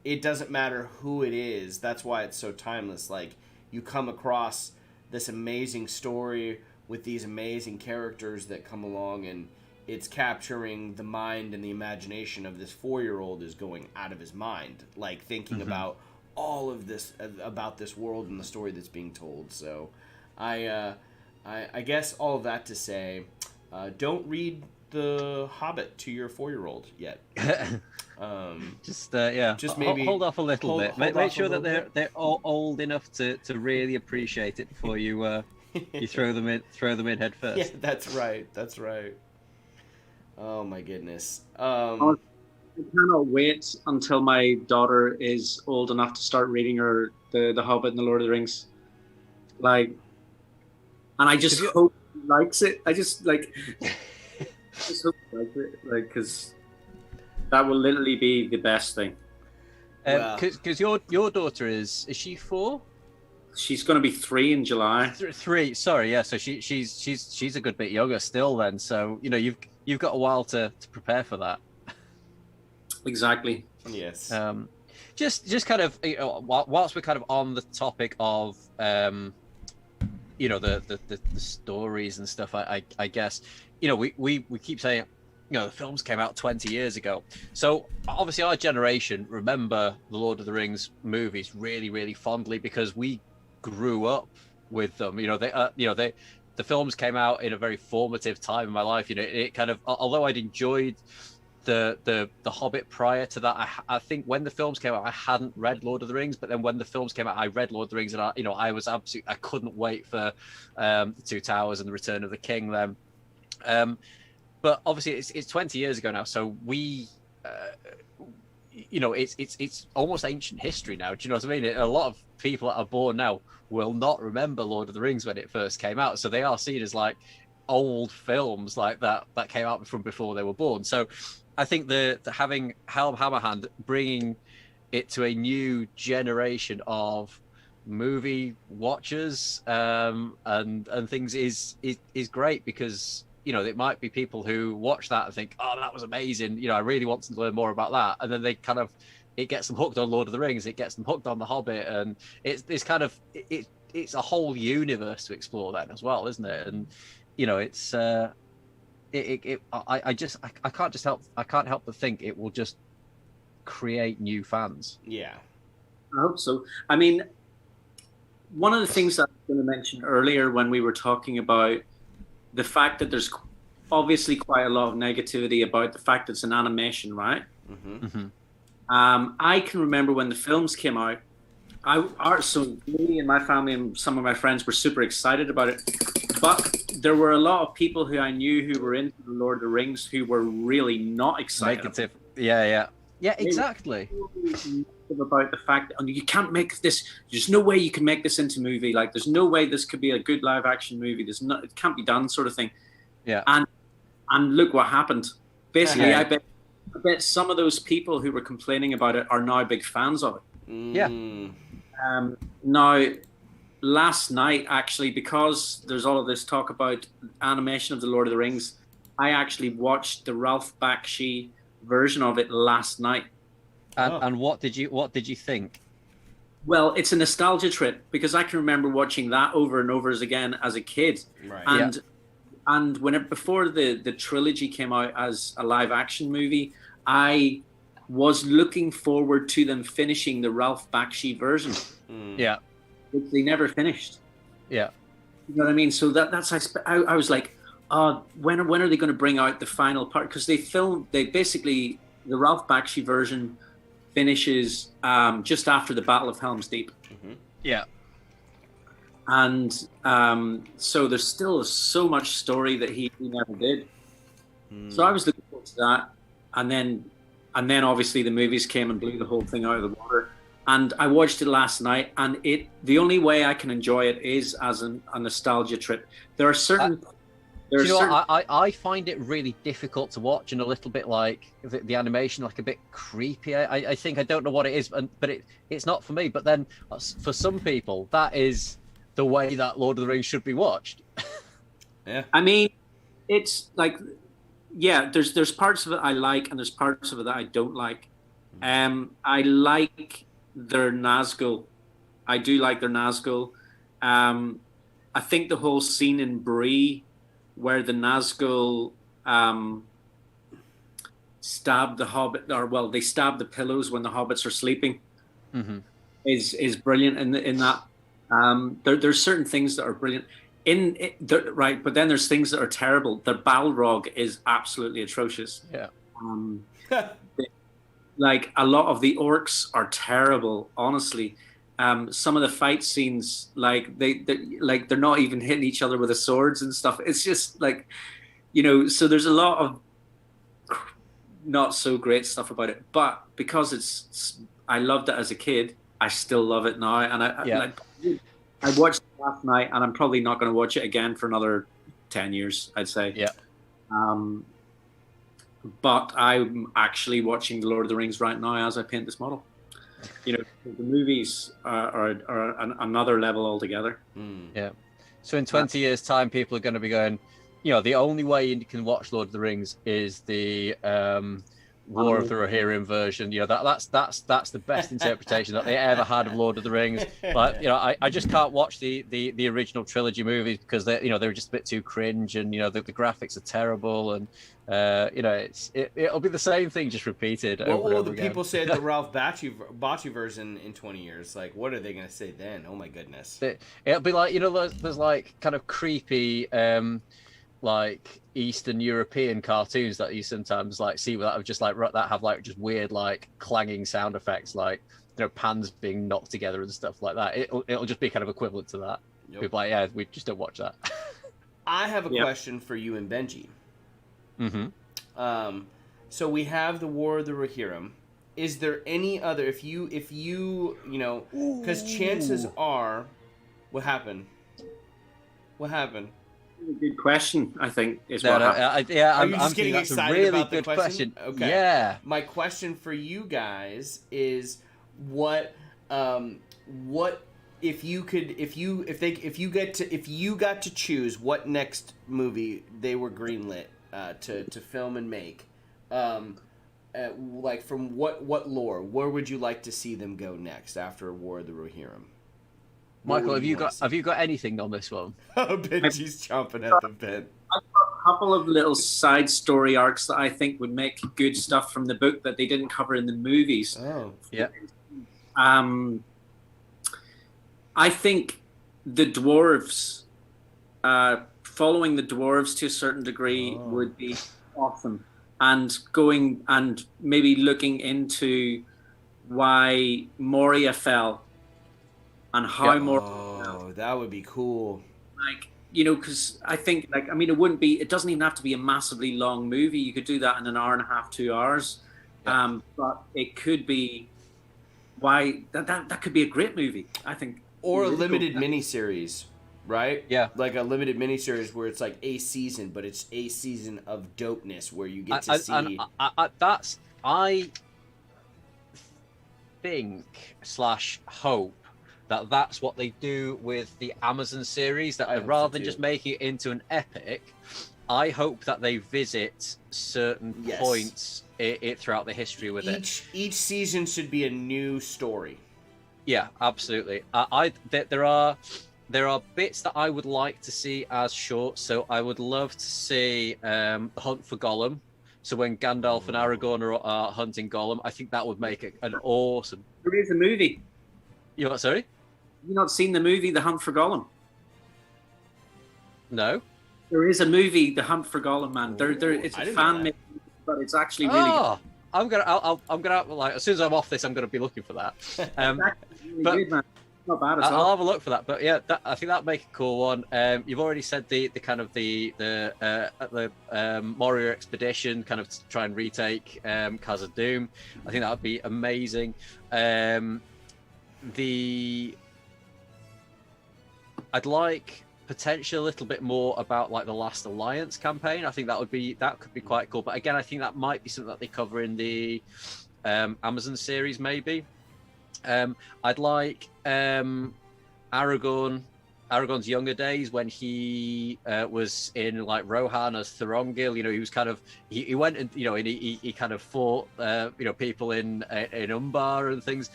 it doesn't matter who it is. That's why it's so timeless. Like, you come across this amazing story with these amazing characters that come along, and it's capturing the mind and the imagination of this 4-year-old is going out of his mind, like, thinking about all of this, about this world and the story that's being told. So I guess all of that to say, don't read The Hobbit to your 4-year-old yet. Just maybe hold off a little bit. Make sure that they're all old enough to really appreciate it before you you throw them in head first. Yeah, that's right. Oh my goodness. I cannot wait until my daughter is old enough to start reading her the Hobbit and the Lord of the Rings. Like, and I just hope she likes it. I just hope she likes it, like, because that will literally be the best thing. Because your daughter is she 4? She's going to be 3 in July. 3, sorry, yeah. So she's a good bit younger still then. So, you know, you've got a while to prepare for that. Exactly. Yes. Just kind of, you know, whilst we're kind of on the topic of you know, the stories and stuff, I guess, you know, we keep saying, you know, the films came out 20 years ago. So obviously our generation remember the Lord of the Rings movies really, really fondly because we grew up with them. You know, the films came out in a very formative time in my life. You know, it kind of, although I'd enjoyed the Hobbit prior to that, I think when the films came out, I hadn't read Lord of the Rings, but then when the films came out, I read Lord of the Rings, and I was absolutely, I couldn't wait for the Two Towers and the Return of the King then. But obviously it's 20 years ago now, so we, you know, it's almost ancient history now. Do you know what I mean? A lot of people that are born now will not remember Lord of the Rings when it first came out, so they are seen as like old films like that came out from before they were born. So I think the having Helm Hammerhand bringing it to a new generation of movie watchers and things is great, because, you know, it might be people who watch that and think, oh, that was amazing, you know, I really want to learn more about that, and then they kind of, it gets them hooked on Lord of the Rings, it gets them hooked on The Hobbit, and it's kind of it's a whole universe to explore then as well, isn't it? And, you know, it's I can't help but think it will just create new fans. Yeah, I hope so. I mean, one of the things that I was going to mention earlier when we were talking about the fact that there's obviously quite a lot of negativity about the fact that it's an animation, right? Mm-hmm. I can remember when the films came out. So me and my family and some of my friends were super excited about it, but there were a lot of people who I knew who were into the Lord of the Rings who were really not excited. Negative. Yeah, exactly. About the fact that you can't make this. There's no way you can make this into a movie. Like, there's no way this could be a good live action movie. It can't be done, sort of thing. Yeah. And look what happened. Basically, I bet some of those people who were complaining about it are now big fans of it. Yeah. Now, last night, actually, because there's all of this talk about animation of the Lord of the Rings, I actually watched the Ralph Bakshi version of it last night. And what did you think? Well, it's a nostalgia trip because I can remember watching that over and over again as a kid. Right. And before the trilogy came out as a live action movie, I was looking forward to them finishing the Ralph Bakshi version. Yeah. Which they never finished. Yeah. You know what I mean? So I was like, when are they going to bring out the final part? Because the Ralph Bakshi version finishes just after the Battle of Helm's Deep. Mm-hmm. Yeah. And so there's still so much story that he never did. So I was looking forward to that. And then obviously the movies came and blew the whole thing out of the water. And I watched it last night, and the only way I can enjoy it is as a nostalgia trip. There are certain... I find it really difficult to watch and a little bit like the animation, like a bit creepy. I think I don't know what it is, but it's not for me. But then for some people, that is the way that Lord of the Rings should be watched. Yeah. I mean, it's like, yeah, there's parts of it I like, and there's parts of it that I don't like. I like their Nazgul. I do like their Nazgul. I think the whole scene in Bree where the Nazgul stab the Hobbit, they stab the pillows when the Hobbits are sleeping, is brilliant in that. There's certain things that are brilliant right, but then there's things that are terrible. The Balrog is absolutely atrocious. Yeah. Like, a lot of the orcs are terrible, honestly. Some of the fight scenes, like they're not even hitting each other with the swords and stuff. It's just like, so there's a lot of not so great stuff about it. But because I loved it as a kid, I still love it now. And I watched it last night, and I'm probably not going to watch it again for another 10 years, I'd say. Yeah. But I'm actually watching The Lord of the Rings right now as I paint this model. The movies are another level altogether. Yeah. So in 20 years' time, people are going to be going, the only way you can watch Lord of the Rings is the War of the Rohirrim version. That's the best interpretation that they ever had of Lord of the Rings. But I just can't watch the original trilogy movies because they're just a bit too cringe, and the graphics are terrible, and it'll be the same thing just repeated over and over the again. people say the Ralph Bakshi version in 20 years. Like, what are they going to say then? Oh my goodness. It'll be like, there's like kind of creepy like Eastern European cartoons that you sometimes like see that have just just weird like clanging sound effects, like pans being knocked together and stuff like that. It'll just be kind of equivalent to that. Yep. People like, yeah, we just don't watch that. I have a question for you and Benji. So we have the War of the Rohirrim. Is there any other, if you because chances are, what happened? Good question, I think, is what happened. I'm just getting excited really about the good question. Okay. Yeah. My question for you guys is what if you got to choose what next movie they were greenlit to film and make, like from what lore, where would you like to see them go next after War of the Rohirrim? Michael, have you got anything on this one? Benji's chomping at the bit. I've got a couple of little side story arcs that I think would make good stuff from the book that they didn't cover in the movies. Oh, yeah. I think the dwarves, following the dwarves to a certain degree would be awesome, and going and maybe looking into why Moria fell and how Moria fell. Oh, that would be cool. Like, you know, because I think, like, I mean, it doesn't even have to be a massively long movie. You could do that in an hour and a half, 2 hours. Yeah. But it could be why that could be a great movie, I think. Or a Really limited cool. miniseries, right? Yeah. Like a limited miniseries where it's like a season, but it's a season of dopeness where you get to see. I think / hope that that's what they do with the Amazon series. That rather than just make it into an epic, I hope that they visit certain points throughout the history with it. Each season should be a new story. Yeah, absolutely. There are bits that I would like to see as short. So I would love to see the Hunt for Gollum. So when Gandalf and Aragorn are hunting Gollum, I think that would make it an awesome. There is a movie. You what? Sorry? Have you not seen the movie The Hunt for Gollum? No. There is a movie, The Hunt for Gollum, man. It's a fan made, but it's actually really good. I'm gonna like as soon as I'm off this, I'm gonna be looking for that. Really good, man. Not bad at all. I'll have a look for that. But yeah, I think that'd make a cool one. You've already said the kind of the Moria expedition, kind of to try and retake Khazad Dûm. I think that would be amazing. I'd like potentially a little bit more about like the Last Alliance campaign. I think that could be quite cool. But again, I think that might be something that they cover in the Amazon series, maybe. I'd like Aragorn's younger days when he was in like Rohan as Thorongil. You know, he was kind of he went and and he kind of fought people in Umbar and things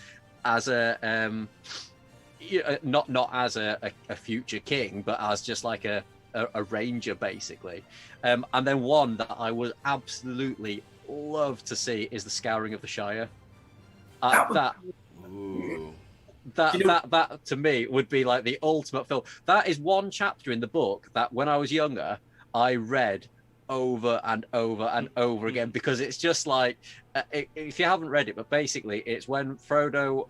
as a not as a future king, but as just like a ranger basically. And then one that I would absolutely love to see is the Scouring of the Shire. That to me would be like the ultimate film. That is one chapter in the book that when I was younger I read over and over and over again, because it's just like if you haven't read it, but basically it's when Frodo,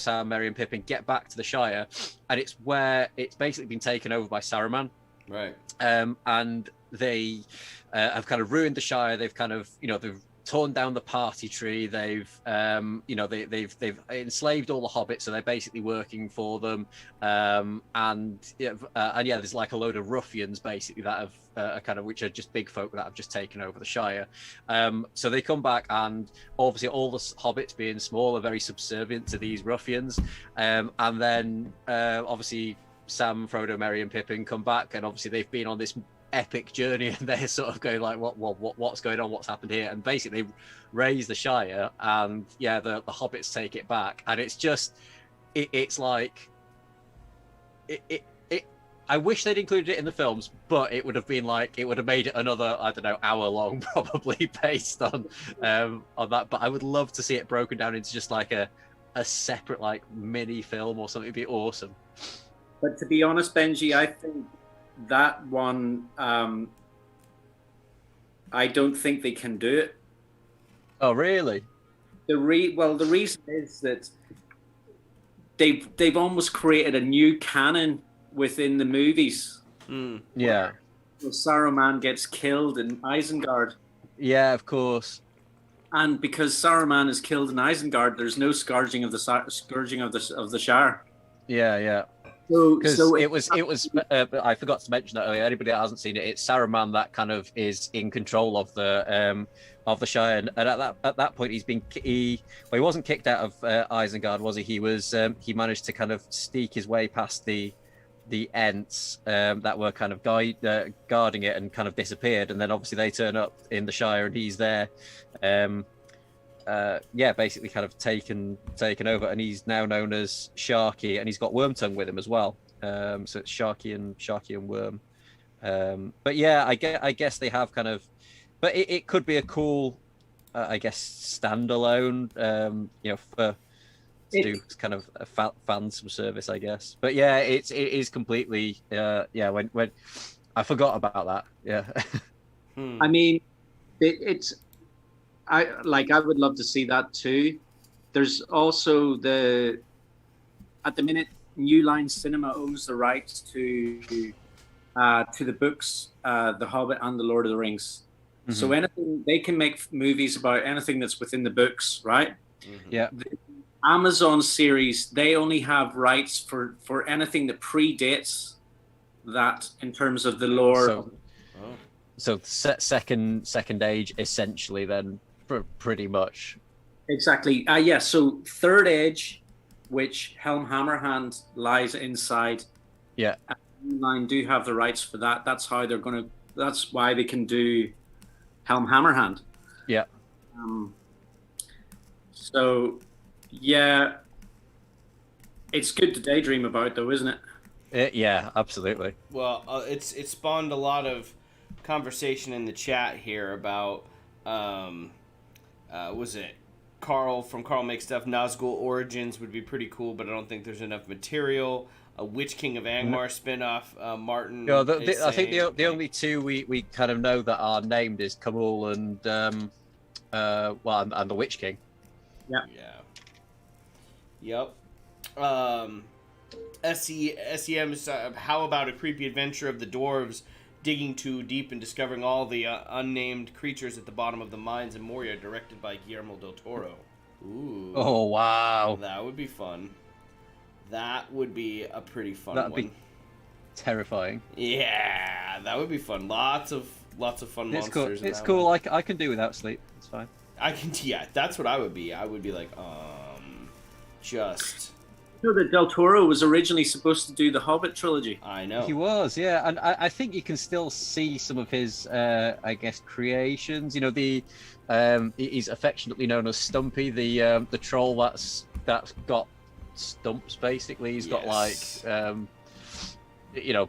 Sam, Merry and Pippin get back to the Shire, and it's where it's basically been taken over by Saruman, right? And they have kind of ruined the Shire. They've kind of they've torn down the party tree. They've they've enslaved all the hobbits, so they're basically working for them. And there's like a load of ruffians basically that have which are just big folk that have just taken over the Shire. So they come back, and obviously all the hobbits, being small, are very subservient to these ruffians. And then obviously Sam, Frodo, Merry and Pippin come back, and obviously they've been on this epic journey, and they're sort of going like, what's going on, what's happened here, and basically raise the Shire, and the hobbits take it back, and it's just it's like I wish they'd included it in the films, but it would have been like, it would have made it another, I don't know, hour long probably, based on that. But I would love to see it broken down into just like a separate like mini film or something. It'd be awesome. But to be honest, Benji, I think that one, I don't think they can do it. Oh, really? The reason is that they've almost created a new canon within the movies. Yeah. So Saruman gets killed in Isengard. Yeah, of course. And because Saruman is killed in Isengard, there's no scourging of the Shire. Yeah. So it was I forgot to mention that earlier. Anybody that hasn't seen it, it's Saruman that kind of is in control of the Shire, and at that point he wasn't kicked out of Isengard, was he? He was he managed to kind of sneak his way past the Ents that were kind of guarding it, and kind of disappeared, and then obviously they turn up in the Shire and he's there. Basically kind of taken over, and he's now known as Sharky, and he's got Wormtongue with him as well. So it's Sharky and Worm. But yeah, I guess they have kind of, but it could be a cool, I guess, standalone, to do kind of a fan some service, I guess. But yeah, it is completely, when I forgot about that. Yeah. I mean, I would love to see that too, there's also at the minute, New Line Cinema owns the rights to the books, The Hobbit and The Lord of the Rings. Mm-hmm. So anything, they can make movies about anything that's within the books, right? Mm-hmm. Yeah. The Amazon series, they only have rights for anything that predates that in terms of the lore. So second age, essentially, then pretty much. Exactly. Yes. So Third Age, which Helm Hammerhand lies inside. Yeah. Line do have the rights for that. That's how they're going to. That's why they can do Helm Hammerhand. Yeah. So, yeah, it's good to daydream about, though, isn't it? Yeah, absolutely. Well, it spawned a lot of conversation in the chat here about was it Carl from Carl Makes Stuff? Nazgul Origins would be pretty cool, but I don't think there's enough material. A Witch King of Angmar spin-off. Martin. No, I think the only two we kind of know that are named is Kamul and and the Witch King. Yeah. Yeah. Yep. SEM, how about a creepy adventure of the dwarves digging too deep and discovering all the unnamed creatures at the bottom of the mines in Moria, directed by Guillermo del Toro. Ooh. Oh, wow. That would be fun. That would be a pretty fun That'd one. Be terrifying. Yeah, that would be fun. Lots of fun monsters. It's cool. I can do without sleep. It's fine. Yeah, that's what I would be. I would be like, just... You know that Del Toro was originally supposed to do the Hobbit trilogy. I know. He was, yeah. And I think you can still see some of his, I guess, creations. You know, he's affectionately known as Stumpy, the troll that's got stumps, basically. He's got, like,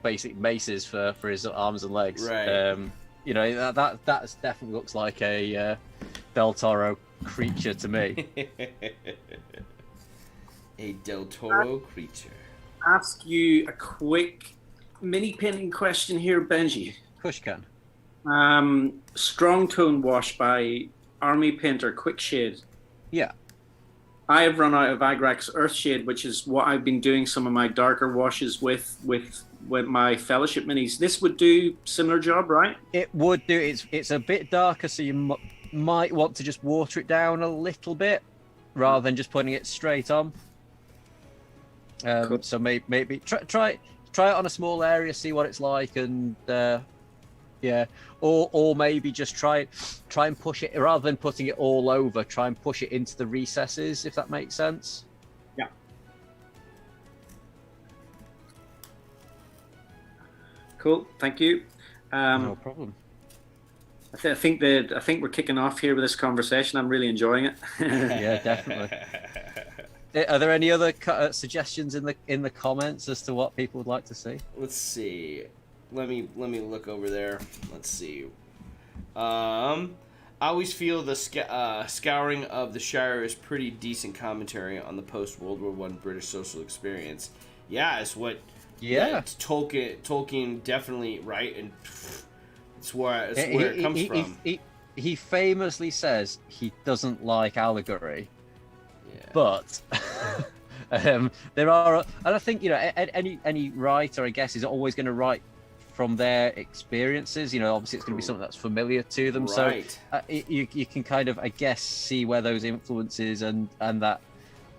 basic maces for his arms and legs. Right. That definitely looks like a Del Toro creature to me. A Del Toro creature. Ask you a quick mini painting question here, Benji. Of course you can. Strong Tone Wash by Army Painter Quick Shade. Yeah. I have run out of Agrax Earthshade, which is what I've been doing some of my darker washes with my Fellowship minis. This would do similar job, right? It would do. It's a bit darker, so you might want to just water it down a little bit rather than just putting it straight on. Cool. So maybe try it on a small area, see what it's like, and or maybe just try and push it rather than putting it all over. Try and push it into the recesses, if that makes sense. Yeah. Cool. Thank you. No problem. I think we're kicking off here with this conversation. I'm really enjoying it. Yeah, definitely. Are there any other suggestions in the comments as to what people would like to see? Let's see. Let me look over there. Let's see. I always feel the scouring of the Shire is pretty decent commentary on the post World War I British social experience. Yeah, it's what. Yeah. Tolkien definitely, right, and it's where it comes from. He famously says he doesn't like allegory. But there are, and I think any writer, I guess, is always going to write from their experiences. Obviously it's going to be something that's familiar to them. Right. So you can kind of, I guess, see where those influences and that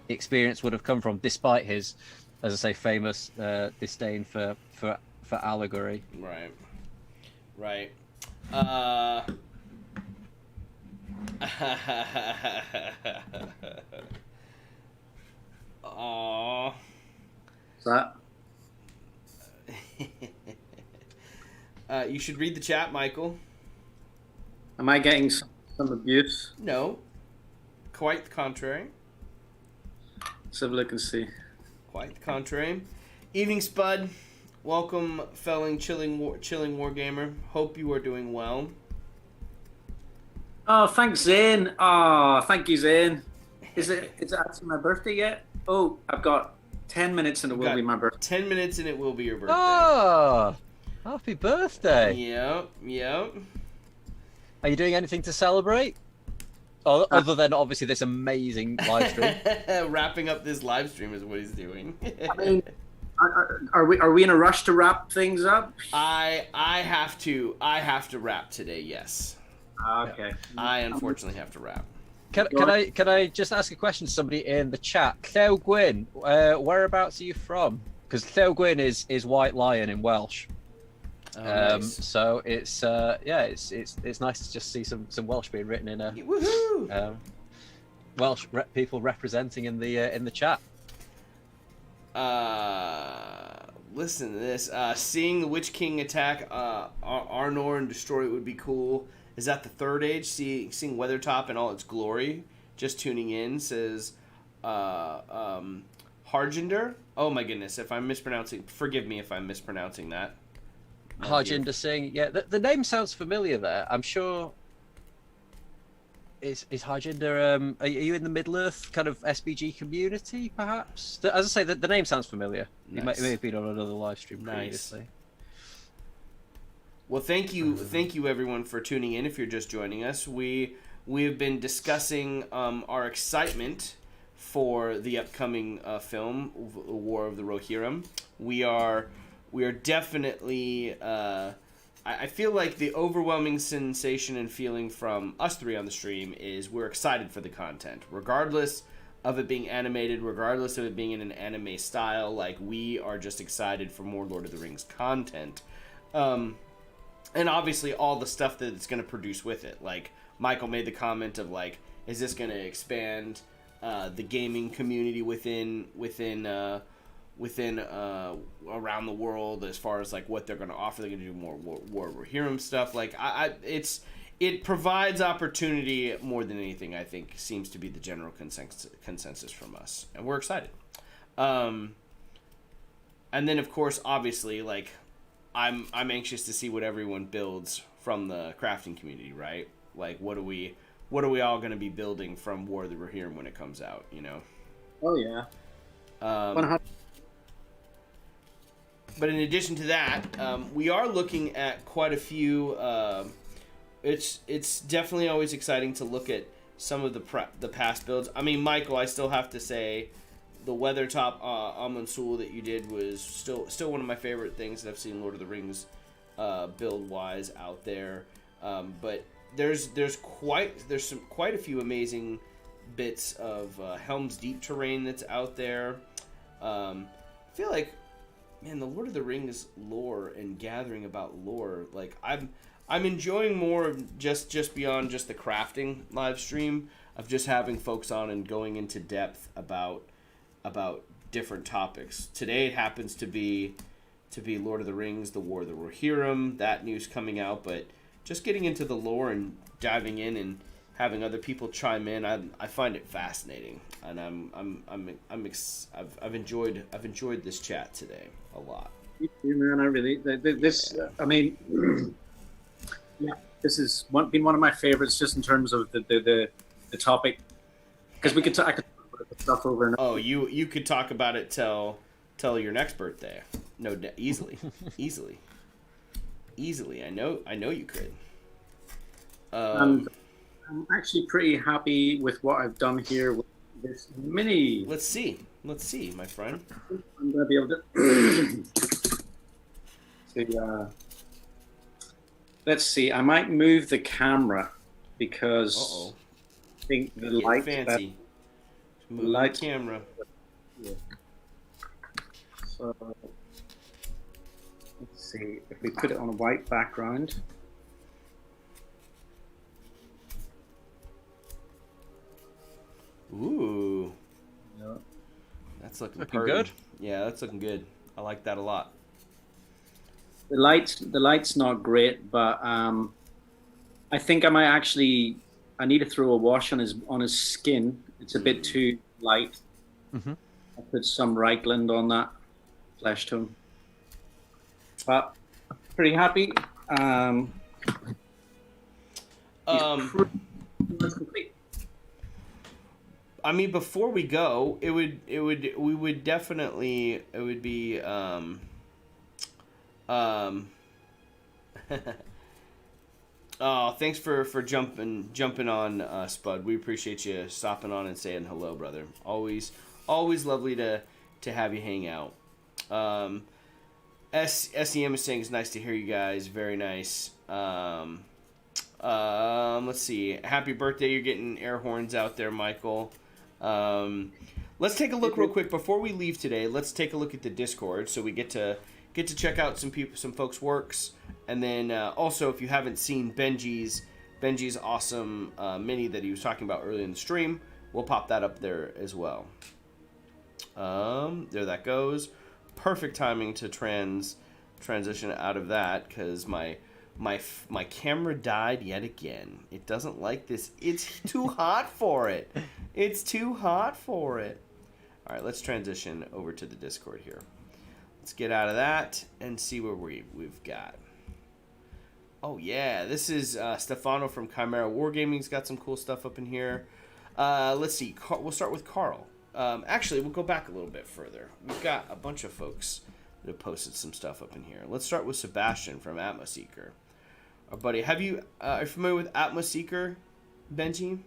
experience would have come from, despite his, as I say, famous disdain for allegory. Right. Aww. What's that? You should read the chat, Michael. Am I getting some abuse? No. Quite the contrary. Let's have a look and see. Quite the contrary. Evening, Spud. Welcome, felling chilling wargamer. Hope you are doing well. Oh, thanks, Zane. Oh, thank you, Zane. Is it actually my birthday yet? Oh, I've got 10 minutes and it will be my birthday. 10 minutes and it will be your birthday. Oh, happy birthday. Yep. Are you doing anything to celebrate? Other than obviously this amazing live stream. Wrapping up this live stream is what he's doing. I mean, are we in a rush to wrap things up? I have to wrap today. Yes. Okay. I unfortunately have to wrap. Can I just ask a question to somebody in the chat? Llew Gwyn, whereabouts are you from? Because Llew Gwyn is White Lion in Welsh. Oh, nice. So it's it's nice to just see some Welsh being written in Welsh people representing in the chat. Listen to this. Seeing the Witch King attack Arnor and destroy it would be cool. Is that the third age? Seeing Weathertop in all its glory. Just tuning in, says Harjinder. Oh my goodness, if I'm mispronouncing, forgive me if I'm mispronouncing that. Harjinder Singh. Yeah, the name sounds familiar there. I'm sure. Is Harjinder? Are you in the Middle Earth kind of SBG community, perhaps? As I say, the name sounds familiar. Nice. He may have been on another live stream previously. Nice. Well, thank you everyone for tuning in. If you're just joining us, we have been discussing our excitement for the upcoming film, War of the Rohirrim. We are definitely. I feel like the overwhelming sensation and feeling from us three on the stream is we're excited for the content, regardless of it being animated, regardless of it being in an anime style. Like, we are just excited for more Lord of the Rings content. And obviously all the stuff that it's going to produce with it. Like, Michael made the comment of, like, is this going to expand the gaming community within around the world, as far as like what they're going to offer? They're going to do more War of Rohirrim stuff. Like, it provides opportunity more than anything. I think seems to be the general consensus from us, and we're excited. And then of course, obviously, like, I'm anxious to see what everyone builds from the crafting community, right? Like, what are we all going to be building from War of the Rohirrim when it comes out? You know? Oh yeah. 100. But in addition to that, we are looking at quite a few. It's definitely always exciting to look at some of the past builds. I mean, Michael, I still have to say, the Weathertop Amonsul that you did was still one of my favorite things that I've seen Lord of the Rings build wise out there. But there's quite a few amazing bits of Helm's Deep terrain that's out there. I feel like, man, the Lord of the Rings lore and gathering about lore, like, I'm enjoying more of just beyond just the crafting live stream, of just having folks on and going into depth about different topics. Today it happens to be Lord of the Rings, the War of the Rohirrim, that news coming out, but just getting into the lore and diving in and having other people chime in, I find it fascinating, and I've enjoyed this chat today a lot. Me too, man. I really I mean, yeah, this has been one of my favorites, just in terms of the topic, because I could talk about the stuff over and over. Oh, you could talk about it till your next birthday. No, easily. I know you could. I'm actually pretty happy with what I've done here with this mini. Let's see, my friend. I'm gonna be able to. Let's see. I might move the camera because I think the light. Fancy. Move the camera. Yeah. So let's see if we put it on a white background. Ooh. Yeah. That's looking good. Yeah, that's looking good. I like that a lot. The light's not great, but I think I might actually. I need to throw a wash on his skin. It's a bit too light. Mm-hmm. I put some Reichland on that flesh tone. But pretty happy. That's complete. I mean, before we go, it would be Oh, thanks for jumping on, Spud. We appreciate you stopping on and saying hello, brother. Always lovely to have you hang out. SEM is saying it's nice to hear you guys. Very nice. Let's see. Happy birthday! You're getting air horns out there, Michael. Let's take a look real quick before we leave today. Let's take a look at the Discord so we get to check out some folks' works, and then also if you haven't seen Benji's awesome mini that he was talking about earlier in the stream, we'll pop that up there as well. There that goes. Perfect timing to transition out of that because my camera died yet again. It doesn't like this. It's too hot for it. It's too hot for it. All right, let's transition over to the Discord here. Let's get out of that and see where we've got. Oh yeah, this is Stefano from Chimera Wargaming's got some cool stuff up in here. Let's see. We'll start with Carl. Actually, we'll go back a little bit further. We've got a bunch of folks that have posted some stuff up in here. Let's start with Sebastian from Atmoseeker. Our buddy, are you familiar with Atmoseeker, Benji?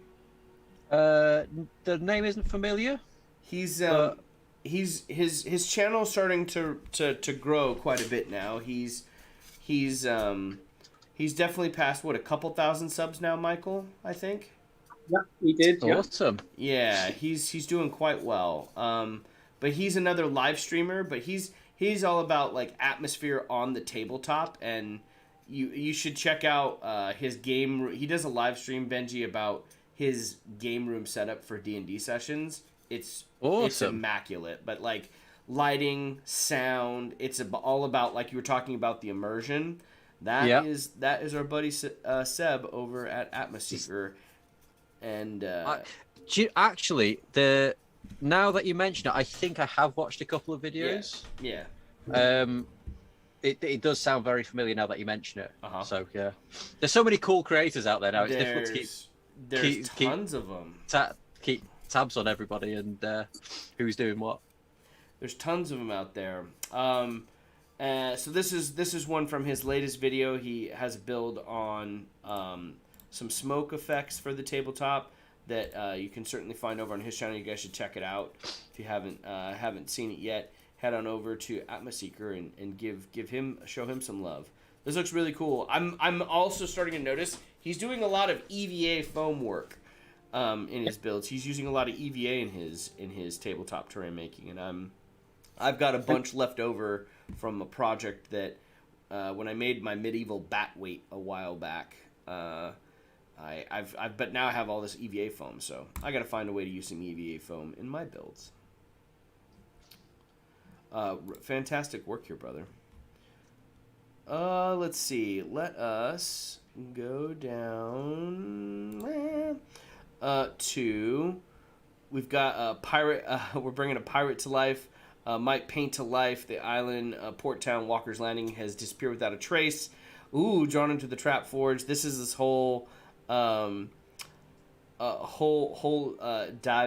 The name isn't familiar. He's his channel is starting to grow quite a bit now. He's definitely passed a couple thousand subs now, Michael, I think. Yeah, he did. Awesome. Yeah, he's doing quite well. But he's another live streamer, but he's all about like atmosphere on the tabletop, and you should check out his game. He does a live stream, Benji, about his game room setup for D&D sessions. It's awesome. It's immaculate, but like lighting, sound, it's all about, like you were talking about, the immersion. That is our buddy Seb over at Atmoseeker. And actually, now that you mention it, I think I have watched a couple of videos. Yeah. It does sound very familiar now that you mention it. So yeah, there's so many cool creators out there now. It's difficult to there's tons of them. Keep tabs on everybody and who's doing what. There's tons of them out there. So this is one from his latest video. He has a build on some smoke effects for the tabletop that you can certainly find over on his channel. You guys should check it out if you haven't seen it yet. Head on over to Atmoseeker and show him some love. This looks really cool. I'm also starting to notice he's doing a lot of EVA foam work in his builds. He's using a lot of EVA in his tabletop terrain making, and I've got a bunch left over from a project that when I made my medieval bat weight a while back. But now I have all this EVA foam, so I got to find a way to use some EVA foam in my builds. Fantastic work here, brother. Let's see. Let us go down to. We've got a pirate. We're bringing a pirate to life. Might paint to life. The island, Port Town, Walker's Landing has disappeared without a trace. Ooh, drawn into the Trap Forge. This is this whole dive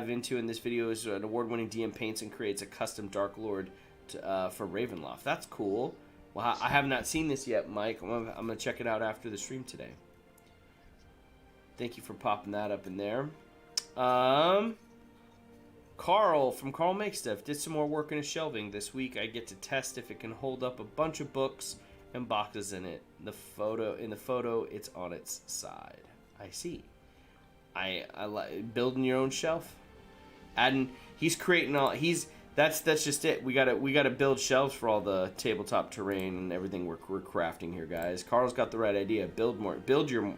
into in this video is an award-winning DM paints and creates a custom Dark Lord for Ravenloft. That's cool. Well, I have not seen this yet, Mike. I'm gonna check it out after the stream today. Thank you for popping that up in there. Carl from Carl Makes Stuff did some more work in his shelving this week. I get to test if it can hold up a bunch of books and boxes in it. In the photo, it's on its side. I see. I like building your own shelf. He's creating all. That's just it. We gotta build shelves for all the tabletop terrain and everything we're crafting here, guys. Carl's got the right idea. Build more. Build your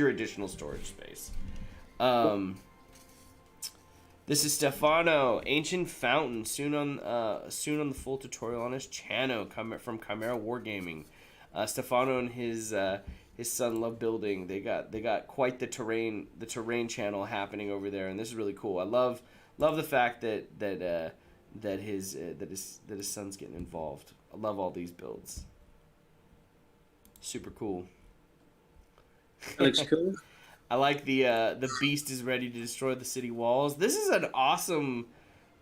additional storage space. This is Stefano, Ancient Fountain, soon on the full tutorial on his channel, from Chimera Wargaming. Stefano and his son love building. They got quite the terrain channel happening over there, and this is really cool. I love the fact that his son's getting involved. I love all these builds. Super cool. Looks cool. I like the beast is ready to destroy the city walls. This is an awesome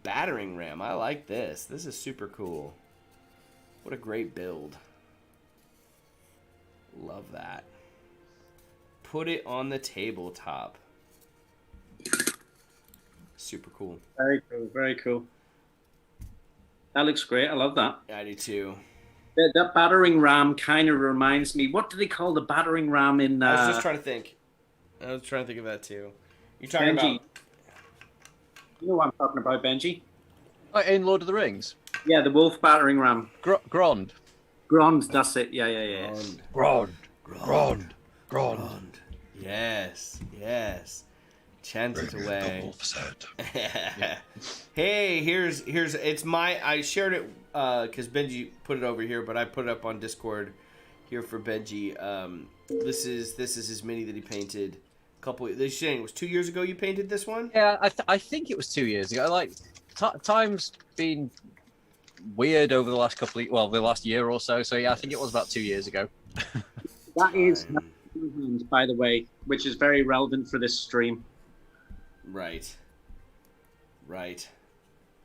battering ram. I like this. This is super cool. What a great build. Love that. Put it on the tabletop. Super cool. Very cool. Very cool. That looks great. I love that. I do too. That battering ram kind of reminds me. What do they call the battering ram in? I was just trying to think. I was trying to think of that too. You're talking Benji. about. You know what I'm talking about, Benji? In Lord of the Rings. Yeah, the wolf battering ram. Grond. Grond, that's it. Yeah. Grond. Yes. Chant it away. The wolf's Yeah. Hey, here's it's my I shared it because Benji put it over here, but I put it up on Discord here for Benji. This is his mini that he painted a couple. They're saying it was 2 years ago you painted this one. Yeah, I think it was 2 years ago. Like time's been weird over the last the last year or so. So yeah, I think it was about 2 years ago. That is, by the way, which is very relevant for this stream. Right.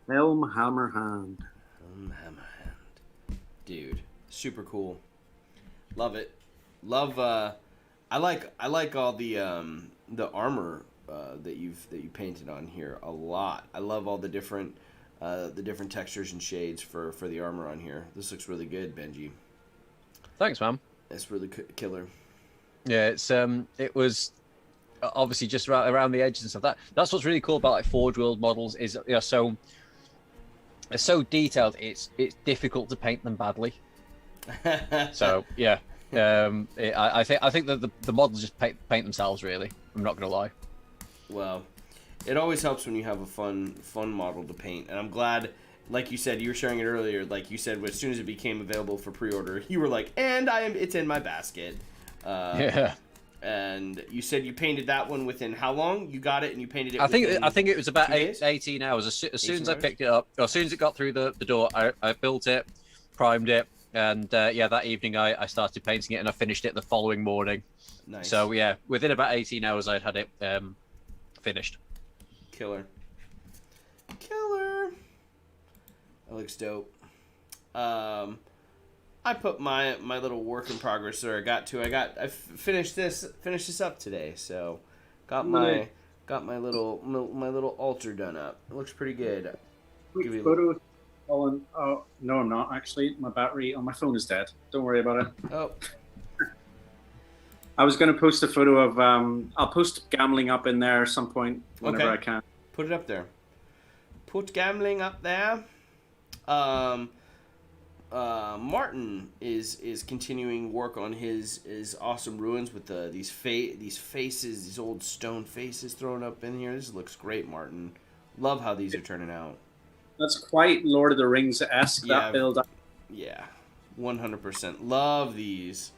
Helm Hammer Hand. Dude, super cool. Love it. Love. I like all the armor that you painted on here a lot. I love all the different textures and shades for the armor on here. This looks really good, Benji. Thanks, man. It's really killer. Yeah, it was obviously just around the edges and stuff. That's what's really cool about like Forge World models is so it's so detailed. It's difficult to paint them badly. So yeah, I think that the models just paint themselves. Really, I'm not gonna lie. Well, it always helps when you have a fun model to paint, and I'm glad. Like you said, you were sharing it earlier. Like you said, as soon as it became available for pre-order, you were like, it's in my basket. Yeah. And you said you painted that one within how long? You got it and you painted it. I think it was about 18 hours. As soon as I picked it up, or as soon as it got through the door, I built it, primed it, and that evening I started painting it, and I finished it the following morning. Nice. So yeah, within about 18 hours I'd had it finished. Killer. That looks dope. I put my little work in progress there. I finished this up today. So got my little altar done up. It looks pretty good. Photos. Oh no, I'm not actually. My battery on my phone is dead. Don't worry about it. Oh. I was going to post a photo of. I'll post gambling up in there at some point whenever I can. Put it up there. Put gambling up there. Martin is continuing work on his awesome ruins with these faces, these old stone faces thrown up in here. This looks great, Martin. Love how these are turning out. That's quite Lord of the Rings-esque, that build up. Yeah, 100%. Love these.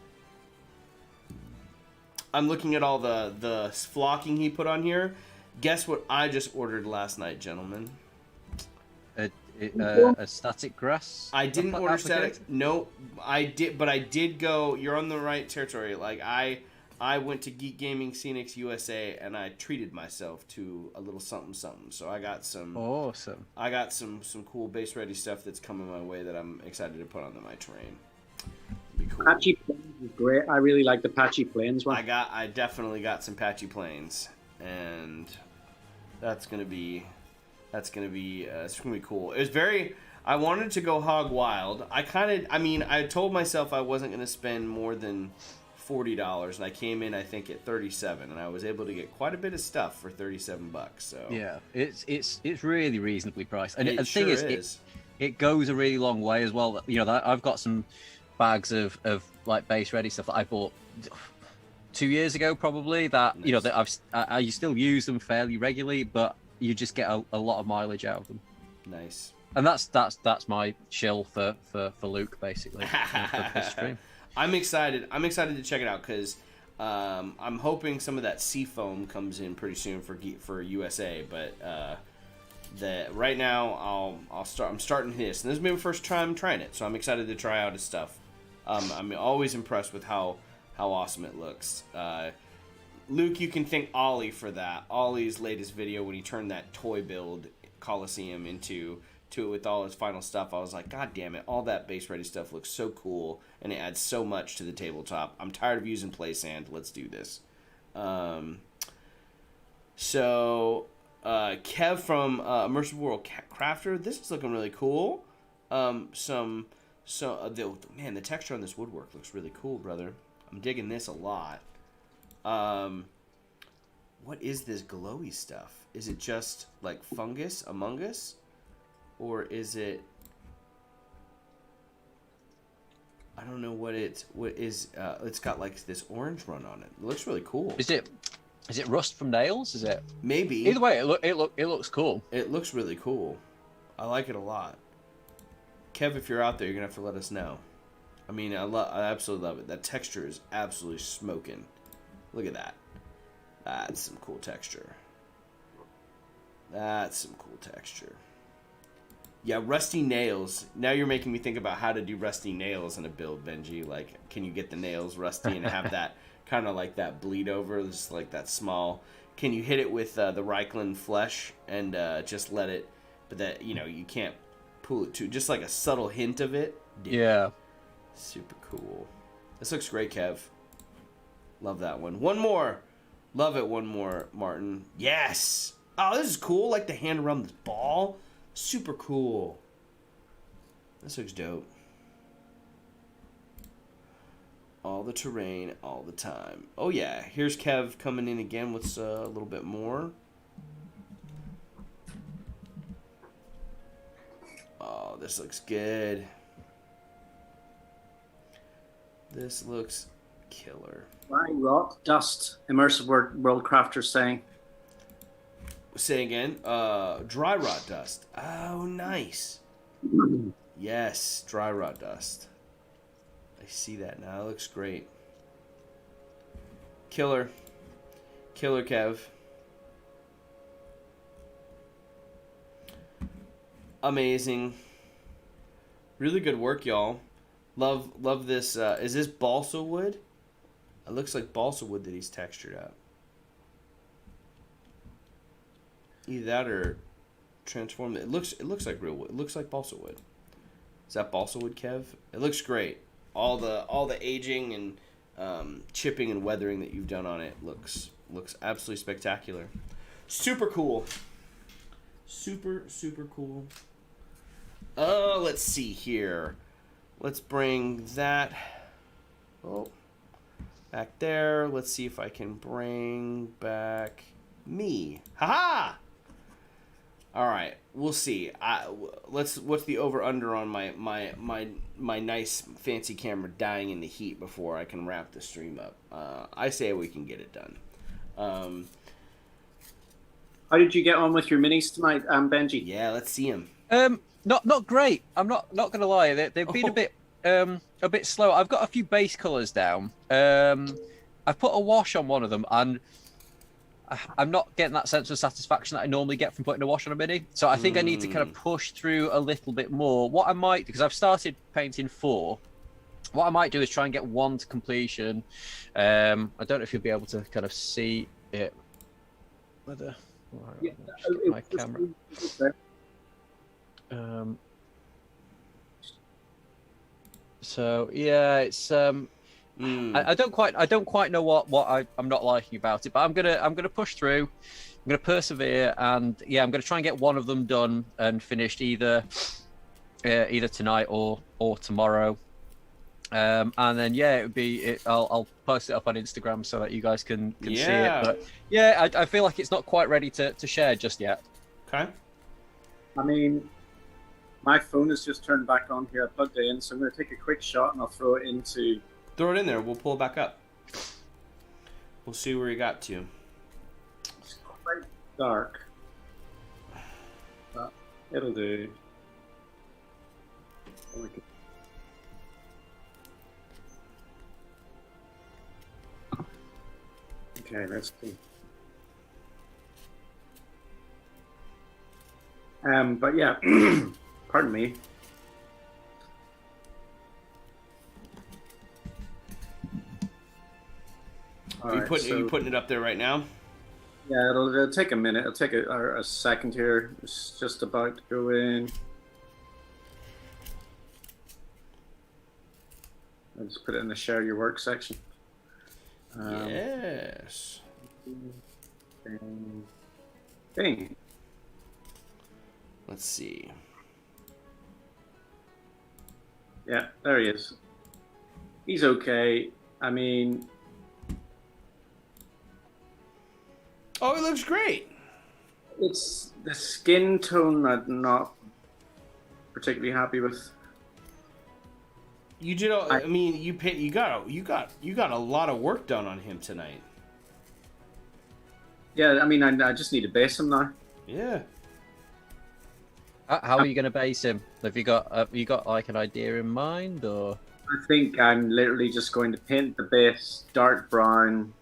I'm looking at all the flocking he put on here. Guess what I just ordered last night, gentlemen? A static grass. I didn't order static. No, I did, but I did go. You're on the right territory. Like I went to Geek Gaming Scenics USA and I treated myself to a little something. So I got some. Awesome. I got some cool base ready stuff that's coming my way that I'm excited to put on my terrain. Be cool. Patchy Plains is great. I really like the Patchy Plains one. I definitely got some Patchy Plains, and that's gonna be cool. It was very. I wanted to go hog wild. I told myself I wasn't gonna spend more than $40, and I came in I think at 37, and I was able to get quite a bit of stuff for $37. So yeah, it's really reasonably priced, and the sure thing is, it goes a really long way as well. You know, that I've got some bags of like base ready stuff that I bought 2 years ago probably. That nice. You know that I still use them fairly regularly, but you just get a lot of mileage out of them. Nice. And that's my shill for Luke basically. For this stream. I'm excited to check it out because I'm hoping some of that sea foam comes in pretty soon for USA. But right now I'm starting this, and this is my first time trying it, so I'm excited to try out his stuff. I'm always impressed with how awesome it looks. Luke, you can thank Ollie for that. Ollie's latest video when he turned that toy build Coliseum into it with all his final stuff. I was like, God damn it! All that base ready stuff looks so cool, and it adds so much to the tabletop. I'm tired of using play sand. Let's do this. So Kev from Immersive World Crafter, this is looking really cool. Man, the texture on this woodwork looks really cool, brother. I'm digging this a lot. What is this glowy stuff? Is it just like fungus among us? Or is it... I don't know what it's got like this orange run on it. It looks really cool. Is it rust from nails? Is it? Maybe. Either way, it looks cool. It looks really cool. I like it a lot. Kev, if you're out there, you're gonna have to let us know. I mean, I absolutely love it. That texture is absolutely smoking. Look at that. That's some cool texture. That's some cool texture. Yeah, rusty nails. Now you're making me think about how to do rusty nails in a build, Benji. Like, can you get the nails rusty and have that kind of like that bleed over, just like that small? Can you hit it with the Reichland flesh and just let it? But that, you know, you can't pull it too. Just like a subtle hint of it. Dude. Yeah. Super cool. This looks great, Kev. Love that one. One more. Love it. One more, Martin. Yes. Oh, this is cool. Like the hand around this ball. Super cool. This looks dope. All the terrain, all the time. Oh yeah, here's Kev coming in again with a little bit more. Oh, this looks good. This looks killer. Why rock dust? Immersive World Crafter saying. Say again. Dry rot dust. Oh, nice. Yes, dry rot dust. I see that now. It looks great. Killer. Killer, Kev. Amazing. Really good work, y'all. Love this. Is this balsa wood? It looks like balsa wood that he's textured out. Either that or transformed. It looks like real wood. It looks like balsa wood. Is that balsa wood, Kev? It looks great. All the aging and chipping and weathering that you've done on it looks absolutely spectacular. Super cool. Super cool. Let's see here. Let's bring that back there. Let's see if I can bring back me. Haha! All right, we'll see. What's the over under on my nice fancy camera dying in the heat before I can wrap the stream up? I say we can get it done. How did you get on with your minis tonight, Benji? Yeah, let's see them. Not great. I'm not gonna lie. They've been a bit slow. I've got a few base colors down. I've put a wash on one of them, and I'm not getting that sense of satisfaction that I normally get from putting a wash on a mini. So I think I need to kind of push through a little bit more. What I might, because I've started painting 4, what I might do is try and get 1 to completion. I don't know if you'll be able to kind of see it. Whether my camera. So yeah, it's I don't quite know what I'm not liking about it, but I'm gonna push through. I'm gonna persevere, and yeah, I'm gonna try and get one of them done and finished either tonight or tomorrow. And then yeah, I'll post it up on Instagram so that you guys can see it. But yeah, I feel like it's not quite ready to share just yet. Okay. I mean, my phone has just turned back on here. I plugged it in, so I'm going to take a quick shot and I'll throw it into... Throw it in there. We'll pull it back up. We'll see where you got to. It's quite dark. But it'll do. Okay, let's see. But yeah, pardon me. Are you putting it up there right now? Yeah, it'll take a minute. It'll take a second here. It's just about to go in. I'll just put it in the share your work section. Yes. Thing. Let's see. Yeah, there he is. He's okay. I mean, Oh, he looks great. it's the skin tone I'm not particularly happy with. You did. I mean, you got a lot of work done on him tonight. Yeah, I mean, I just need to base him now. Yeah. How are you going to base him? Have you got like an idea in mind, or? I think I'm literally just going to paint the base dark brown,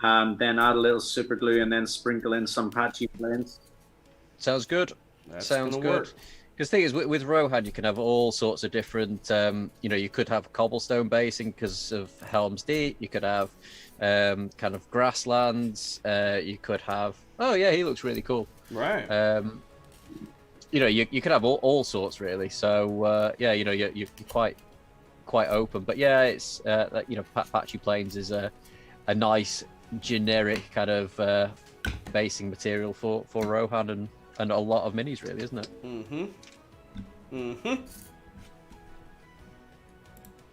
then add a little super glue, and then sprinkle in some patchy blends. Sounds good. That's Sounds gonna good. work. Because the thing is, with Rohan, you can have all sorts of different. You could have cobblestone basing because of Helm's Deep. You could have kind of grasslands. You could have. Oh yeah, he looks really cool. Right. You could have all sorts really. So yeah, you're quite open. But yeah, it's patchy plains is a nice generic kind of basing material for Rohan and a lot of minis really, isn't it?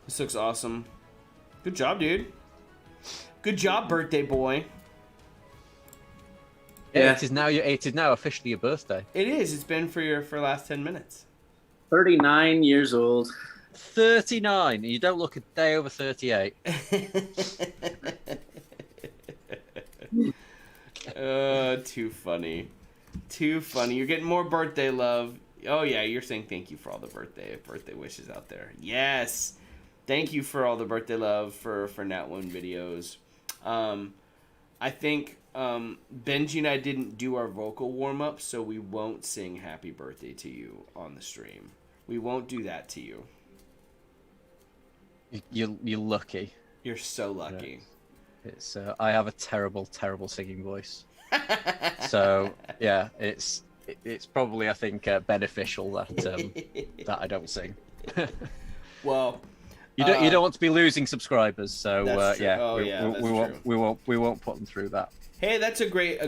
This looks awesome. Good job, dude. Good job, birthday boy. Yeah, it is now officially your birthday. It is. It's been for the last 10 minutes. 39 years old. 39. You don't look a day over 38. Too funny. Too funny. You're getting more birthday love. Oh yeah, you're saying thank you for all the birthday wishes out there. Yes. Thank you for all the birthday love for Nat 1 videos. I think Benji and I didn't do our vocal warm-up, so we won't sing happy birthday to you on the stream. We won't do that to you. You're lucky. You're so lucky. It's I have a terrible singing voice. So yeah, it's probably, I think, beneficial that I don't sing. Well, you don't want to be losing subscribers, so we won't put them through that. Hey, that's a great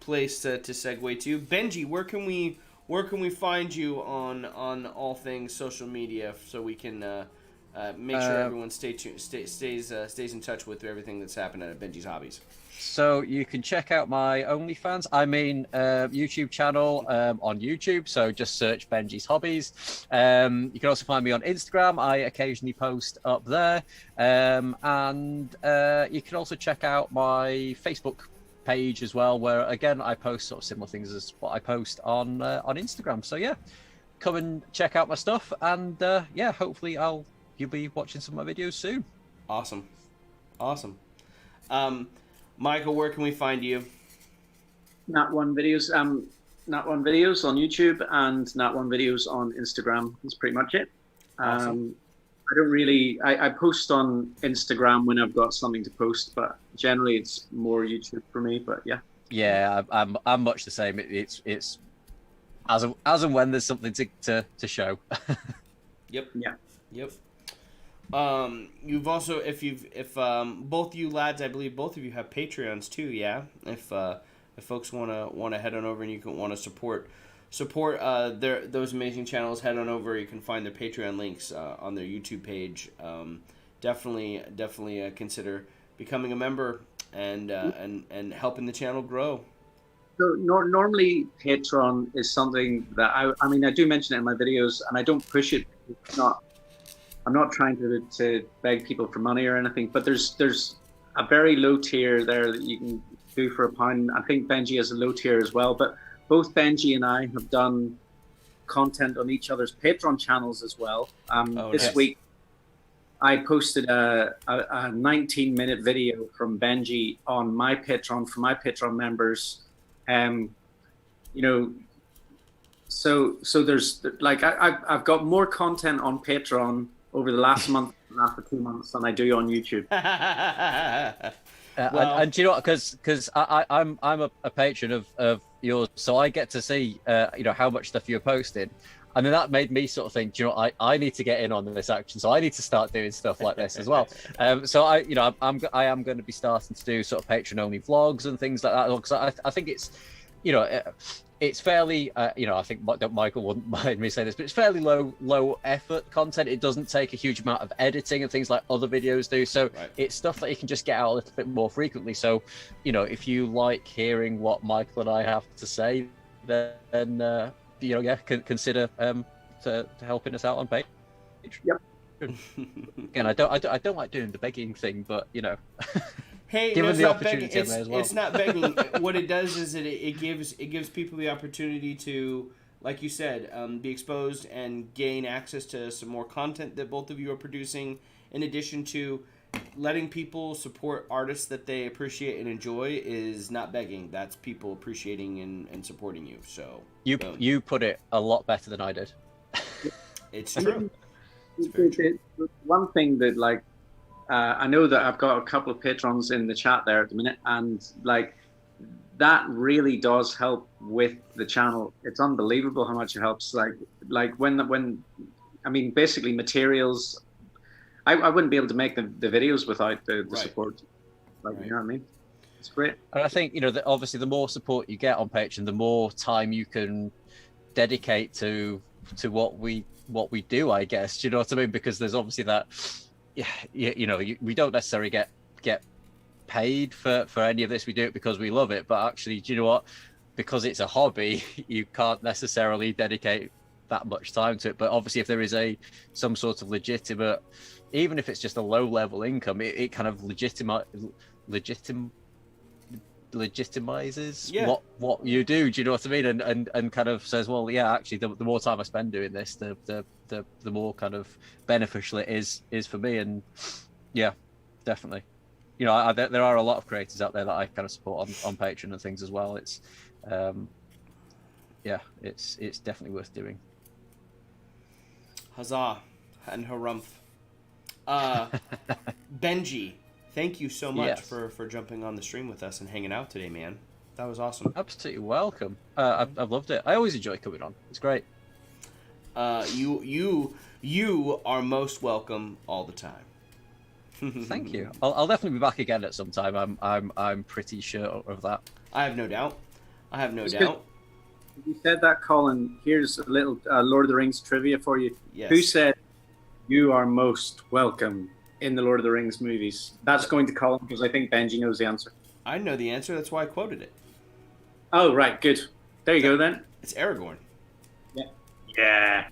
place to segue to. Benji, where can we find you on all things social media so we can make sure everyone stays in touch with everything that's happening at Benji's Hobbies? So you can check out my OnlyFans, YouTube channel on YouTube. So just search Benjis Hobbies. You can also find me on Instagram. I occasionally post up there. And you can also check out my Facebook page as well, where again I post sort of similar things as what I post on Instagram. So yeah, come and check out my stuff, and yeah, hopefully you'll be watching some of my videos soon. Awesome. Michael, where can we find you? Nat1 videos, Nat1 videos on YouTube and Nat1 videos on Instagram. That's pretty much it. Awesome. I post on Instagram when I've got something to post, but generally it's more YouTube for me. But yeah. Yeah, I'm much the same. It's as and when there's something to show. Yep. Yeah. Yep. You've also, if both you lads, I believe both of you have Patreons too, yeah? If folks wanna head on over and you can want to support those amazing channels, head on over. You can find their Patreon links on their YouTube page. Definitely consider becoming a member and helping the channel grow. So normally Patreon is something that I mean I do mention it in my videos, and I don't push it. I'm not trying to beg people for money or anything, but there's a very low tier there that you can do for £1. I think Benji has a low tier as well, but both Benji and I have done content on each other's Patreon channels as well. This week, I posted a 19-minute video from Benji on my Patreon for my Patreon members. So there's like I've got more content on Patreon over the last month and after 2 months than I do on YouTube. And do you know what? Because I'm a patron of yours, so I get to see how much stuff you're posting, And then that made me sort of think, I need to get in on this action, so I need to start doing stuff like this as well. So I am going to be starting to do sort of patron only vlogs and things like that, because I think it's, it's fairly, I think Michael wouldn't mind me saying this, but it's fairly low effort content. It doesn't take a huge amount of editing and things like other videos do. So It's stuff that you can just get out a little bit more frequently. So, if you like hearing what Michael and I have to say, then consider to helping us out on Patreon. Yep. Again, I don't like doing the begging thing, but Hey, given no, it's the not opportunity, begging. I may as well. It's not begging. What it does is it gives people the opportunity to, like you said, be exposed and gain access to some more content that both of you are producing, in addition to letting people support artists that they appreciate and enjoy. Is not begging. That's people appreciating and supporting you. So you put it a lot better than I did. It's true. One thing that I know that I've got a couple of patrons in the chat there at the minute, and that really does help with the channel. It's unbelievable how much it helps. Like when basically materials. I wouldn't be able to make the videos without the support. You know what I mean? It's great. And I think obviously the more support you get on Patreon, the more time you can dedicate to what we do, I guess. Do you know what I mean? Because there's obviously that. We don't necessarily get paid for any of this. We do it because we love it. But actually, do you know what? Because it's a hobby, you can't necessarily dedicate that much time to it. But obviously, if there is some sort of legitimate, even if it's just a low level income, it kind of legitimizes what you do. Do you know what I mean? And kind of says, well, yeah, actually, the more time I spend doing this, the more kind of beneficial it is for me. And yeah, definitely. There are a lot of creators out there that I kind of support on Patreon and things as well. It's it's definitely worth doing. Huzzah and harumph. Benji, thank you so much for jumping on the stream with us and hanging out today, man. That was awesome. Absolutely welcome. I've loved it. I always enjoy coming on. It's great. You are most welcome all the time. Thank you. I'll definitely be back again at some time. I'm pretty sure of that. I have no doubt. You said that, Colin. Here's a little Lord of the Rings trivia for you. Yes. Who said you are most welcome in the Lord of the Rings movies? That's going to Colin, because I think Benji knows the answer. I know the answer. That's why I quoted it. Oh, right. Good. There you go, then. It's Aragorn. Yeah.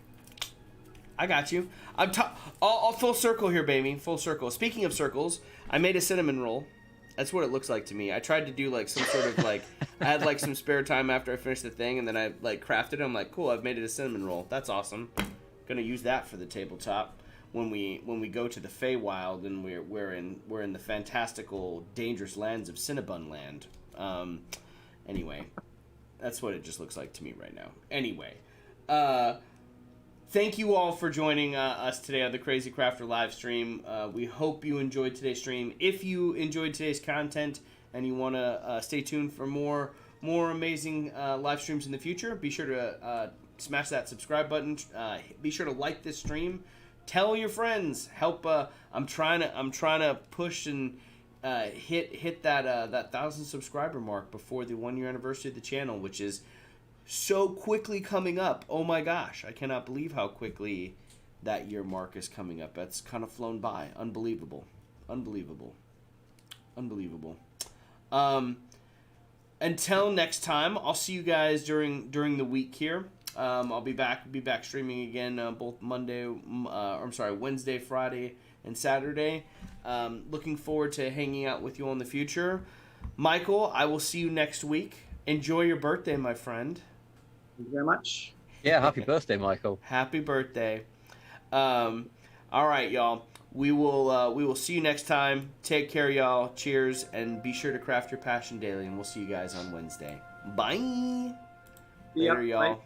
I got you. I'll full circle here, baby. Full circle. Speaking of circles, I made a cinnamon roll. That's what it looks like to me. I tried to do some sort of I had some spare time after I finished the thing, and then I crafted it. I'm like, cool, I've made it a cinnamon roll. That's awesome. Gonna use that for the tabletop when we go to the Feywild and we're in the fantastical, dangerous lands of Cinnabon Land. Anyway, that's what it just looks like to me right now. Anyway, thank you all for joining us today on the Crazy Crafter live stream. We hope you enjoyed today's stream. If you enjoyed today's content and you want to stay tuned for more amazing live streams in the future, be sure to smash that subscribe button. Be sure to like this stream. Tell your friends. Help. I'm trying to push and hit that 1,000 subscriber mark before the 1 year anniversary of the channel, which is so quickly coming up. Oh my gosh, I cannot believe how quickly that year mark is coming up. That's kind of flown by. Unbelievable. Until next time, I'll see you guys during the week here. I'll be back streaming again both Wednesday, Friday, and Saturday. Looking forward to hanging out with you all in the future. Michael, I will see you next week. Enjoy your birthday, my friend. Thank you very much. Yeah, happy birthday, Michael. Happy birthday. All right, y'all. We will see you next time. Take care, y'all. Cheers, and be sure to craft your passion daily, and we'll see you guys on Wednesday. Bye. Later, y'all. Bye.